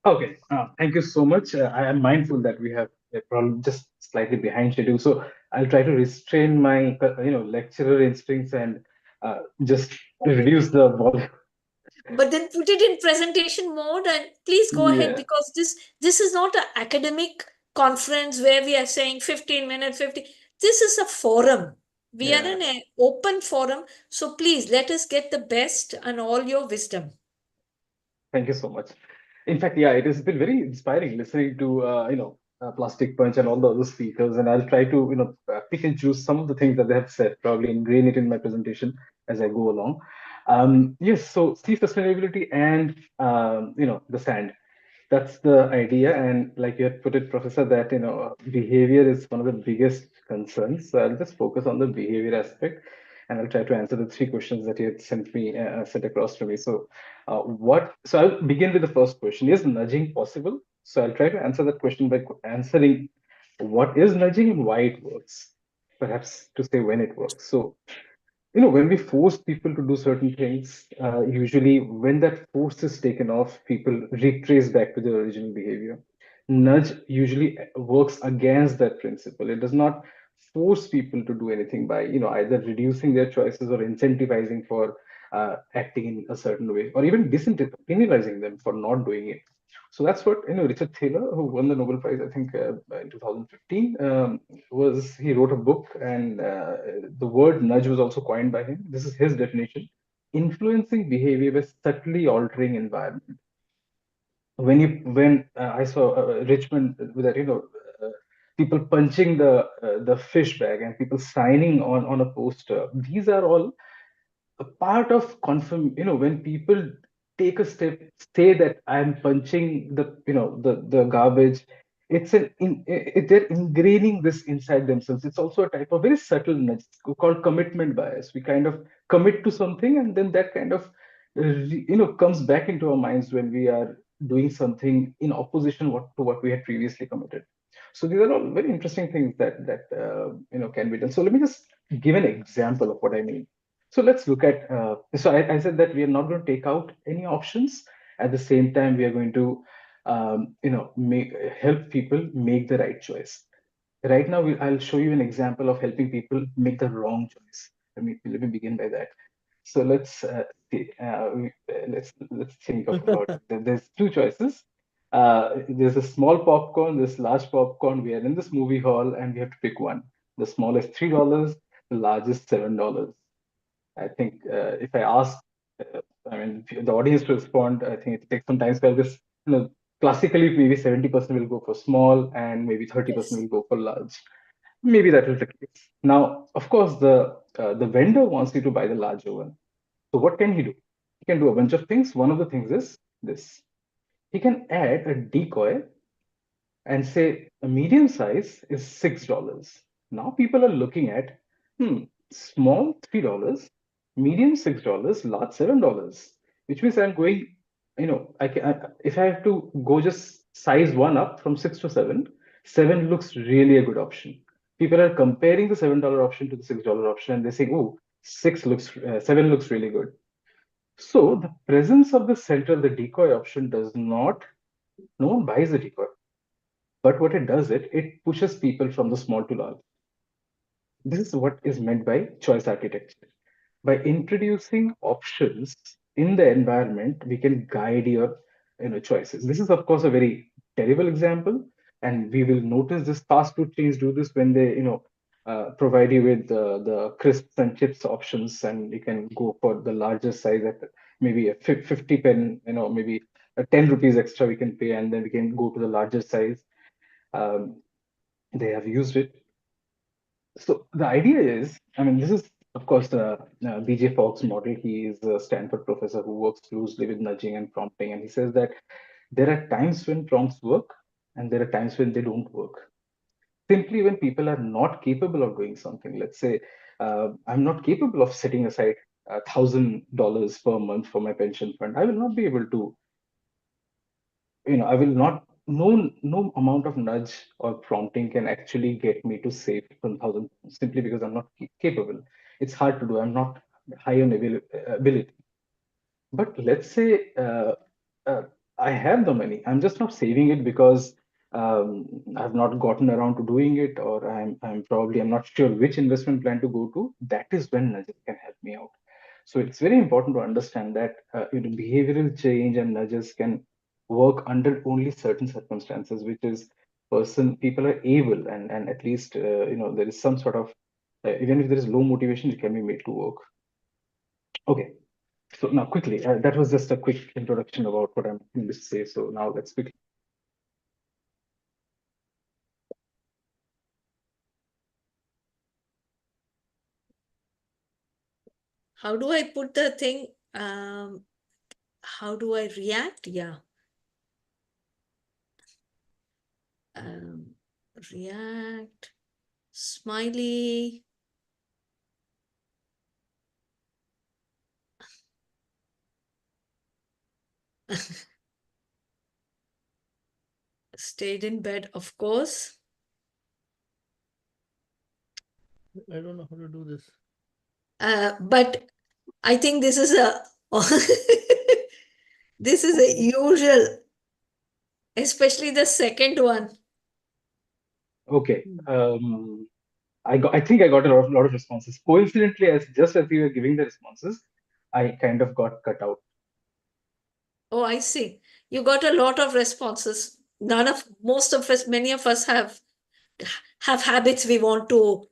T: Okay, thank you so much. I am mindful that we have a problem just slightly behind schedule, so I'll try to restrain my, lecturer instincts and just reduce the volume.
O: But then put it in presentation mode and please go ahead, because this is not an academic conference where we are saying 15 minutes, 50. This is a forum. We are in an open forum. So please let us get the best and all your wisdom.
T: Thank you so much. In fact, it has been very inspiring listening to, Plastic Punch and all the other speakers. And I'll try to, pick and choose some of the things that they have said, probably ingrain it in my presentation as I go along. Yes, so sea sustainability and, the sand. That's the idea. And like you had put it, Professor, that, behavior is one of the biggest concerns. So I'll just focus on the behavior aspect. And I'll try to answer the three questions that you had sent across to me. So so I'll begin with the first question. Is nudging possible? So I'll try to answer that question by answering what is nudging and why it works, perhaps to say when it works. So, when we force people to do certain things, usually when that force is taken off, people retrace back to their original behavior. Nudge usually works against that principle. It does not force people to do anything by, either reducing their choices or incentivizing for acting in a certain way, or even penalizing them for not doing it. So that's what Richard Thaler, who won the Nobel Prize, I think, in 2015, he wrote a book, and the word nudge was also coined by him. This is his definition: influencing behavior by subtly altering environment. When I saw Richmond with that, people punching the fish bag and people signing on a poster, these are all a part of when people take a step, say that I'm punching the garbage they're ingraining this inside themselves. It's also a type of very subtle nudge called commitment bias. We kind of commit to something, and then that kind of comes back into our minds when we are doing something in opposition to what we had previously committed. So these are all very interesting things that can be done. So let me just give an example of what I mean. So let's look at. I said that we are not going to take out any options. At the same time, we are going to help people make the right choice. Right now, I'll show you an example of helping people make the wrong choice. Let me begin by that. So let's see. Let's think about it. There's two choices. There's a small popcorn, there's large popcorn. We are in this movie hall, and we have to pick one. The small is $3, the large is $7. I think if I ask, the audience to respond, I think it takes some time. So this, classically, maybe 70% will go for small, and maybe 30% will go for large. Maybe that is the case. Now, of course, the vendor wants you to buy the larger one. So what can he do? He can do a bunch of things. One of the things is this. He can add a decoy and say a medium size is $6. Now people are looking at, small $3, medium $6, large $7, which means I'm going, if I have to go just size one up from 6 to 7, 7 looks really a good option. People are comparing the $7 option to the $6 option, and they say, oh, 7 looks really good. So the presence of the center, the decoy option no one buys the decoy. But what it does, it pushes people from the small to large. This is what is meant by choice architecture. By introducing options in the environment, we can guide your choices. This is, of course, a very terrible example, and we will notice this fast food chains do this when they provide you with the crisps and chips options, and you can go for the larger size at maybe a 50 pen, maybe a 10 rupees extra we can pay, and then we can go to the larger size. They have used it. So the idea is, this is, of course, the BJ Fogg's model. He is a Stanford professor who works closely with nudging and prompting. And he says that there are times when prompts work and there are times when they don't work. Simply when people are not capable of doing something. Let's say, I'm not capable of setting aside $1,000 per month for my pension fund. I will not be able to, I will not, no amount of nudge or prompting can actually get me to save 1,000 simply because I'm not capable. It's hard to do. I'm not high on ability. But let's say I have the money. I'm just not saving it because I've not gotten around to doing it, or I'm not sure which investment plan to go to. That is when nudges can help me out. So it's very important to understand that behavioral change and nudges can work under only certain circumstances, which is people are able, and at least there is some sort of even if there is low motivation, it can be made to work. Okay. So now quickly, that was just a quick introduction about what I'm going to say. So now let's quickly.
O: How do I put the thing? How do I react? Yeah. React, smiley. Stayed in bed, of course.
F: I don't know how to do this.
O: But I think this is a this is a usual, especially the second one.
T: Okay. I think I got a lot of responses. Coincidentally, just as we were giving the responses, I kind of got cut out.
O: Oh, I see. You got a lot of responses. Most of us, many of us have habits we want to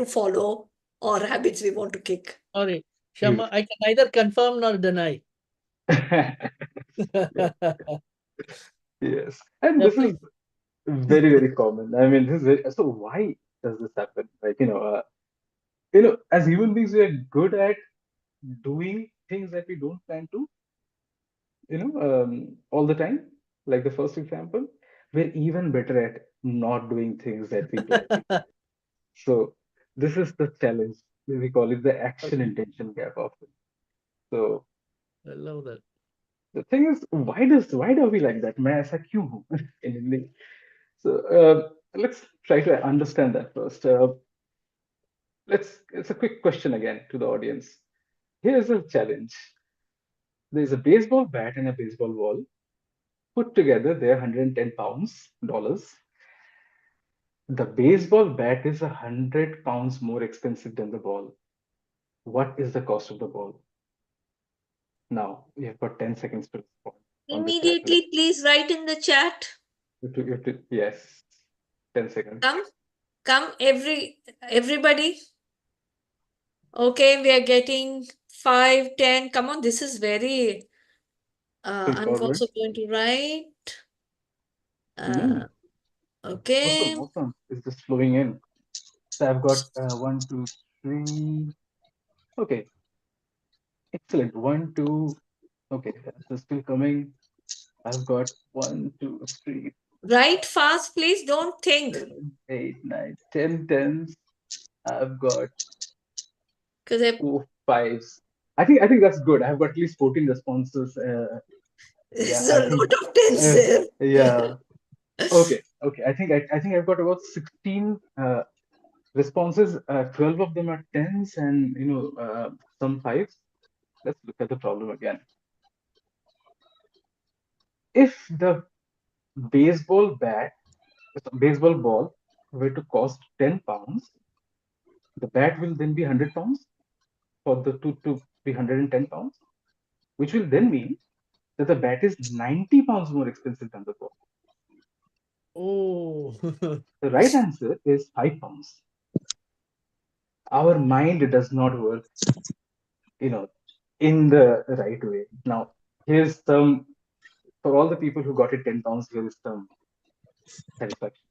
O: follow, or habits we want to kick.
F: Sorry, Shyama, I can neither confirm nor deny.
T: Yes, and this is very, very common. This is so why does this happen? As human beings, we are good at doing things that we don't plan to, all the time. Like the first example, we're even better at not doing things that we gladly do. So this is the challenge. We call it the action intention gap often. So
F: I love that.
T: the thing is, why do we like that? मैं ऐसा क्यों हूँ in Hindi? So let's try to understand that first. It's a quick question again to the audience. Here's a challenge. There's a baseball bat and a baseball ball. Put together, they're 110 pounds, dollars. The baseball bat is 100 pounds more expensive than the ball. What is the cost of the ball? Now, you've got 10 seconds to respond.
O: Immediately, please write in the chat.
T: Yes, 10 seconds.
O: Come, everybody. Okay, we are getting 5, 10. Come on, this is very. I'm also going to write. Okay.
T: Awesome. It's just flowing in. So I've got 1, 2, 3. Okay. Excellent. 1, 2. Okay, that's still coming. I've got 1, 2, 3.
O: Write fast, please. Don't think.
T: 7, 8, 9, 10, 10s. I've got 4, 5s. I think that's good. I've got at least 14 responses.
O: It's a lot of tens there.
T: Yeah. Okay. I think I've got about 16 responses. 12 of them are 10s and some 5s. Let's look at the problem again. If the baseball ball were to cost 10 pounds, the bat will then be 100 pounds for the two to be 110 pounds, which will then mean that the bat is 90 pounds more expensive than the ball.
F: Oh.
T: The right answer is 5 pounds. Our mind does not work, in the right way. Now, here's some, for all the people who got it 10 pounds, here is some satisfaction.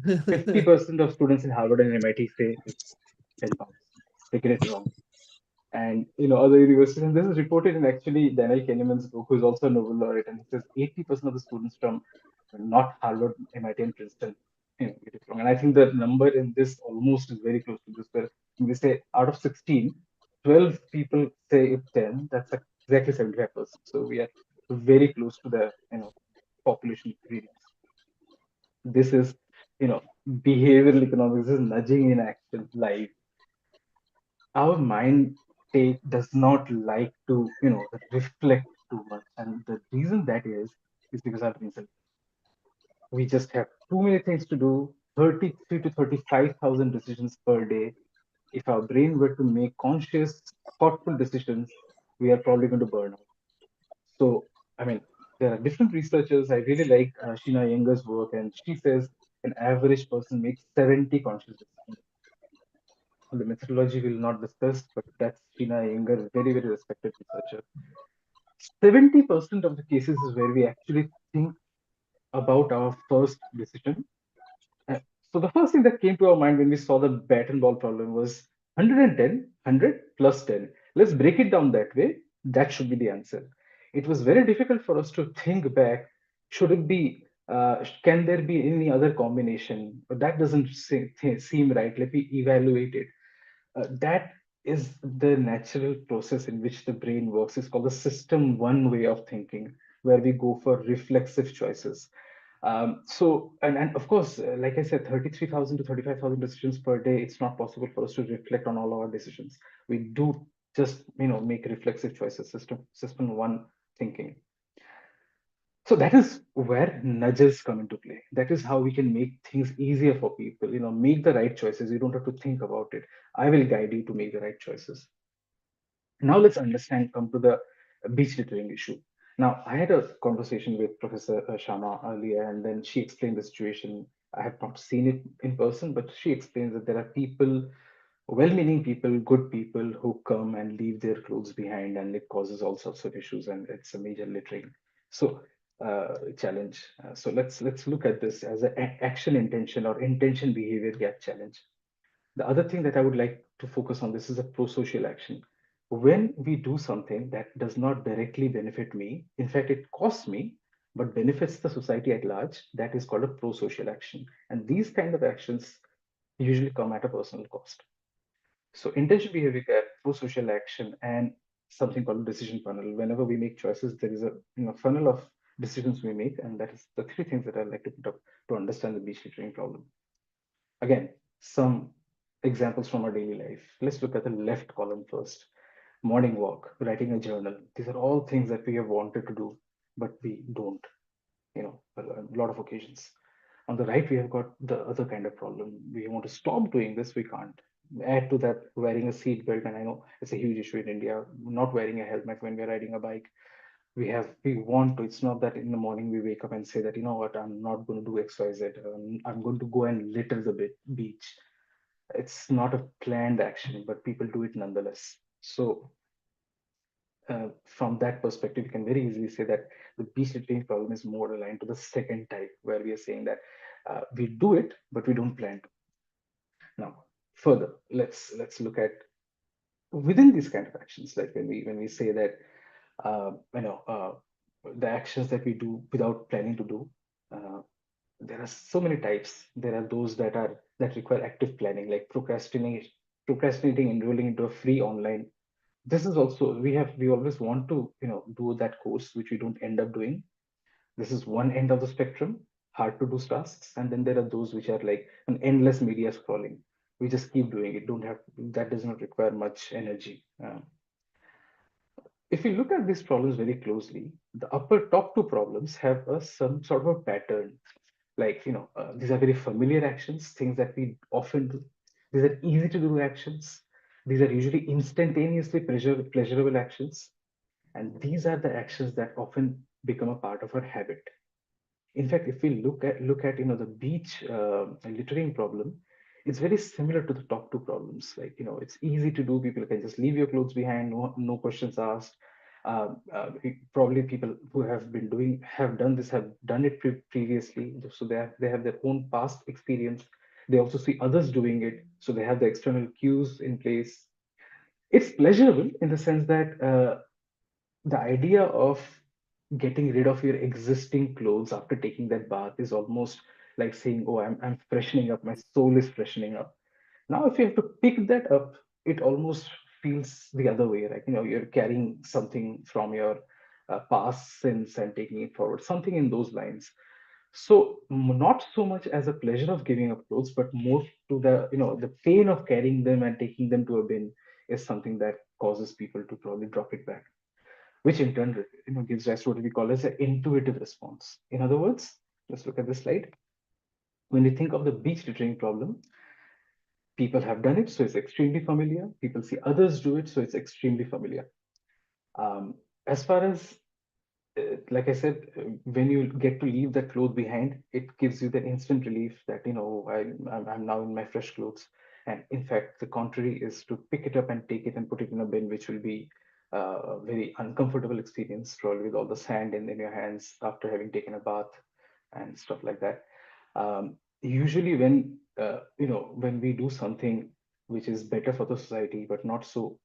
T: 50% of students in Harvard and MIT say it's 10 pounds. They get it wrong. And other universities, and this is reported in actually Daniel Kahneman's book, who is also a Nobel laureate, and he says 80% of the students from not Harvard, MIT, and Princeton get it wrong. And I think the number in this almost is very close to this, where we say out of 16, 12 people say it's 10. That's exactly 75%. So we are very close to the population readings. This is behavioral economics. This is nudging in action live. Our mind state does not like to reflect too much, and the reason that is because our brains we just have too many things to do. 33 to 35,000 decisions per day. If our brain were to make conscious, thoughtful decisions, we are probably going to burn out. So, I mean, there are different researchers. I really like Sheena Iyengar's work, and she says an average person makes 70 conscious decisions. The methodology we'll not discuss, but that's Sheena Iyengar, very, very respected researcher. 70% of the cases is where we actually think about our first decision. So the first thing that came to our mind when we saw the bat and ball problem was 110, 100 plus 10. Let's break it down that way. That should be the answer. It was very difficult for us to think back. Should it be, can there be any other combination? But that doesn't seem right. Let me evaluate it. That is the natural process in which the brain works. It's called the system one way of thinking, where we go for reflexive choices. And of course, like I said, 33,000 to 35,000 decisions per day, it's not possible for us to reflect on all our decisions. We do just, make reflexive choices, system one thinking. So that is where nudges come into play. That is how we can make things easier for people, make the right choices. You don't have to think about it. I will guide you to make the right choices. Now let's come to the beach littering issue. Now, I had a conversation with Professor Shyama earlier, and then she explained the situation. I have not seen it in person, but she explains that there are people, well-meaning people, good people, who come and leave their clothes behind, and it causes all sorts of issues, and it's a major littering. So challenge. So let's look at this as an action intention or intention behavior gap challenge. The other thing that I would like to focus on, this is a pro-social action. When we do something that does not directly benefit me, in fact, it costs me, but benefits the society at large, that is called a pro-social action. And these kind of actions usually come at a personal cost. So intention behavior care, pro-social action, and something called decision funnel. Whenever we make choices, there is a funnel of decisions we make, and that is the three things that I'd like to put up to understand the beach littering problem. Again, some examples from our daily life. Let's look at the left column first. Morning walk, writing a journal. These are all things that we have wanted to do, but we don't, a lot of occasions. On the right, we have got the other kind of problem. We want to stop doing this, we can't. Add to that, wearing a seat belt, and I know it's a huge issue in India, not wearing a helmet when we're riding a bike. We want to, it's not that in the morning we wake up and say that, you know what, I'm not going to do XYZ. I'm going to go and litter the beach. It's not a planned action, but people do it nonetheless. So from that perspective, you can very easily say that the beach littering problem is more aligned to the second type, where we are saying that we do it, but we don't plan to. Now, further, let's look at within these kind of actions, like when we say that the actions that we do without planning to do. There are so many types. There are those that require active planning, like procrastinating enrolling into a free online. This is also we always want to do that course which we don't end up doing. This is one end of the spectrum, hard to do tasks, and then there are those which are like an endless media scrolling. We just keep doing it. That does not require much energy. If you look at these problems very closely, the top two problems have some sort of a pattern. Like, these are very familiar actions, things that we often do. These are easy to do actions. These are usually instantaneously pleasurable actions. And these are the actions that often become a part of our habit. In fact, if we look at the beach littering problem, it's very similar to the top two problems. Like, it's easy to do. People can just leave your clothes behind, no questions asked. Probably people who have done this have done it previously, so they have their own past experience. They also see others doing it, so they have the external cues in place. It's pleasurable in the sense that the idea of getting rid of your existing clothes after taking that bath is almost like saying, oh, I'm freshening up, my soul is freshening up. Now, if you have to pick that up, it almost feels the other way, right? You're carrying something from your past sins and taking it forward, something in those lines. So not so much as a pleasure of giving up clothes, but more to the pain of carrying them and taking them to a bin is something that causes people to probably drop it back, which in turn gives rise to what we call as an intuitive response. In other words, let's look at this slide. When we think of the beach littering problem, people have done it, so it's extremely familiar. People see others do it, so it's extremely familiar. As far as, like I said, when you get to leave that cloth behind, it gives you the instant relief that, I'm now in my fresh clothes. And in fact, the contrary is to pick it up and take it and put it in a bin, which will be a very uncomfortable experience, probably with all the sand in your hands after having taken a bath and stuff like that. Usually when we do something which is better for the society, but not so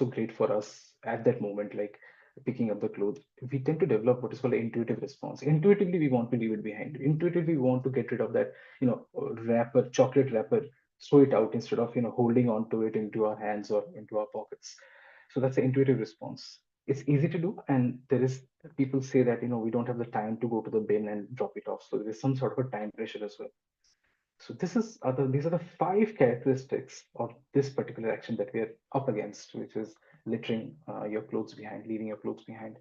T: great for us at that moment, like picking up the clothes, we tend to develop what is called an intuitive response. Intuitively, we want to leave it behind. Intuitively, we want to get rid of that, chocolate wrapper, throw it out instead of, holding on to it into our hands or into our pockets. So that's the intuitive response. It's easy to do, and people say that we don't have the time to go to the bin and drop it off. So there's some sort of a time pressure as well. So these are the 5 characteristics of this particular action that we are up against, which is littering your clothes behind, leaving your clothes behind.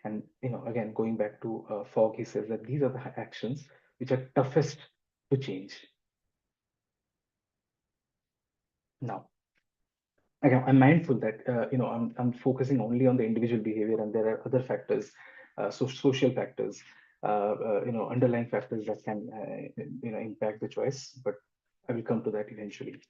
T: And again, going back to Fogg, he says that these are the actions which are toughest to change. Now, again, I'm mindful that I'm focusing only on the individual behavior, and there are other factors, social factors, underlying factors that can impact the choice. But I will come to that eventually.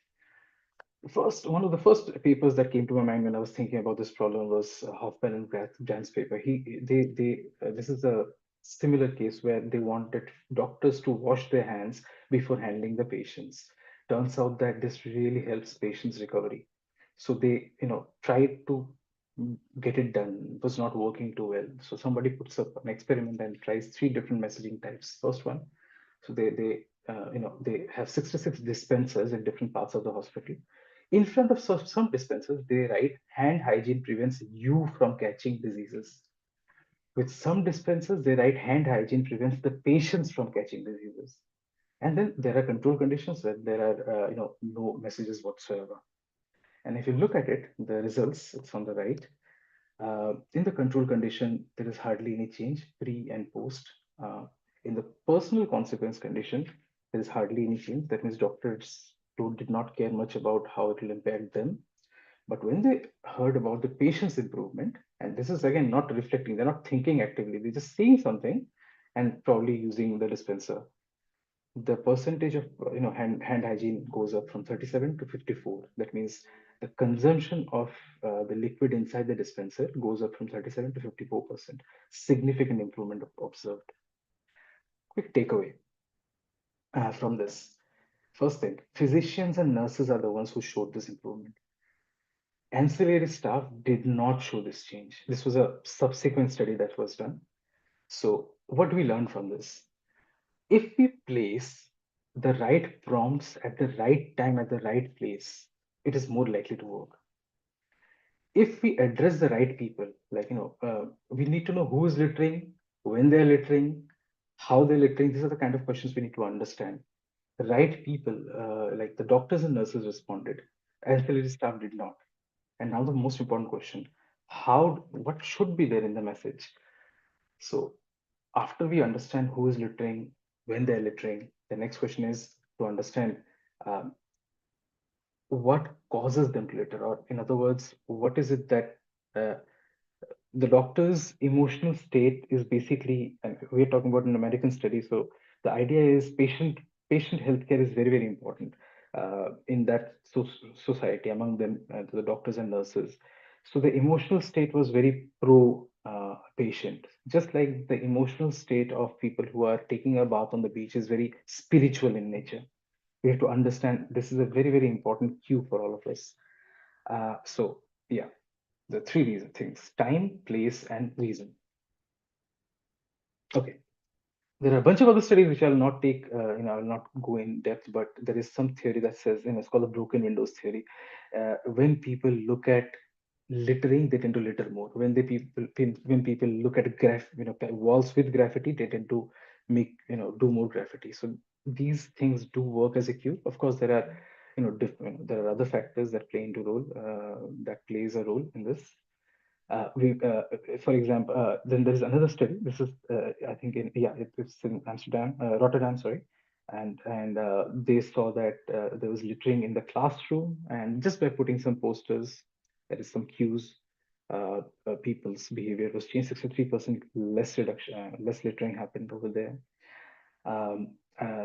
T: One of the first papers that came to my mind when I was thinking about this problem was Hoffman and Grant's paper. This is a similar case where they wanted doctors to wash their hands before handling the patients. Turns out that this really helps patients' recovery. So they, tried to get it done was not working too well. So somebody puts up an experiment and tries 3 different messaging types. First one, so they have 66 dispensers in different parts of the hospital. In front of some dispensers, they write hand hygiene prevents you from catching diseases. With some dispensers, they write hand hygiene prevents the patients from catching diseases. And then there are control conditions where there are no messages whatsoever. And if you look at it, the results, it's on the right. In the control condition, there is hardly any change pre and post. In the personal consequence condition, there is hardly any change. That means doctors did not care much about how it will impact them. But when they heard about the patient's improvement, and this is again not reflecting, they're not thinking actively, they're just saying something and probably using the dispenser. The percentage of hand hygiene goes up from 37 to 54. That means the consumption of the liquid inside the dispenser goes up from 37 to 54%. Significant improvement observed. Quick takeaway from this. First thing, physicians and nurses are the ones who showed this improvement. Ancillary staff did not show this change. This was a subsequent study that was done. So what do we learn from this? If we place the right prompts at the right time at the right place, it is more likely to work. If we address the right people, like, we need to know who is littering, when they're littering, how they're littering. These are the kind of questions we need to understand. The right people, like the doctors and nurses responded, ancillary staff did not. And now the most important question, what should be there in the message? So after we understand who is littering, when they're littering, the next question is to understand what causes them to litter, or in other words, what is it that the doctor's emotional state is basically, and we're talking about an American study. So the idea is patient healthcare is very, very important in that society, among them, the doctors and nurses. So the emotional state was very pro patient, just like the emotional state of people who are taking a bath on the beach is very spiritual in nature. We have to understand this is a very, very important cue for all of us. So yeah, the 3 reason things: time, place, and reason. Okay. There are a bunch of other studies which I'll not take, I'll not go in depth, but there is some theory that says, it's called the broken windows theory. When people look at littering, they tend to litter more. When people look at walls with graffiti, they tend to make, do more graffiti. So these things do work as a cue. Of course, there are, there are other factors that plays a role in this. For example, then there is another study. This is, I think, it's in Amsterdam, Rotterdam, sorry, and they saw that there was littering in the classroom, and just by putting some posters, there is some cues, people's behavior was changed. 63% less littering happened over there.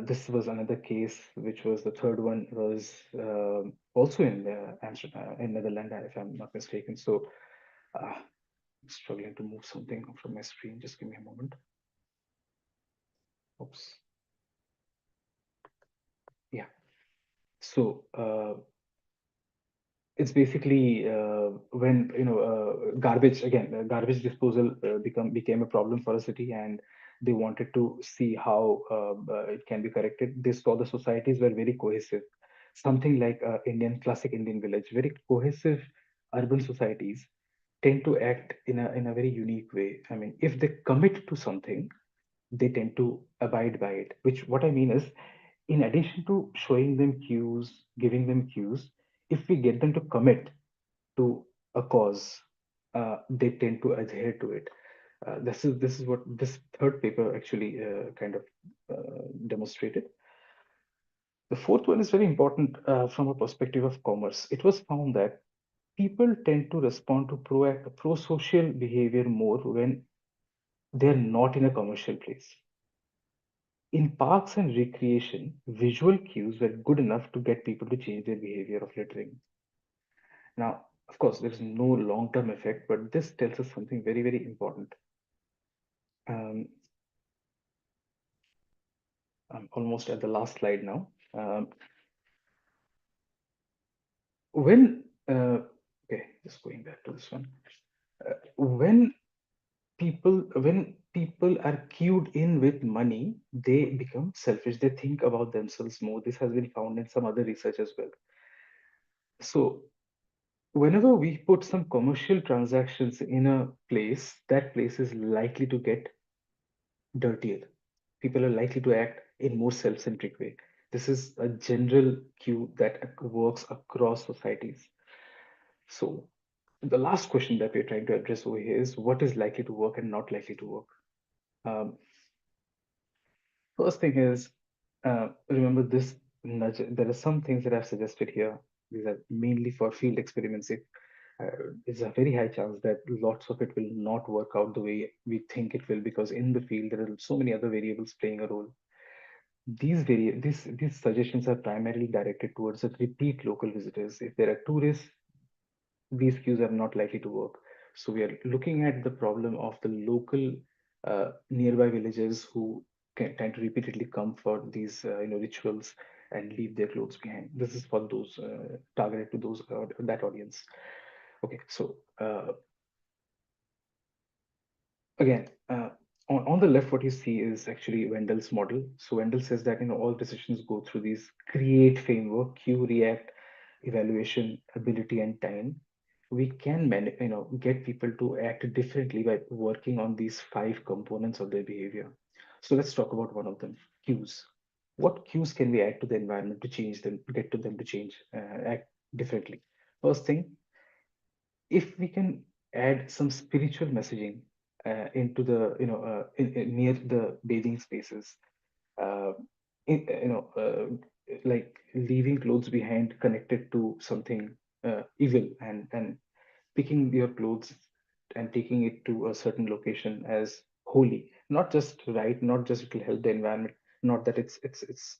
T: This was another case, which was the third one was also in Amsterdam, in Netherlands, if I'm not mistaken. So. I'm struggling to move something from my screen. Just give me a moment. Oops. Yeah. So it's basically when garbage disposal became a problem for a city, and they wanted to see how it can be corrected. They saw the societies were very cohesive, something like classic Indian village, very cohesive urban societies tend to act in a very unique way. I mean, if they commit to something, they tend to abide by it. Which what I mean is, in addition to showing them cues, giving them cues, if we get them to commit to a cause, they tend to adhere to it. This is what this third paper actually kind of demonstrated. The fourth one is very important from a perspective of commerce. It was found that people tend to respond to pro-social behavior more when they're not in a commercial place. In parks and recreation, visual cues were good enough to get people to change their behavior of littering. Now, of course, there is no long-term effect, but this tells us something very, very important. I'm almost at the last slide now. When Okay, just going back to this one. When people are cued in with money, they become selfish. They think about themselves more. This has been found in some other research as well. So whenever we put some commercial transactions in a place, that place is likely to get dirtier. People are likely to act in more self-centric way. This is a general cue that works across societies. So the last question that we're trying to address over here is what is likely to work and not likely to work. First thing is, remember this nudge. There are some things that I've suggested here. These are mainly for field experiments. It's a very high chance that lots of it will not work out the way we think it will, because in the field there are so many other variables playing a role. These suggestions are primarily directed towards the repeat local visitors. If there are tourists, these cues are not likely to work. So we are looking at the problem of the local nearby villagers who tend to repeatedly come for these rituals and leave their clothes behind. This is for those targeted to those that audience. Okay, so again, on the left, what you see is actually Wendel's model. So Wendell says that all decisions go through these create framework: cue, react, evaluation, ability, and time. We can get people to act differently by working on these 5 components of their behavior. So let's talk about one of them: cues. What cues can we add to the environment to change them, get to them to change, act differently? First thing, if we can add some spiritual messaging into the near the bathing spaces, uh, in, like leaving clothes behind connected to something evil, and picking your clothes and taking it to a certain location as holy, not just right, not just it will help the environment, not that it's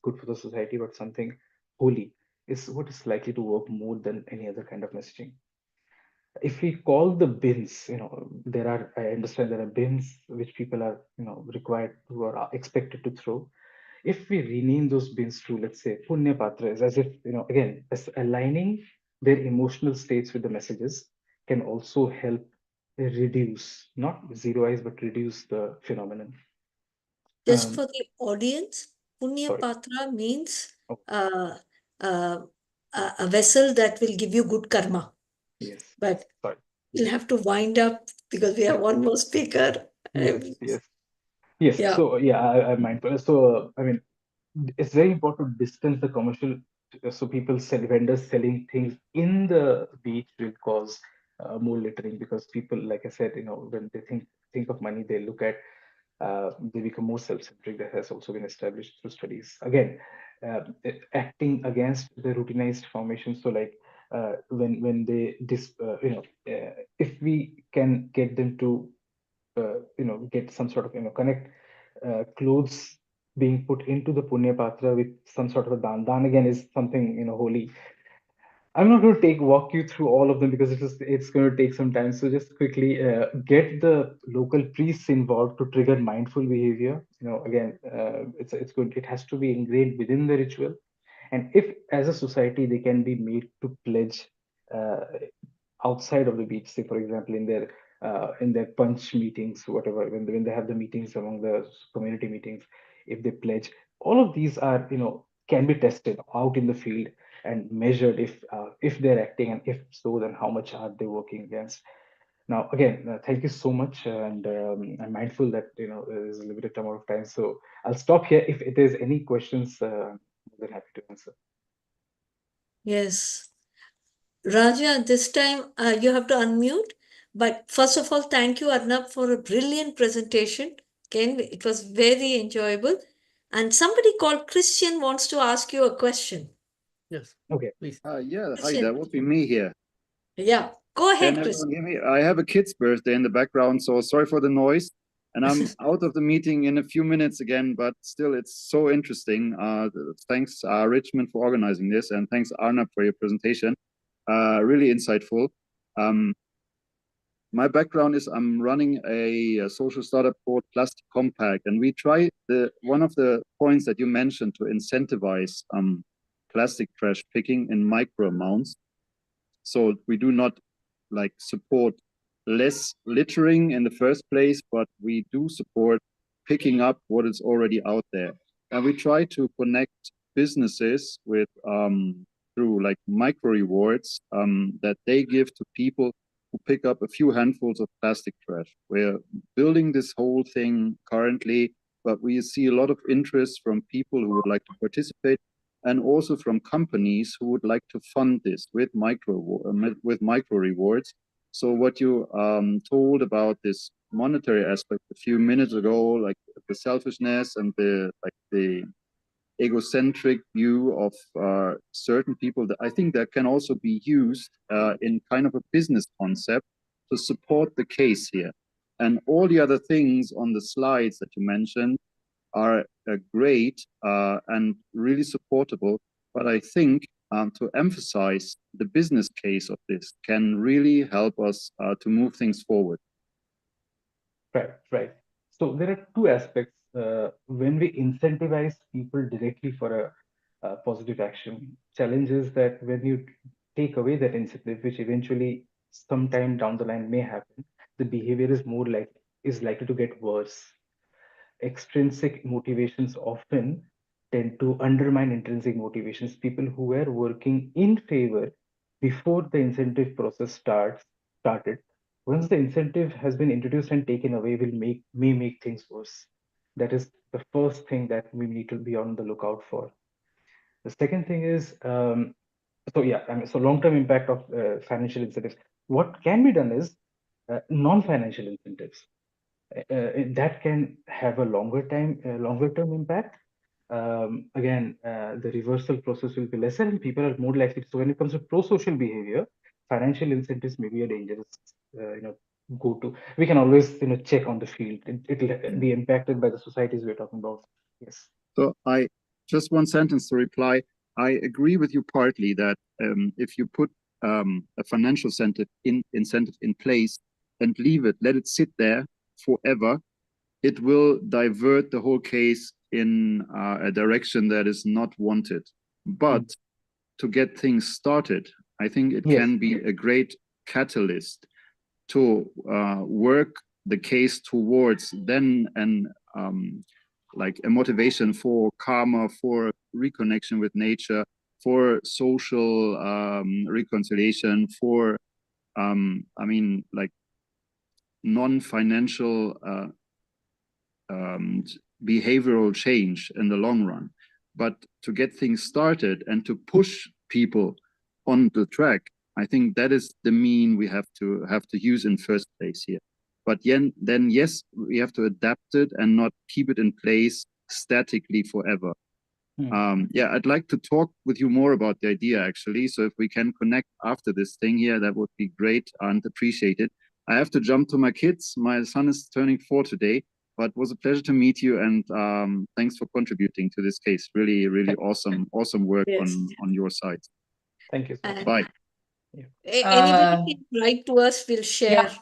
T: good for the society, but something holy is what is likely to work more than any other kind of messaging. If we call the bins, I understand there are bins which people are, required to or are expected to throw. If we rename those bins to, let's say, Punya Patras, as if, again, as aligning their emotional states with the messages can also help reduce, not zeroize, but reduce the phenomenon.
O: Just for the audience, Punya
T: Sorry.
O: Patra means a vessel that will give you good karma.
T: Yes.
O: But
T: Sorry.
O: we'll have to wind up because we have one more speaker.
T: Yes.
O: Yeah.
T: So yeah, I'm mindful. So I mean, it's very important to distance the commercial. So people vendors selling things in the beach will cause more littering, because people, like I said, when they think of money, they look at they become more self-centric. That has also been established through studies. Again, acting against the routinized formation. So like when they if we can get them to get some sort of connect clothes being put into the punya patra with some sort of a dan. Dan again is something holy. I'm not going to walk you through all of them because it's going to take some time. So just quickly get the local priests involved to trigger mindful behavior. Again, it's good. It has to be ingrained within the ritual, and if as a society they can be made to pledge outside of the beach, say for example in their punch meetings, whatever, when they have the meetings among the community meetings, if they pledge, all of these are can be tested out in the field and measured if they're acting, and if so, then how much are they working against. Now again, thank you so much, and I'm mindful that there's a limited amount of time, so I'll stop here. If there's any questions, I'm happy to answer.
O: Yes. Raja, this time you have to unmute. But first of all, thank you, Arnab, for a brilliant presentation. Again, it was very enjoyable. And somebody called Christian wants to ask you a question.
F: Yes.
T: Okay.
F: Please.
U: Yeah. Hi,
O: Christian.
U: that would be me here.
O: Yeah. Go ahead,
U: Can
O: Christian.
U: everyone hear me? I have a kid's birthday in the background, so sorry for the noise. And I'm out of the meeting in a few minutes again, but still, it's so interesting. Thanks, Richmond, for organizing this, and thanks, Arnab, for your presentation. Really insightful. My background is I'm running a social startup called Plastic Compact, and we try one of the points that you mentioned to incentivize plastic trash picking in micro amounts. So we do not like support less littering in the first place, but we do support picking up what is already out there. And we try to connect businesses with through like micro rewards that they give to people who pick up a few handfuls of plastic trash. We're building this whole thing currently, but we see a lot of interest from people who would like to participate, and also from companies who would like to fund this with micro rewards. So what you told about this monetary aspect a few minutes ago, like the selfishness and the egocentric view of certain people, that I think that can also be used in kind of a business concept to support the case here. And all the other things on the slides that you mentioned are great and really supportable. But I think to emphasize the business case of this can really help us to move things forward.
T: Right, right. So there are two aspects. When we incentivize people directly for a positive action, challenge is that when you take away that incentive, which eventually sometime down the line may happen, the behavior is likely to get worse. Extrinsic motivations often tend to undermine intrinsic motivations. People who were working in favor before the incentive process started, once the incentive has been introduced and taken away, may make things worse. That is the first thing that we need to be on the lookout for. The second thing is, so long-term impact of financial incentives. What can be done is non-financial incentives. That can have a longer-term impact. Again, the reversal process will be lesser, and people are more likely. So when it comes to pro-social behavior, financial incentives may be a dangerous, go-to. We can always, check on the field. It'll be impacted by the societies we're talking about. Yes.
U: So just one sentence to reply. I agree with you partly that if you put a financial incentive in place and leave it, let it sit there forever, it will divert the whole case in a direction that is not wanted. But to get things started, I think it can be a great catalyst to work the case towards then like a motivation for karma, for reconnection with nature, for social reconciliation, for like non-financial behavioral change in the long run. But to get things started and to push people on the track, I think that is the mean we have to use in first place here. But then yes, we have to adapt it and not keep it in place statically forever. I'd like to talk with you more about the idea actually. So if we can connect after this thing here, that would be great and appreciated. I have to jump to my kids. My son is turning 4 today, but it was a pleasure to meet you, and thanks for contributing to this case. Really, really awesome work on your side.
T: Thank you.
U: Bye.
O: Anybody can write to us, we'll share.
I: Yeah.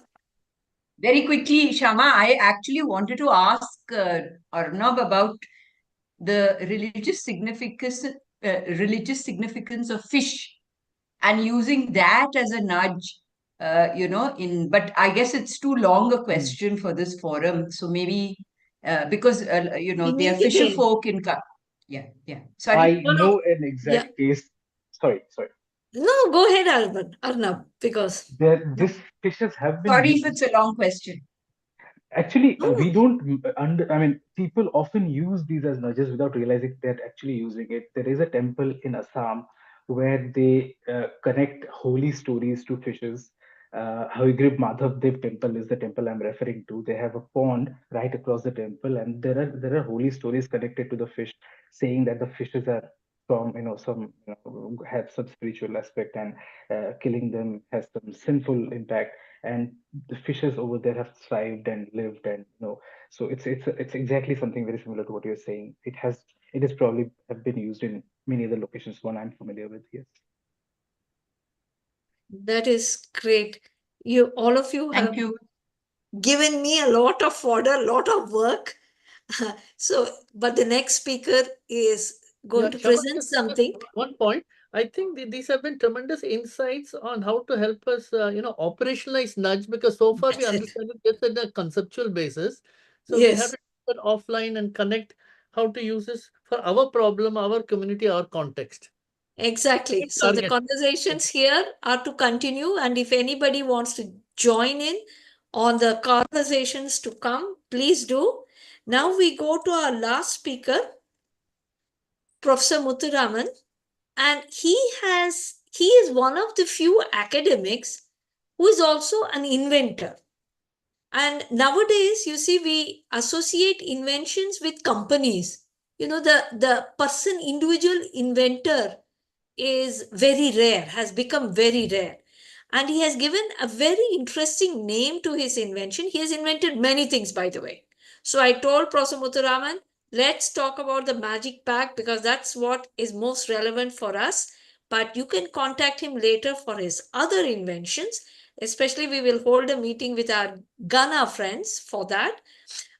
I: Very quickly, Shyama, I actually wanted to ask Arnab about the religious significance of fish and using that as a nudge, but I guess it's too long a question for this forum. So maybe because, they are fisher folk in... Yeah. Sorry.
T: I know an exact case. Sorry.
O: No, go ahead, Arnab, because...
T: These fishes have been...
I: Sorry if it's a long question.
T: Actually, we don't people often use these as nudges without realizing they're actually using it. There is a temple in Assam where they connect holy stories to fishes. Hawigrib Madhavdev temple is the temple I'm referring to. They have a pond right across the temple, and there are holy stories connected to the fish, saying that the fishes are from have some spiritual aspect, and killing them has some sinful impact. And the fishes over there have thrived and lived, and so it's exactly something very similar to what you're saying. It is probably have been used in many other locations, one I'm familiar with. Yes.
O: That is great. All of you have given me a lot of fodder, a lot of work. But the next speaker is going to present something.
F: One point, I think these have been tremendous insights on how to help us, operationalize nudge, because so far we understand it just at a conceptual basis. So we have
O: Yes,
F: to put offline and connect how to use this for our problem, our community, our context.
O: exactly. So the
F: Target.
O: conversations here are to continue, and if anybody wants to join in on the conversations to come, please do. Now we go to our last speaker, Professor Muthuraman, and he is one of the few academics who is also an inventor. And nowadays, you see, we associate inventions with companies. You know, the person, individual inventor is very rare, has become very rare. And he has given a very interesting name to his invention. He has invented many things, by the way. So I told Professor Muthuraman, let's talk about the magic bag because that's what is most relevant for us. But you can contact him later for his other inventions. Especially, we will hold a meeting with our Ghana friends for that.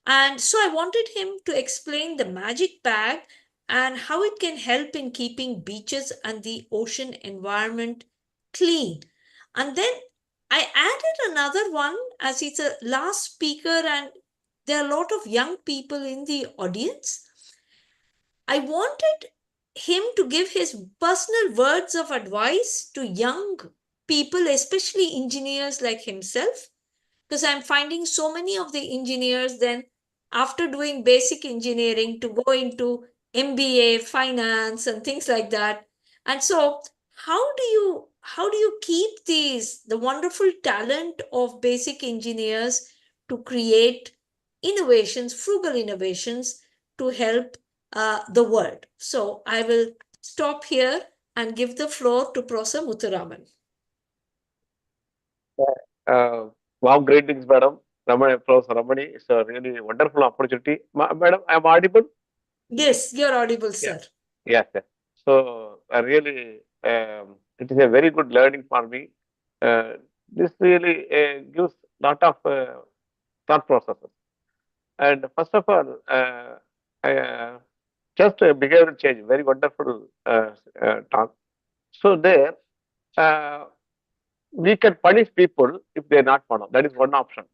O: And so I wanted him to explain the magic bag and how it can help in keeping beaches and the ocean environment clean. And then I added another one as he's a last speaker and there are a lot of young people in the audience. I wanted him to give his personal words of advice to young people, especially engineers like himself, because I'm finding so many of the engineers then after doing basic engineering to go into MBA, finance and things like that. And so how do you keep the wonderful talent of basic engineers to create innovations, frugal innovations to help the world? So I will stop here and give the floor to Professor Muthuraman.
B: Wow, greetings, madam. Professor Ramani. It's a really wonderful opportunity. Madam, I'm audible?
O: Yes, you're audible, sir.
B: Yes, yes. So, really, it is a very good learning for me. This really gives lot of thought processes. And first of all, just a behavior change, very wonderful talk. So there, we can punish people if they are not follow. That is one option.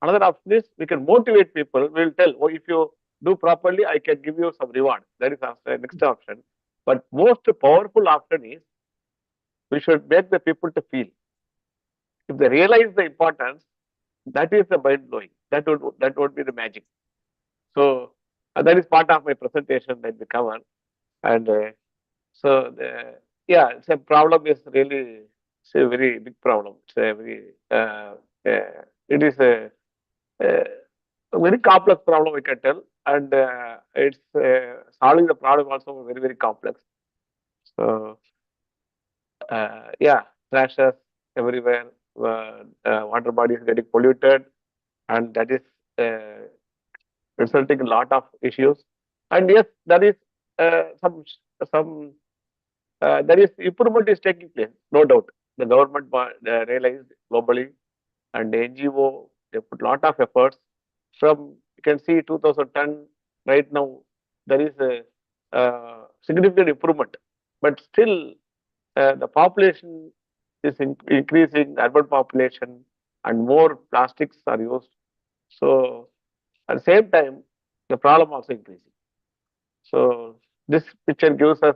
B: Another option is we can motivate people. We will tell, oh, if you do properly, I can give you some reward. That is the next option. But most powerful option is we should make the people to feel. If they realize the importance, that is the mind blowing. That would be the magic. So that is part of my presentation that we cover. And it's a problem. Is really it's a very big problem. It's a very it is a very complex problem, we can tell, and it's solving the problem also very, very complex. So, trashes everywhere, water bodies getting polluted, and that is resulting in a lot of issues. And yes, there is some there is improvement is taking place, no doubt. The government realized globally, and the NGO they put a lot of efforts. From you can see 2010 right now there is a significant improvement, but still the population is increasing, urban population, and more plastics are used. So at the same time, the problem also increasing. So this picture gives us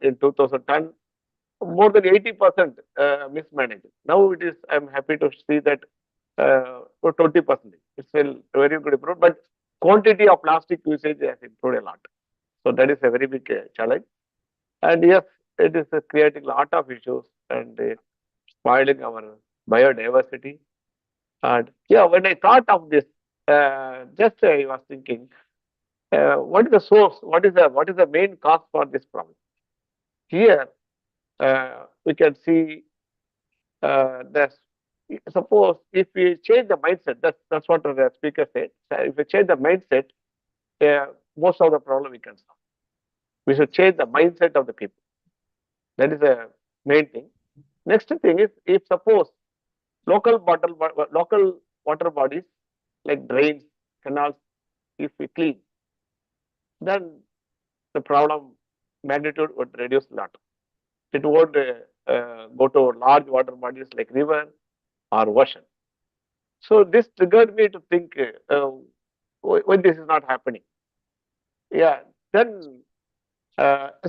B: in 2010 more than 80% mismanaged. Now it is. I'm happy to see that 20%. It's still very good improvement, but quantity of plastic usage has improved a lot. So that is a very big challenge. And yes, it is creating a lot of issues and spoiling our biodiversity. And when I thought of this, just I was thinking, what is the source? What is the main cause for this problem? Here, we can see that suppose if we change the mindset, that's what the speaker said. So if we change the mindset, most of the problem we can solve. We should change the mindset of the people. That is the main thing. Next thing is, if suppose local water bodies like drains, canals, if we clean, then the problem magnitude would reduce a lot. It won't go to large water bodies like river or ocean. So this triggered me to think when this is not happening. Yeah, then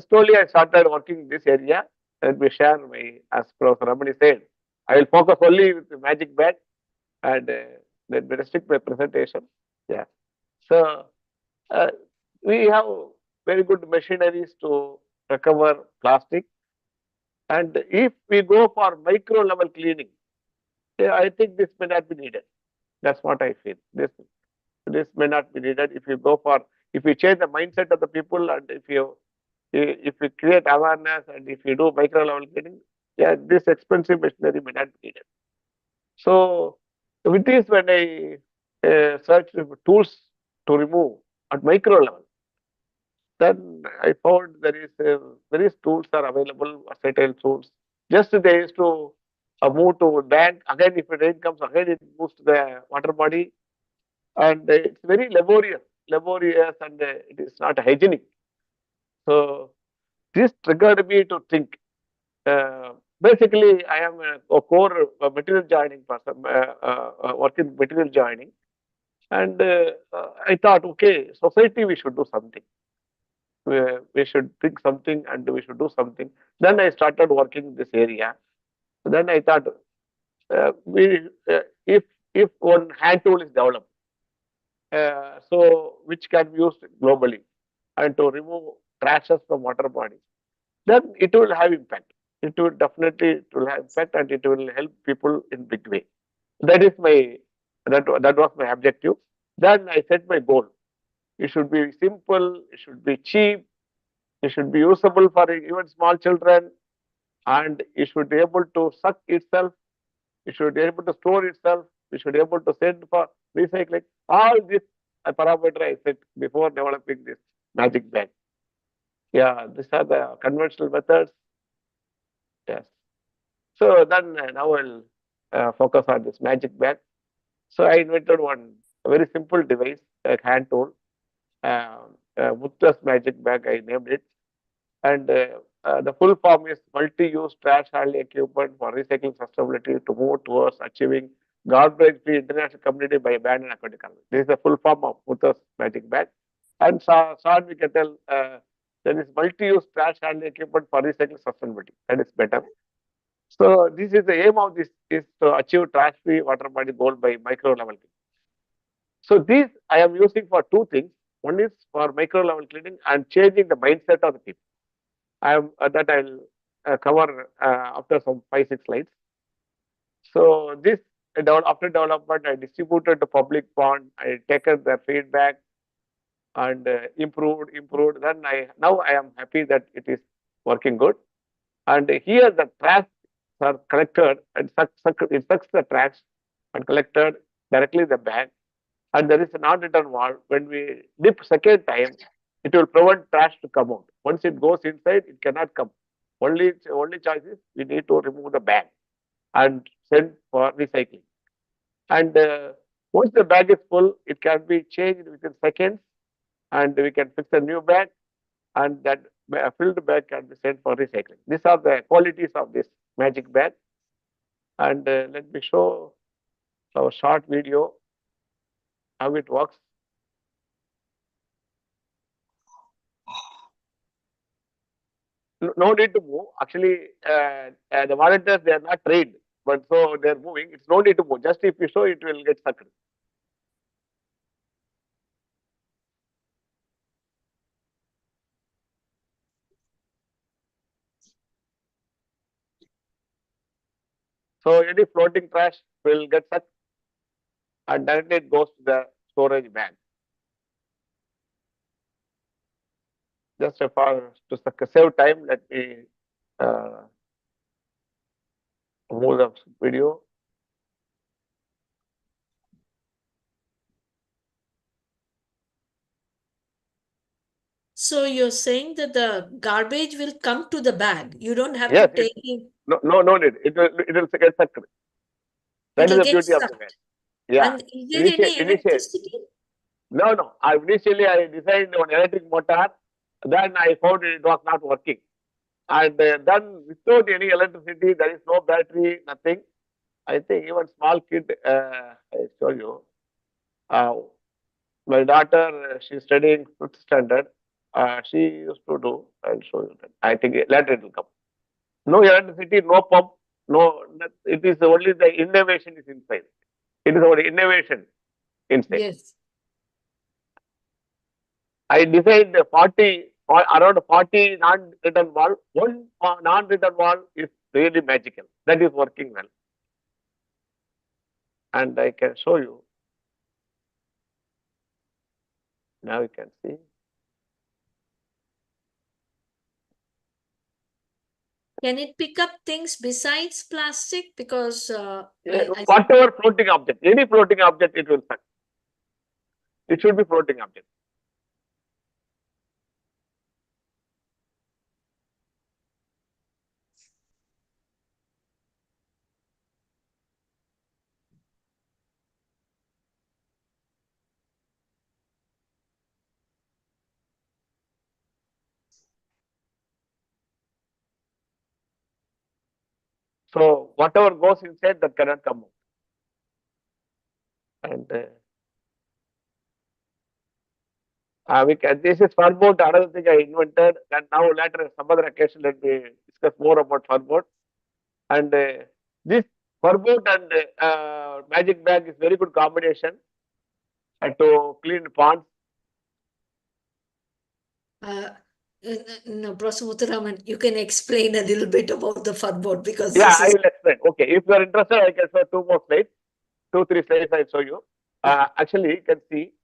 B: slowly I started working in this area. Let me share my, as Prof. Ramani said, I will focus only with the magic bag and let me restrict my presentation. Yeah. So we have very good machineries to recover plastic. And if we go for micro level cleaning, yeah, I think this may not be needed. That's what I feel. This may not be needed if you go for, if you change the mindset of the people, and if you create awareness, and if you do micro level cleaning, yeah, this expensive machinery may not be needed. So with this, when I searched for tools to remove at micro level, then I found there is various tools are available, versatile tools. Just they used to move to bank again. If the rain comes again, it moves to the water body, and it's very laborious, and it is not hygienic. So this triggered me to think. Basically, I am a core material joining person, working material joining, and I thought, okay, society, we should do something. We should think something, and we should do something. Then I started working in this area. Then I thought, if one hand tool is developed, so which can be used globally, and to remove trashes from water bodies, then it will have impact. It will definitely have impact, and it will help people in big way. That is my that was my objective. Then I set my goal. It should be simple. It should be cheap. It should be usable for even small children, and it should be able to suck itself. It should be able to store itself. We should be able to send for recycling. All this parameter I set before developing this magic bag. Yeah, these are the conventional methods. Yes. So then now I'll focus on this magic bag. So I invented one very simple device, a hand tool, Mutta's magic bag, I named it. And the full form is multi-use trash handling equipment for recycling sustainability to move towards achieving garbage-free international community by abandoned aquatic carbon. This is the full form of Mutta's magic bag. And short we can tell there is multi-use trash handling equipment for recycling sustainability. That is better. So this is the aim of this is to achieve trash-free water body goal by micro level. So these I am using for two things. One is for micro level cleaning and changing the mindset of the people. I am that I'll cover after some 5-6 slides. So this after development, I distributed to public fund. I taken their feedback and improved. Then now I am happy that it is working good. And here the trash are collected and it sucks the trash and collected directly in the bag. And there is a non-return valve. When we dip second time, it will prevent trash to come out. Once it goes inside, it cannot come. Only choice is we need to remove the bag and send for recycling. And once the bag is full, it can be changed within seconds, and we can fix a new bag, and that filled bag can be sent for recycling. These are the qualities of this magic bag. And let me show a short video how it works. No need to move. Actually, the volunteers, they are not trained, but so they are moving. It's no need to move. Just if you show, it will get sucked. So any floating trash will get sucked, and directly it goes to the storage bag. Just for to save time, let me move the video.
O: So you're saying that the garbage will come to the bag. You don't have
B: Yes,
O: to take it.
B: no need. It will get sucked. That is the beauty of the bag. Yeah.
O: And is there any electricity?
B: No. Initially I designed an electric motor. Then I found it was not working. And then without any electricity, there is no battery, nothing. I think even small kid, I show you. My daughter, she's studying 5th standard. She used to do, I'll show you that. I think later it will come. No electricity, no pump, it is only the innovation is inside. It is only innovation inside.
O: Yes.
B: I designed around 40 non-written wall. One non-written wall is really magical. That is working well. And I can show you. Now you can see.
O: Can it pick up things besides plastic? Because
B: Whatever floating object, any floating object, it will suck. It should be floating object. So whatever goes inside, that cannot come out. And this is furboard, another thing I invented, and now later some other occasion let me discuss more about furboard. And this furboard and magic bag is very good combination to clean ponds.
O: No, Prof. Muthuraman, you can explain a little bit about the furboard because
B: Yeah,
O: this
B: I
O: is
B: will explain. Okay, if you are interested, I can show 2 more slides, 2-3 slides I show you. Actually, you can see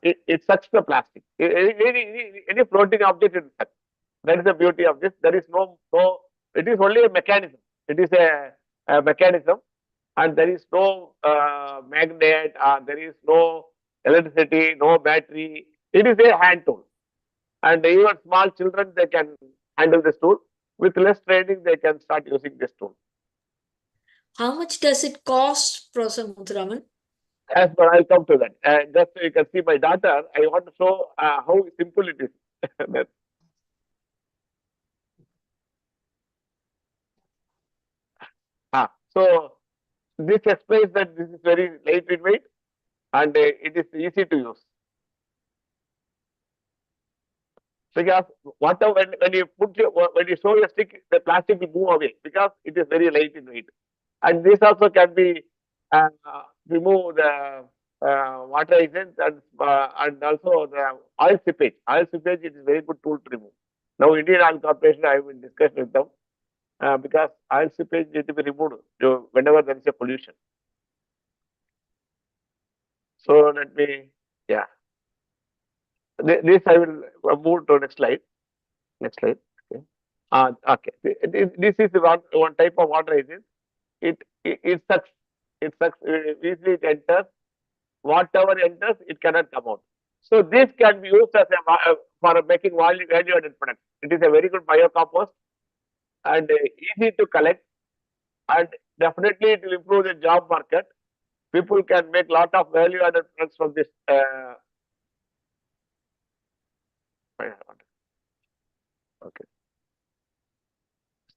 B: it sucks the plastic. Any floating object it sucks. That is the beauty of this. There is no, it is only a mechanism. It is a mechanism, and there is no magnet, there is no electricity, no battery. It is a hand tool. And even small children, they can handle this tool. With less training, they can start using this tool.
O: how much does it cost, Prof. Muthuraman?
B: As per, I'll come to that. Just so you can see my daughter, I want to show how simple it is. So this explains that this is very light in weight and it is easy to use. Because whatever when you when you show your stick, the plastic will move away because it is very light in weight. And this also can be remove the water agents and also the oil seepage. Oil seepage is a very good tool to remove. Now Indian Oil Corporation, I will discuss with them because oil seepage need to be removed whenever there is a pollution. So let me, yeah. This I will move to next slide. Next slide. Okay. Okay. This is one type of water agent. It sucks. It sucks easily. It enters. Whatever enters, it cannot come out. So this can be used as a for making value-added products. It is a very good biocompost and easy to collect, and definitely it will improve the job market. People can make lot of value-added products from this. Okay.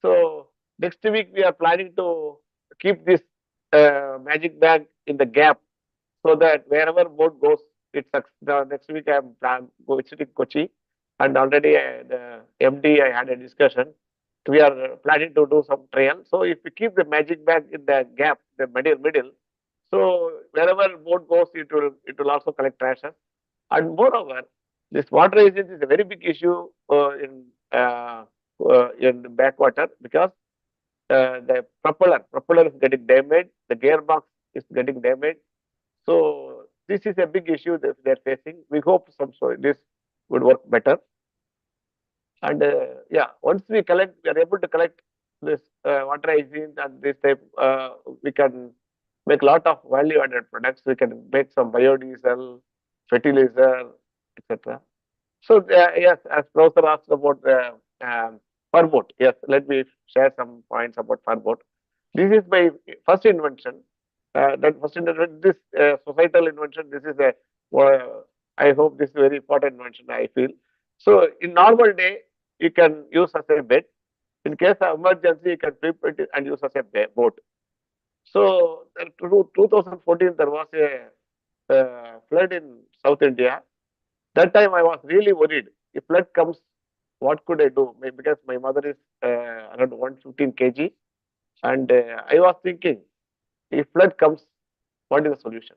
B: So next week we are planning to keep this magic bag in the gap so that wherever boat goes, it sucks. Next week I am visiting Kochi, and already the MD I had a discussion. We are planning to do some trial. So if we keep the magic bag in the gap, the middle, so wherever boat goes, it will also collect trash. And moreover, this water agent is a very big issue in the backwater because the propeller is getting damaged, the gearbox is getting damaged. So this is a big issue that they're facing. We hope this would work better. And yeah, once we are able to collect this water agent and this type, we can make a lot of value-added products. We can make some biodiesel, fertilizer, etc. So yes, as Professor asked about furboat, yes, let me share some points about furboat. This is my first invention. This societal invention. This is I hope this is a very important invention. I feel so. In normal day, you can use as a bed. In case of emergency, you can flip it and use as a boat. So, 2014, there was a flood in South India. That time I was really worried. If flood comes, what could I do? Because my mother is around 115 kg. And I was thinking, if flood comes, what is the solution?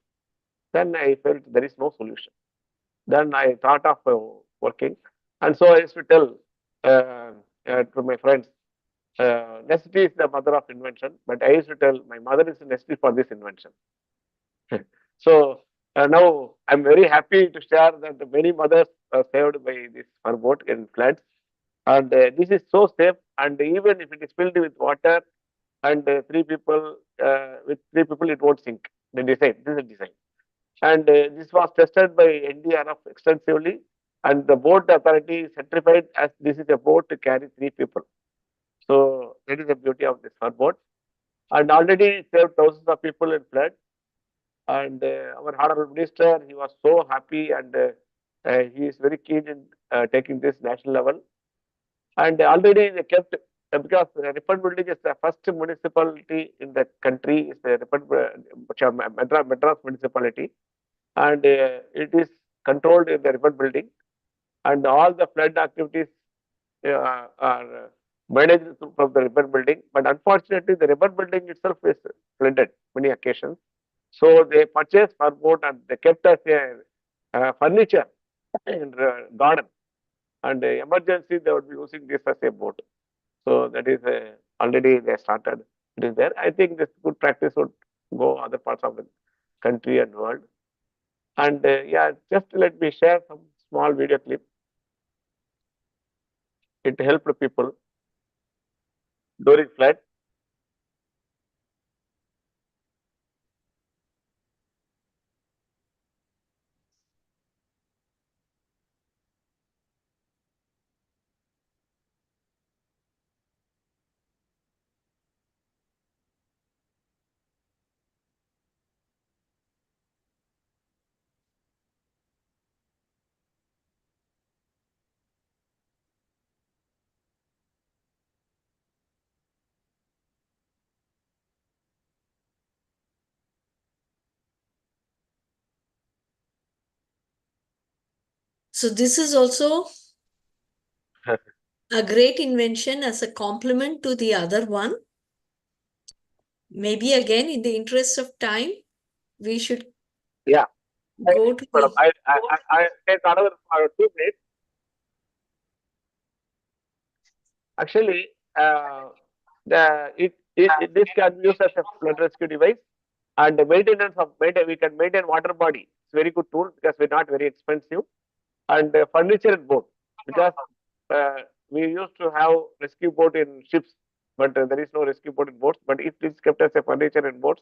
B: Then I felt there is no solution. Then I thought of working. And so I used to tell to my friends, necessity is the mother of invention. But I used to tell my mother is necessary for this invention. So now I'm very happy to share that many mothers are saved by this boat in floods. And this is so safe. And even if it is filled with water and with three people, it won't sink. The design, this is a design. And this was tested by NDRF extensively. And the boat authority certified as this is a boat to carry 3 people. So that is the beauty of this boat. And already saved thousands of people in flood. And our honorable minister, he was so happy, and he is very keen in taking this national level. And already they kept, because Ripon building is the first municipality in the country, is the Madras municipality, and it is controlled in the Ripon building, and all the flood activities are managed from the Ripon building. But unfortunately, the Ripon building itself is flooded many occasions. So they purchased boat and they kept as a furniture in the garden. And emergency, they would be using this as a boat. So that is already they started. It is there. I think this good practice would go other parts of the country and world. And yeah, just let me share some small video clip. It helped people during flood.
O: So this is also a great invention as a complement to the other one. Maybe again, in the interest of time, we should go to the...
B: I take another 2 minutes. Actually, this can be used as a flood rescue device, and the maintenance of we can maintain water body. It's a very good tool because we're not very expensive, and furniture and boat, because we used to have rescue boat in ships, but there is no rescue boat in boats. But if it is kept as a furniture in boats,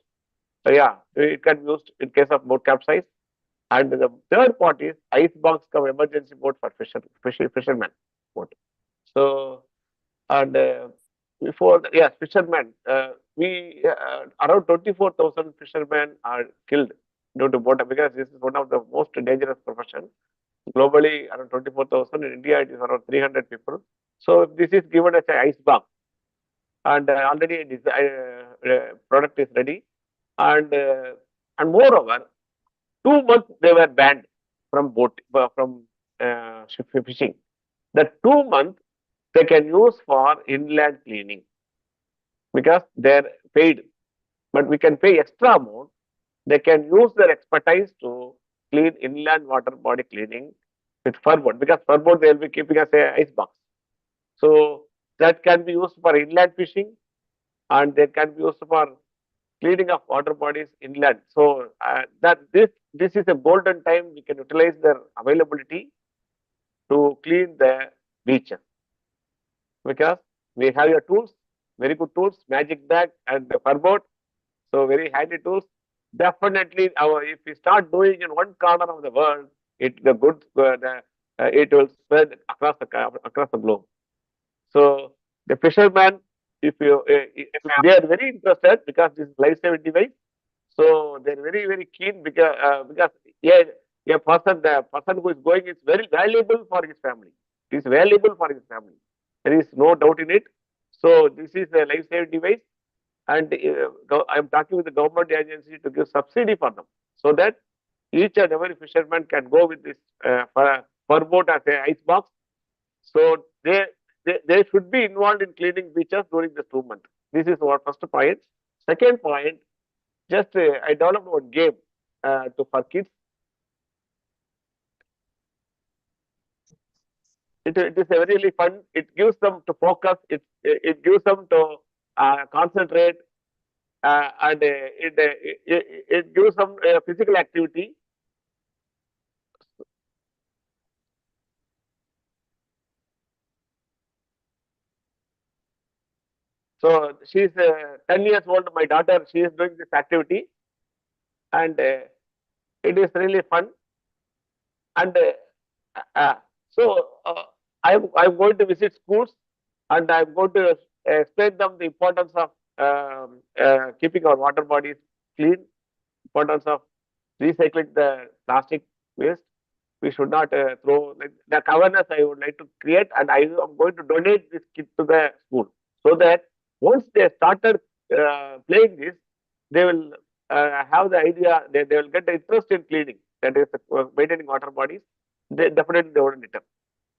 B: yeah, it can be used in case of boat capsize. And the third part is ice box come emergency boat for fishermen boat. So, and before fishermen, we around 24,000 fishermen are killed due to boat, because this is one of the most dangerous profession. Globally, around 24,000. In India, it is around 300 people. So, if this is given as an ice box, and already product is ready, and moreover, 2 months they were banned from fishing. That 2 months they can use for inland cleaning, because they're paid, but we can pay extra amount. They can use their expertise to clean inland water body cleaning with fur boat, because fur boat they will be keeping as a ice box. So that can be used for inland fishing, and they can be used for cleaning of water bodies inland. So that this is a golden time. We can utilize their availability to clean the beaches, because we have your tools, very good tools, magic bag and the fur boat. So very handy tools. Definitely, if we start doing in one corner of the world, it will spread across the globe. So the fishermen, if they are very interested, because this is life-saving device, so they're very keen, because the person who is going is very valuable for his family. It is valuable for his family. There is no doubt in it. So this is a life-saving device, and I am talking with the government agency to give subsidy for them, so that each and every fisherman can go with this fur boat as a ice box. So they should be involved in cleaning beaches during this 2 months. This is our first point. Second point, just I developed one game for kids. It is really fun. It gives them to focus. It gives them to concentrate, and it gives them physical activity. So she's 10 years old. My daughter, she is doing this activity, and it is really fun. And so I'm going to visit schools, and I'm going to explain them the importance of keeping our water bodies clean, importance of recycling the plastic waste. We should not throw, like, the awareness I would like to create, and I am going to donate this kit to the school, so that once they started playing this, they will have the idea, they will get the interest in cleaning, that is maintaining water bodies. They definitely won't litter.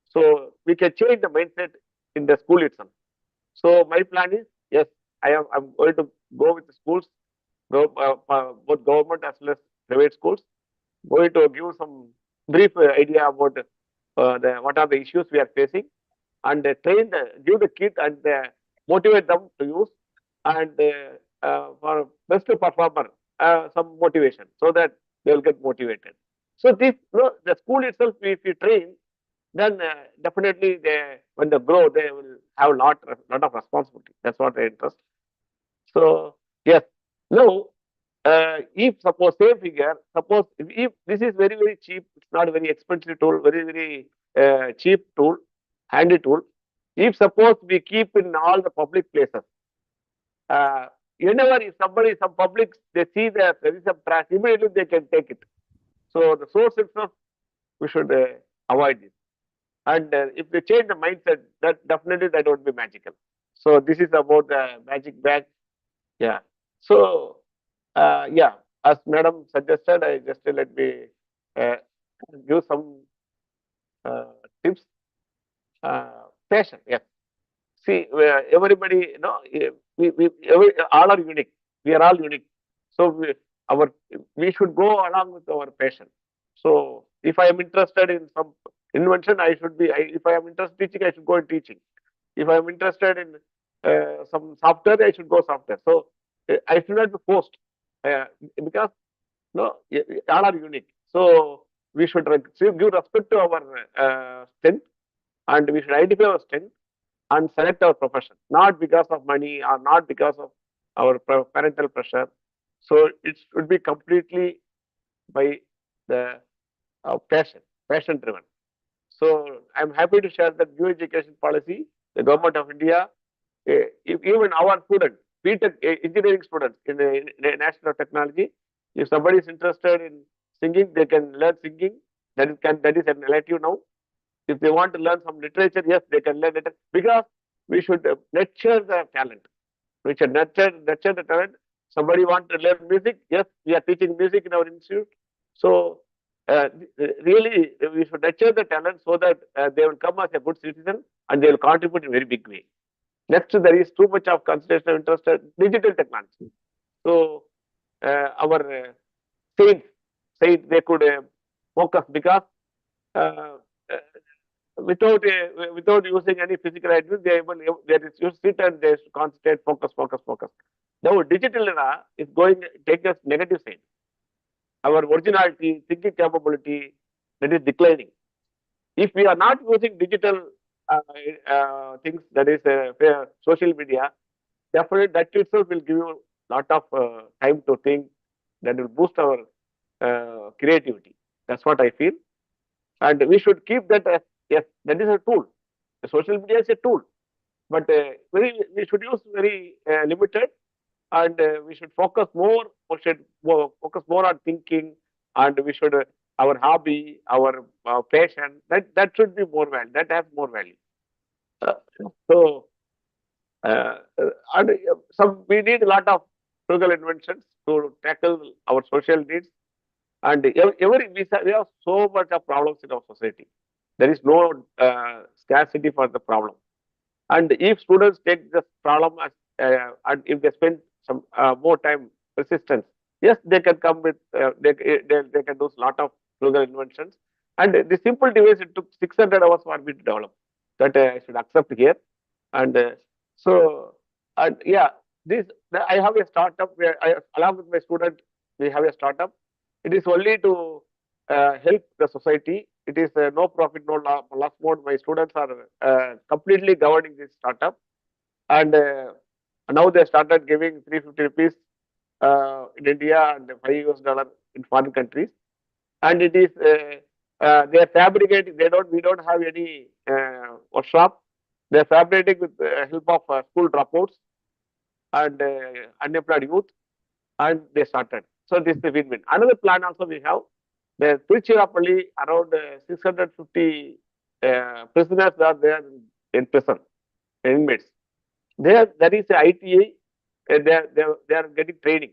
B: So we can change the mindset in the school itself. So my plan is, yes, I'm going to go with the schools, both government as well as private schools, going to give some brief idea about what are the issues we are facing, and give the kit and motivate them to use, and for best performer some motivation, so that they will get motivated. So this, the school itself, if you train, then definitely when they grow, they will have a lot of responsibility. That's what I interest. So yes, now if suppose same figure, suppose if this is very cheap, it's not a very expensive tool, very cheap tool, handy tool. If suppose we keep in all the public places, whenever if some public, they see that there is some trash, immediately they can take it. So the source itself, we should avoid this. And if we change the mindset, that definitely that would be magical. So this is about the magic bag. Yeah. So yeah, as Madam suggested, I just let me give some tips. Passion, yes. See, everybody, all are unique. We are all unique. So we should go along with our passion. So if I am interested in some invention, I should be. If I am interested in teaching, I should go in teaching. If I am interested in some software, I should go software. So I should not be forced, because all are unique. So we should give respect to our strength, and we should identify our strength and select our profession, not because of money or not because of our parental pressure. So it should be completely by the passion driven. So I'm happy to share that new education policy, the government of India, even our students, engineering students in the National Technology, if somebody is interested in singing, they can learn singing. That is an elective now. If they want to learn some literature, yes, they can learn it, because we should nurture the talent. We should nurture the talent. Somebody want to learn music, yes, we are teaching music in our institute. So really, we should nurture the talent, so that they will come as a good citizen, and they will contribute in a very big way. Next, there is too much of concentration of interest in digital technology. So our saints they could focus, because without using any physical activity, they just sit and they concentrate, focus. Now digital era is take us negative side. Our originality, thinking capability, that is declining. If we are not using digital things, that is social media, definitely that itself will give you a lot of time to think. That will boost our creativity. That's what I feel. And we should keep that as, yes, that is a tool. The social media is a tool, but we should use very limited, and we should focus more. We should focus more on thinking, and we should our hobby, our passion. That should be more value. That has more value. Uh, so, and we need a lot of frugal inventions to tackle our social needs. And we have so much of problems in our society. There is no scarcity for the problem. And if students take this problem as, and if they spend some more time persistence, yes, they can come with, they can do a lot of frugal inventions. And the simple device, it took 600 hours for me to develop. That I should accept here. And and yeah, I have a startup where along with my student, we have a startup. It is only to help the society. It is no profit, no loss mode. My students are completely governing this startup, and now they started giving 350 rupees in India and $5 in foreign countries. And it is they are fabricating. We don't have any workshop. They are fabricating with the help of school dropouts and unemployed youth, and they started. So this is the win-win. Another plan also we have. The Tiruchirappalli, around 650 prisoners are there in prison, inmates. There is a ITA. They are getting training.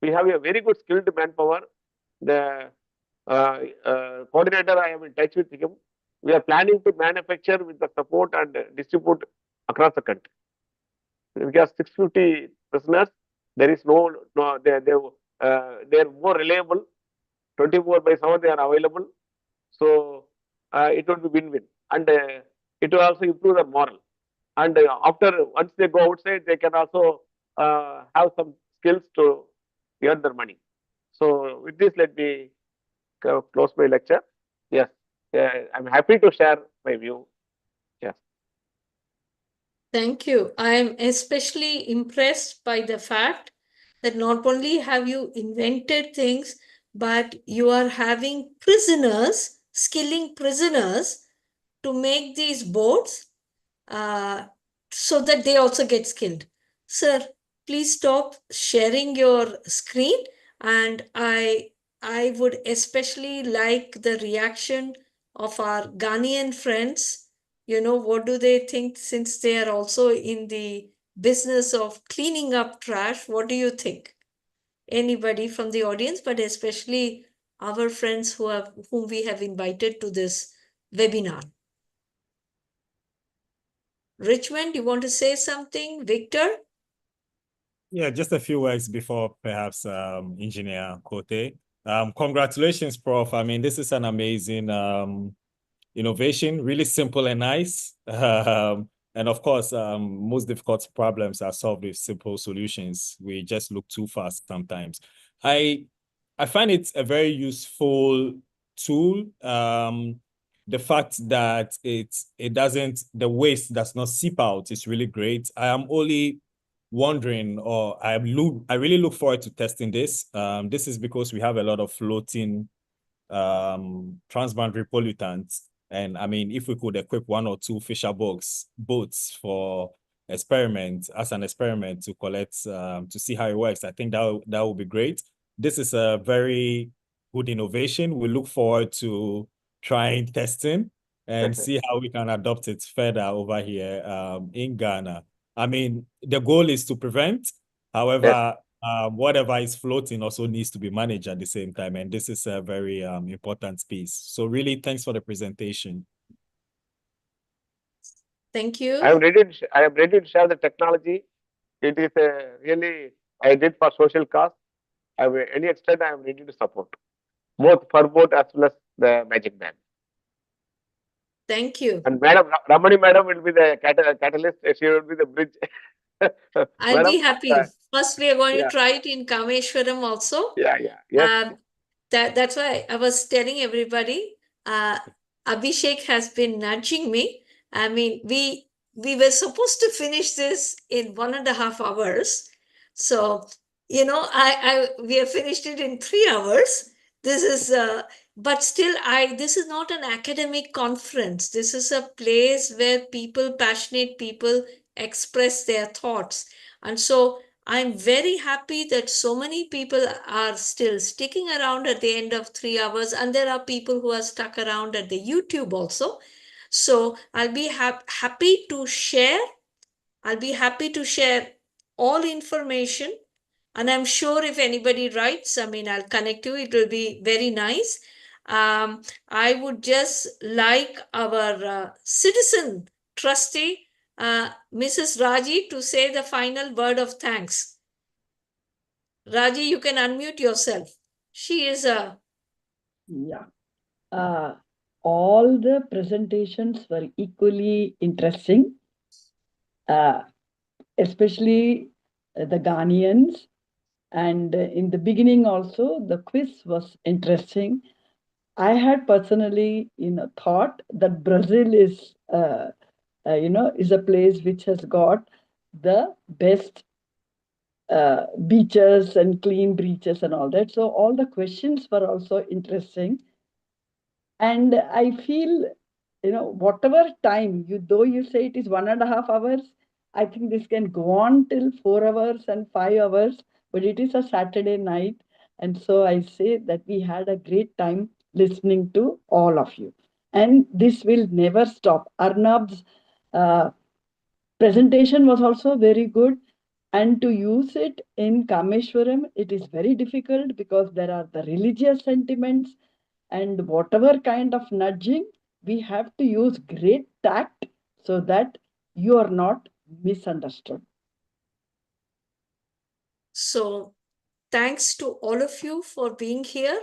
B: We have a very good skilled manpower. The coordinator, I am in touch with him. We are planning to manufacture with the support and distribute across the country. We have 650 prisoners. There is they are more reliable. 24/7 they are available. So it would be win-win, and it will also improve the moral. And once they go outside, they can also have some skills to earn their money. So with this, let me close my lecture. Yes, I'm happy to share my view. Yes.
O: Thank you. I am especially impressed by the fact that not only have you invented things, but you are having prisoners, skilling prisoners to make these boards so that they also get skilled. Sir, please stop sharing your screen, and I would especially like the reaction of our Ghanaian friends. You know, what do they think, since they are also in the business of cleaning up trash? What do you think? Anybody from the audience, but especially our friends whom we have invited to this webinar. Richmond, you want to say something? Victor?
P: Yeah, just a few words before perhaps Engineer Kote. Congratulations, Prof. I mean, this is an amazing innovation, really simple and nice. And of course, most difficult problems are solved with simple solutions. We just look too fast sometimes. I find it a very useful tool. The fact that the waste does not seep out is really great. I am only wondering, or I really look forward to testing this. This is because we have a lot of floating transboundary pollutants. And I mean, if we could equip 1 or 2 fisher boats for as an experiment to collect, to see how it works, I think that would be great. This is a very good innovation. We look forward to trying testing and see how we can adopt it further over here in Ghana. I mean, the goal is to prevent. However, whatever is floating also needs to be managed at the same time. And this is a very important piece. So really, thanks for the presentation.
O: Thank you.
B: I am ready to share the technology. It is really, I did for social cause. Any extent, I am ready to support, both as well as the Magic Band.
O: Thank you.
B: And Ramani madam will be the catalyst. She will be the bridge.
O: I'll be happy. First, we are going to try it in Kameswaram also.
B: Yes.
O: That's why I was telling everybody, Abhishek has been nudging me. I mean, we were supposed to finish this in 1.5 hours. So, you know, we have finished it in 3 hours. This is, but still, this is not an academic conference. This is a place where passionate people express their thoughts. And so I'm very happy that so many people are still sticking around at the end of 3 hours. And there are people who are stuck around at the YouTube also. So I'll be happy to share. I'll be happy to share all information. And I'm sure if anybody writes, I'll connect you. It will be very nice. I would just like our citizen trustee, Mrs. Raji, to say the final word of thanks. Raji, you can unmute yourself. She is a...
D: Yeah. All the presentations were equally interesting, especially the Ghanaians. And in the beginning also, the quiz was interesting. I had personally, thought that Brazil is, is a place which has got the best beaches and clean beaches and all that. So all the questions were also interesting. And I feel, whatever time, though you say it is 1.5 hours, I think this can go on till 4 hours and 5 hours, but it is a Saturday night. And so I say that we had a great time listening to all of you. And this will never stop. Arnab's presentation was also very good. And to use it in Kameswaram, it is very difficult because there are the religious sentiments. And whatever kind of nudging, we have to use great tact so that you are not misunderstood.
O: So thanks to all of you for being here.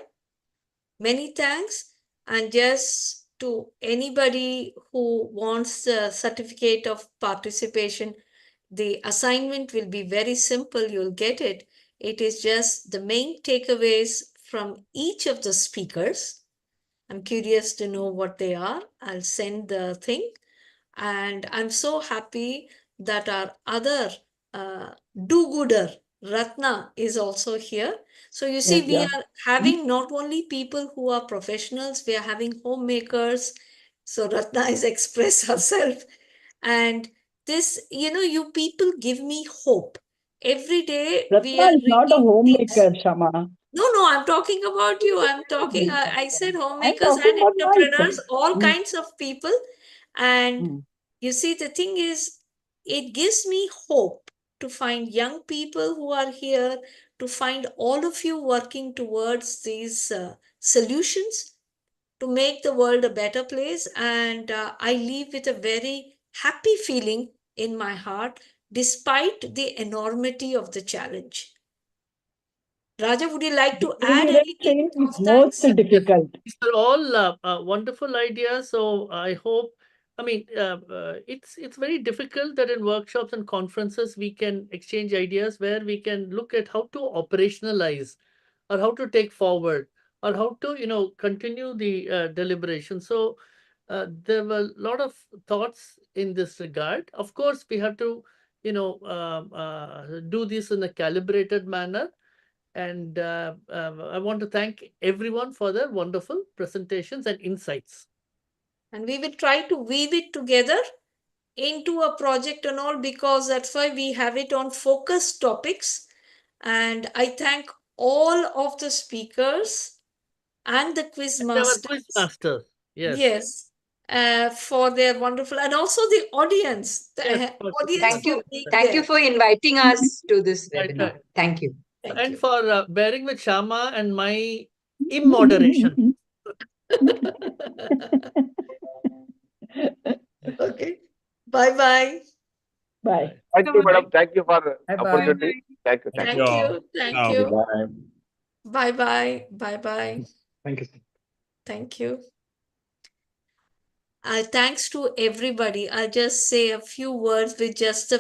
O: Many thanks. And just to anybody who wants the certificate of participation, the assignment will be very simple. You'll get it. It is just the main takeaways from each of the speakers. I'm curious to know what they are. I'll send the thing. And I'm so happy that our other do-gooder, Ratna, is also here. So you see, we are having not only people who are professionals, we are having homemakers. So Ratna has expressed herself. And this, you people give me hope. Every day we
D: Ratna
O: are
D: is not a
O: reading
D: homemaker, Shyama.
O: No, I'm talking about you. I said
D: I'm
O: homemakers
D: talking
O: and
D: about
O: entrepreneurs,
D: myself.
O: all kinds of people. And you see, the thing is, it gives me hope to find young people who are here, to find all of you working towards these solutions to make the world a better place. And I leave with a very happy feeling in my heart, despite the enormity of the challenge. Raja, would you like to add anything?
D: Is most difficult.
F: These are all wonderful ideas. So I hope, it's very difficult that in workshops and conferences we can exchange ideas where we can look at how to operationalize or how to take forward or how to, continue the deliberation. So there were a lot of thoughts in this regard. Of course, we have to, do this in a calibrated manner. And I want to thank everyone for their wonderful presentations and insights.
O: And we will try to weave it together into a project and all, because that's why we have it on focus topics. And I thank all of the speakers and the quiz masters.
F: Yes.
O: For their wonderful, and also the audience.
I: Thank you. Thank you for inviting us to this webinar. Thank you.
F: And for bearing with Shyama and my immoderation.
O: Okay. Bye-bye.
D: Bye.
B: Thank you, madam. Thank you for the
D: Bye-bye.
B: opportunity. Thank you.
O: Thank you. Thank you. Bye-bye. Bye-bye.
T: Thank you.
O: Thank you. Thanks to everybody. I'll just say a few words with just a